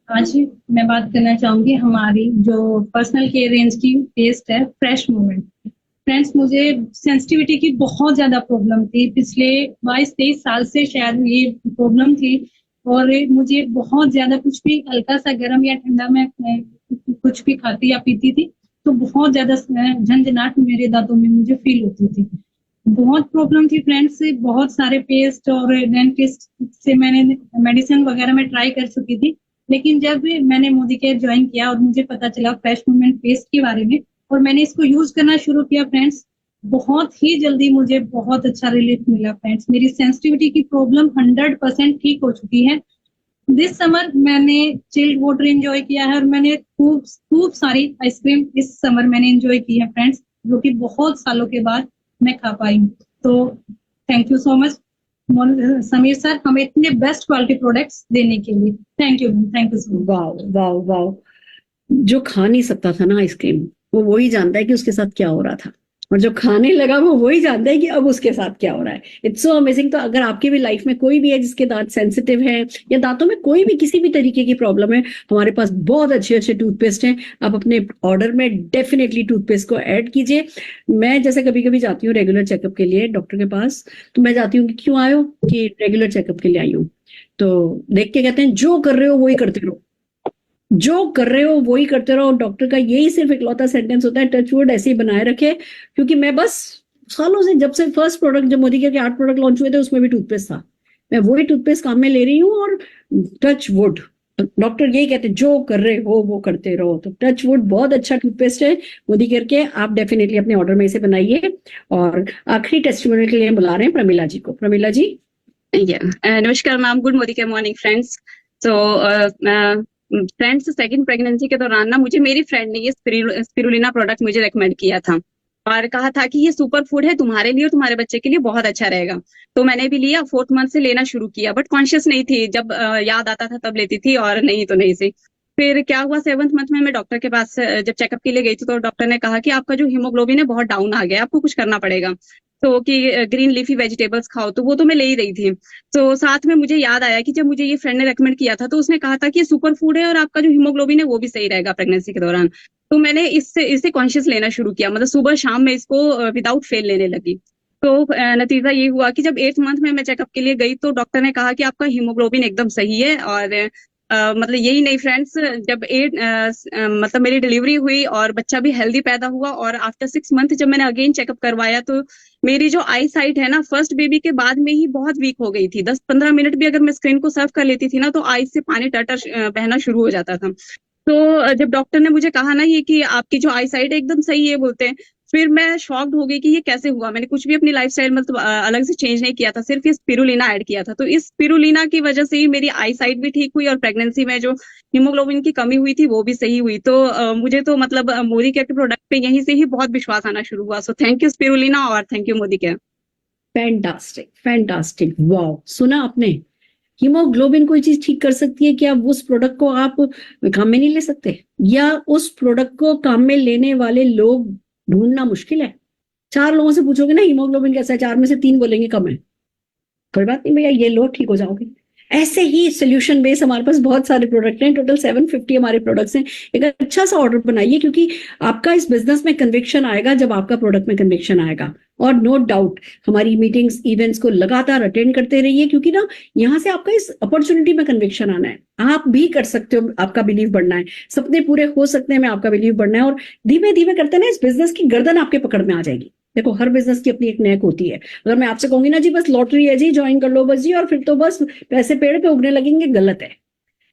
आज मैं बात करना चाहूंगी हमारी जो पर्सनल केयर रेंज की पेस्ट है फ्रेश मूवमेंट। फ्रेंड्स, मुझे सेंसिटिविटी की बहुत ज्यादा प्रॉब्लम थी, पिछले 22-23 साल से शायद ये प्रॉब्लम थी और मुझे बहुत ज्यादा कुछ भी हल्का सा गर्म या ठंडा में कुछ भी खाती या पीती थी तो बहुत ज्यादा झंझनाहट मेरे दांतों में मुझे फील होती थी। बहुत प्रॉब्लम थी फ्रेंड्स। बहुत सारे पेस्ट और डेंटिस्ट से मैंने मेडिसिन वगैरह में ट्राई कर चुकी थी, लेकिन जब मैंने मोदी केयर ज्वाइन किया और मुझे पता चला फ्रेश मूवमेंट पेस्ट के बारे में और मैंने इसको यूज करना शुरू किया फ्रेंड्स, बहुत ही जल्दी मुझे बहुत अच्छा रिलीफ मिला फ्रेंड्स। मेरी सेंसिटिविटी की प्रॉब्लम 100% ठीक हो चुकी है। दिस समर मैंने चिल्ड वाटर एंजॉय किया है और मैंने खूब सारी आइसक्रीम इस समर मैंने एंजॉय की है फ्रेंड्स, जो कि बहुत सालों के बाद मैं खा पाई हूँ। तो thank you so much Sameer sir, हमें इतने बेस्ट क्वालिटी प्रोडक्ट्स देने के लिए। Thank you so much. Wow wow wow. जो खा नहीं सकता था ना आइसक्रीम, वो वही जानता है कि उसके साथ क्या हो रहा था, और जो खाने लगा वो वही जानता है कि अब उसके साथ क्या हो रहा है। It's so amazing. तो अगर आपकी भी लाइफ में कोई भी है जिसके दांत सेंसिटिव है या दांतों में कोई भी किसी भी तरीके की प्रॉब्लम है, हमारे पास बहुत अच्छे अच्छे टूथपेस्ट हैं। आप अपने ऑर्डर में डेफिनेटली टूथपेस्ट को ऐड कीजिए। मैं जैसे कभी कभी जाती हूँ रेगुलर चेकअप के लिए डॉक्टर के पास, तो मैं जाती हूँ कि क्यों आए हो, कि रेगुलर चेकअप के लिए आई हूँ। तो देख के कहते हैं जो कर रहे हो वही करते रहो, जो कर रहे हो वही करते रहो। डॉक्टर का यही सिर्फ इकलौता सेंटेंस होता है, टच वुड ऐसे ही बनाए रखे। क्योंकि मैं बस सालों से, जब से फर्स्ट प्रोडक्ट, जब मोदी केयर के 8 प्रोडक्ट लॉन्च हुए थे उसमें भी टूथपेस्ट था, मैं वही टूथपेस्ट काम में ले रही हूँ। और टच वुड, डॉक्टर यही कहते हैं जो कर रहे हो वो करते रहो। तो टच वुड बहुत अच्छा टूथपेस्ट है मोदी केयर के, आप डेफिनेटली अपने ऑर्डर में इसे बनाइए। और आखिरी टेस्टिमोनियल के लिए बुला रहे हैं प्रमिला जी को। प्रमिला जी। नमस्कार ma'am. Good Modicare morning friends. तो फ्रेंड्स, सेकंड प्रेगनेंसी के दौरान ना मुझे मेरी फ्रेंड ने ये स्पिरुलिना प्रोडक्ट मुझे रेकमेंड किया था और कहा था कि ये सुपर फूड है तुम्हारे लिए और तुम्हारे बच्चे के लिए बहुत अच्छा रहेगा। तो मैंने भी लिया, 4th मंथ से लेना शुरू किया, बट कॉन्शियस नहीं थी, जब याद आता था तब लेती थी और नहीं तो नहीं से। फिर क्या हुआ, 7th मंथ में मैं डॉक्टर के पास जब चेकअप के लिए गई थी तो डॉक्टर ने कहा कि आपका जो हीमोग्लोबिन है बहुत डाउन आ गया, आपको कुछ करना पड़ेगा। तो कि ग्रीन लीफी वेजिटेबल्स खाओ, तो वो तो मैं ले ही रही थी। तो साथ में मुझे याद आया कि जब मुझे ये फ्रेंड ने रेकमेंड किया था तो उसने कहा था कि ये सुपर फूड है और आपका जो हीमोग्लोबिन है वो भी सही रहेगा प्रेगनेंसी के दौरान। तो मैंने इससे कॉन्शियस लेना शुरू किया, मतलब सुबह शाम में इसको विदाउट फेल लेने लगी। तो नतीजा ये हुआ कि जब 8th मंथ में मैं चेकअप के लिए गई तो डॉक्टर ने कहा कि आपका हीमोग्लोबिन एकदम सही है। और मतलब यही नहीं फ्रेंड्स, जब मतलब मेरी डिलीवरी हुई और बच्चा भी हेल्दी पैदा हुआ और आफ्टर 6 मंथ जब मैंने अगेन चेकअप करवाया तो मेरी जो आई साइट है ना फर्स्ट बेबी के बाद में ही बहुत वीक हो गई थी। 10-15 मिनट भी अगर मैं स्क्रीन को सर्व कर लेती थी ना तो आई से पानी टर बहना शुरू हो जाता था। तो जब डॉक्टर ने मुझे कहा ना ये कि आपकी जो आई साइट है एकदम सही है बोलते हैं, फिर मैं शॉक्ड हो गई कि ये कैसे हुआ। मैंने कुछ भी अपनी लाइफस्टाइल मतलब अलग से चेंज नहीं किया था, सिर्फ ये स्पिरुलिना ऐड किया था। तो इस स्पिरुलिना की वजह से ही मेरी आई साइट भी ठीक हुई और प्रेगनेंसी में जो हीमोग्लोबिन की कमी हुई थी वो भी सही हुई। तो मुझे तो मतलब मोदी केयर के प्रोडक्ट पे यहीं से ही बहुत विश्वास आना शुरू हुआ। सो थैंक यू स्पिरुलिना और thank you Modi care. Fantastic fantastic, wow. सुना आपने, हीमोग्लोबिन कोई चीज ठीक कर सकती है, क्या उस प्रोडक्ट को आप काम में नहीं ले सकते? या उस प्रोडक्ट को काम में लेने वाले लोग ढूंढना मुश्किल है। 4 लोगों से पूछोगे ना हीमोग्लोबिन कैसा है, 4 में से 3 बोलेंगे कम है, कोई बात नहीं भैया, ये लो ठीक हो जाओगे। ऐसे ही सोल्यूशन बेस हमारे पास बहुत सारे प्रोडक्ट हैं, टोटल 750 हमारे प्रोडक्ट्स हैं। एक अच्छा सा ऑर्डर बनाइए, क्योंकि आपका इस बिजनेस में कन्विक्शन आएगा जब आपका प्रोडक्ट में कन्विक्शन आएगा। और नो डाउट हमारी मीटिंग्स इवेंट्स को लगातार अटेंड करते रहिए, क्योंकि ना यहाँ से आपका इस अपॉर्चुनिटी में कन्विक्शन आना है। आप भी कर सकते हो, आपका बिलीव बढ़ना है, सपने पूरे हो सकते हैं में आपका बिलीव बढ़ना है। और धीमे धीमे करते ना इस बिजनेस की गर्दन आपके पकड़ में आ जाएगी। देखो हर बिजनेस की अपनी एक नेक होती है। अगर मैं आपसे कहूंगी ना जी बस लॉटरी है जी, ज्वाइन कर लो बस जी, और फिर तो बस पैसे पेड़ पे उगने लगेंगे, गलत है।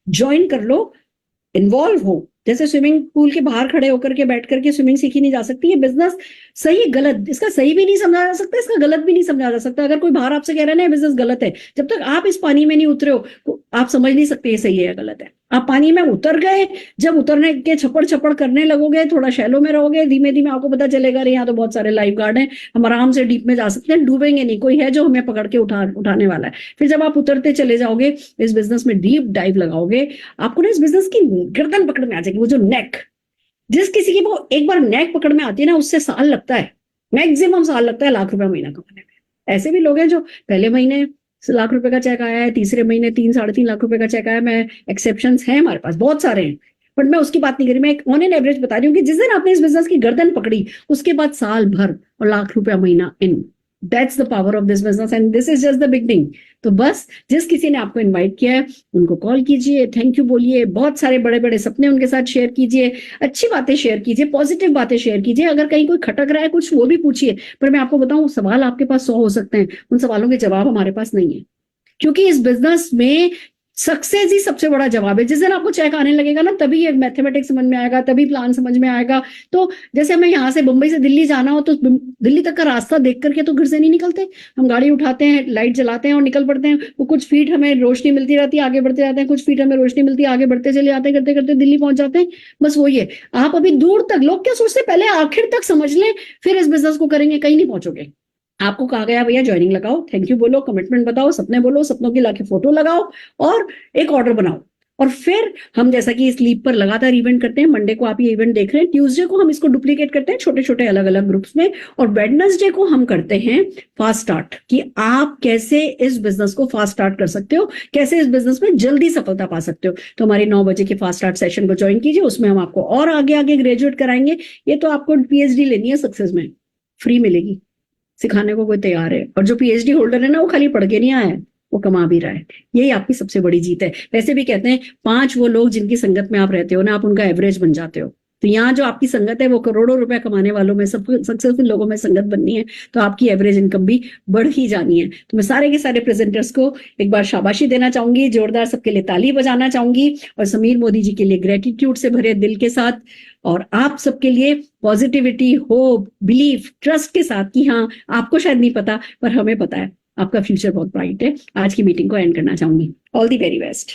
ज्वाइन कर लो, इन्वॉल्व हो। जैसे स्विमिंग पूल के बाहर खड़े होकर के बैठ करके स्विमिंग सीखी नहीं जा सकती, ये बिजनेस सही गलत, इसका सही भी नहीं समझा जा सकता, इसका गलत भी नहीं समझा जा सकता। अगर कोई बाहर आपसे कह रहा है ना बिजनेस गलत है, जब तक आप इस पानी में नहीं उतरे हो तो आप समझ नहीं सकते ये सही है या गलत है। आप पानी में उतर गए, जब उतरने के छपड़ छपड़ करने लगोगे, थोड़ा शैलो में रहोगे, धीमे धीमे आपको पता चलेगा अरे यहाँ तो बहुत सारे लाइफ गार्ड हैं, हम आराम से डीप में जा सकते हैं, डूबेंगे नहीं, कोई है जो हमें पकड़ के उठाने वाला है। फिर जब आप उतरते चले जाओगे, इस बिजनेस में डीप डाइव लगाओगे, आपको ना इस बिजनेस की गर्दन पकड़ में आ जाएगी। वो जो नेक, जिस किसी की वो एक बार नेक पकड़ में आती है ना, उससे साल लगता है, मैक्सिमम साल लगता है लाख रुपया महीना कमाने में। ऐसे भी लोग हैं जो पहले महीने लाख रुपए का चेक आया है, तीसरे महीने 3-3.5 लाख रुपए का चेक आया। मैं एक्सेप्शंस हैं हमारे पास, बहुत सारे हैं, बट मैं उसकी बात नहीं करी, मैं एक ऑन एन एवरेज बता रही हूँ कि जिस दिन आपने इस बिजनेस की गर्दन पकड़ी, उसके बाद साल भर और लाख रुपया महीना इन। That's the power of this business and this is just the beginning. तो बस जिस किसी ने आपको इनवाइट किया है उनको कॉल कीजिए, थैंक यू बोलिए, बहुत सारे बड़े बड़े सपने उनके साथ शेयर कीजिए, अच्छी बातें शेयर कीजिए, पॉजिटिव बातें शेयर कीजिए। अगर कहीं कोई खटक रहा है कुछ, वो भी पूछिए। पर मैं आपको बताऊं, सवाल आपके पास 100 हो सकते हैं, उन सवालों के जवाब हमारे पास नहीं है, क्योंकि इस बिजनेस में सक्सेस ही सबसे बड़ा जवाब है। जिस दिन आपको चेक आने लगेगा ना, तभी ये मैथमेटिक्स समझ में आएगा, तभी प्लान समझ में आएगा। तो जैसे हमें यहाँ से मुंबई से दिल्ली जाना हो, तो दिल्ली तक का रास्ता देख करके तो घर से नहीं निकलते, हम गाड़ी उठाते हैं, लाइट जलाते हैं और निकल पड़ते हैं। वो कुछ फीट हमें रोशनी मिलती रहती है, आगे बढ़ते जाते हैं, कुछ फीट हमें रोशनी मिलती है, आगे बढ़ते चले जाते हैं, करते करते दिल्ली पहुंच जाते हैं। बस वही है, आप अभी दूर तक, लोग क्या सोचते हैं पहले आखिर तक समझ लें फिर इस बिजनेस को करेंगे, कहीं नहीं पहुंचोगे। आपको कहा गया भैया ज्वाइनिंग लगाओ, थैंक यू बोलो, कमिटमेंट बताओ, सपने बोलो, सपनों की लाके फोटो लगाओ और एक ऑर्डर बनाओ। और फिर हम जैसा कि इस लीप पर लगातार इवेंट करते हैं, मंडे को आप ये इवेंट देख रहे हैं, ट्यूसडे को हम इसको डुप्लीकेट करते हैं छोटे छोटे अलग अलग ग्रुप्स में, और वेडनेसडे को हम करते हैं फास्ट स्टार्ट, कि आप कैसे इस बिजनेस को फास्ट स्टार्ट कर सकते हो, कैसे इस बिजनेस में जल्दी सफलता पा सकते हो। तो हमारी 9 बजे के फास्ट स्टार्ट सेशन को ज्वाइन कीजिए, उसमें हम आपको और आगे आगे ग्रेजुएट कराएंगे। ये तो आपको पीएचडी लेनी है सक्सेस में, फ्री मिलेगी, सिखाने को कोई तैयार है। और जो पीएचडी होल्डर है ना, वो खाली पढ़ के नहीं आया है, वो कमा भी रहा है। यही आपकी सबसे बड़ी जीत है। वैसे भी कहते हैं 5 वो लोग जिनकी संगत में आप रहते हो ना, आप उनका एवरेज बन जाते हो। तो यहाँ जो आपकी संगत है वो करोड़ों रुपए कमाने वालों में, सब सक्सेसफुल लोगों में संगत बननी है, तो आपकी एवरेज इनकम भी बढ़ ही जानी है। तो मैं सारे के सारे प्रेजेंटर्स को एक बार शाबाशी देना चाहूंगी, जोरदार सबके लिए ताली बजाना चाहूंगी, और समीर मोदी जी के लिए ग्रेटिट्यूड से भरे दिल के साथ, और आप सबके लिए पॉजिटिविटी, होप, बिलीफ, ट्रस्ट के साथ कि हाँ आपको शायद नहीं पता पर हमें पता है, आपका फ्यूचर बहुत ब्राइट है। आज की मीटिंग को एंड करना चाहूंगी। All the very best.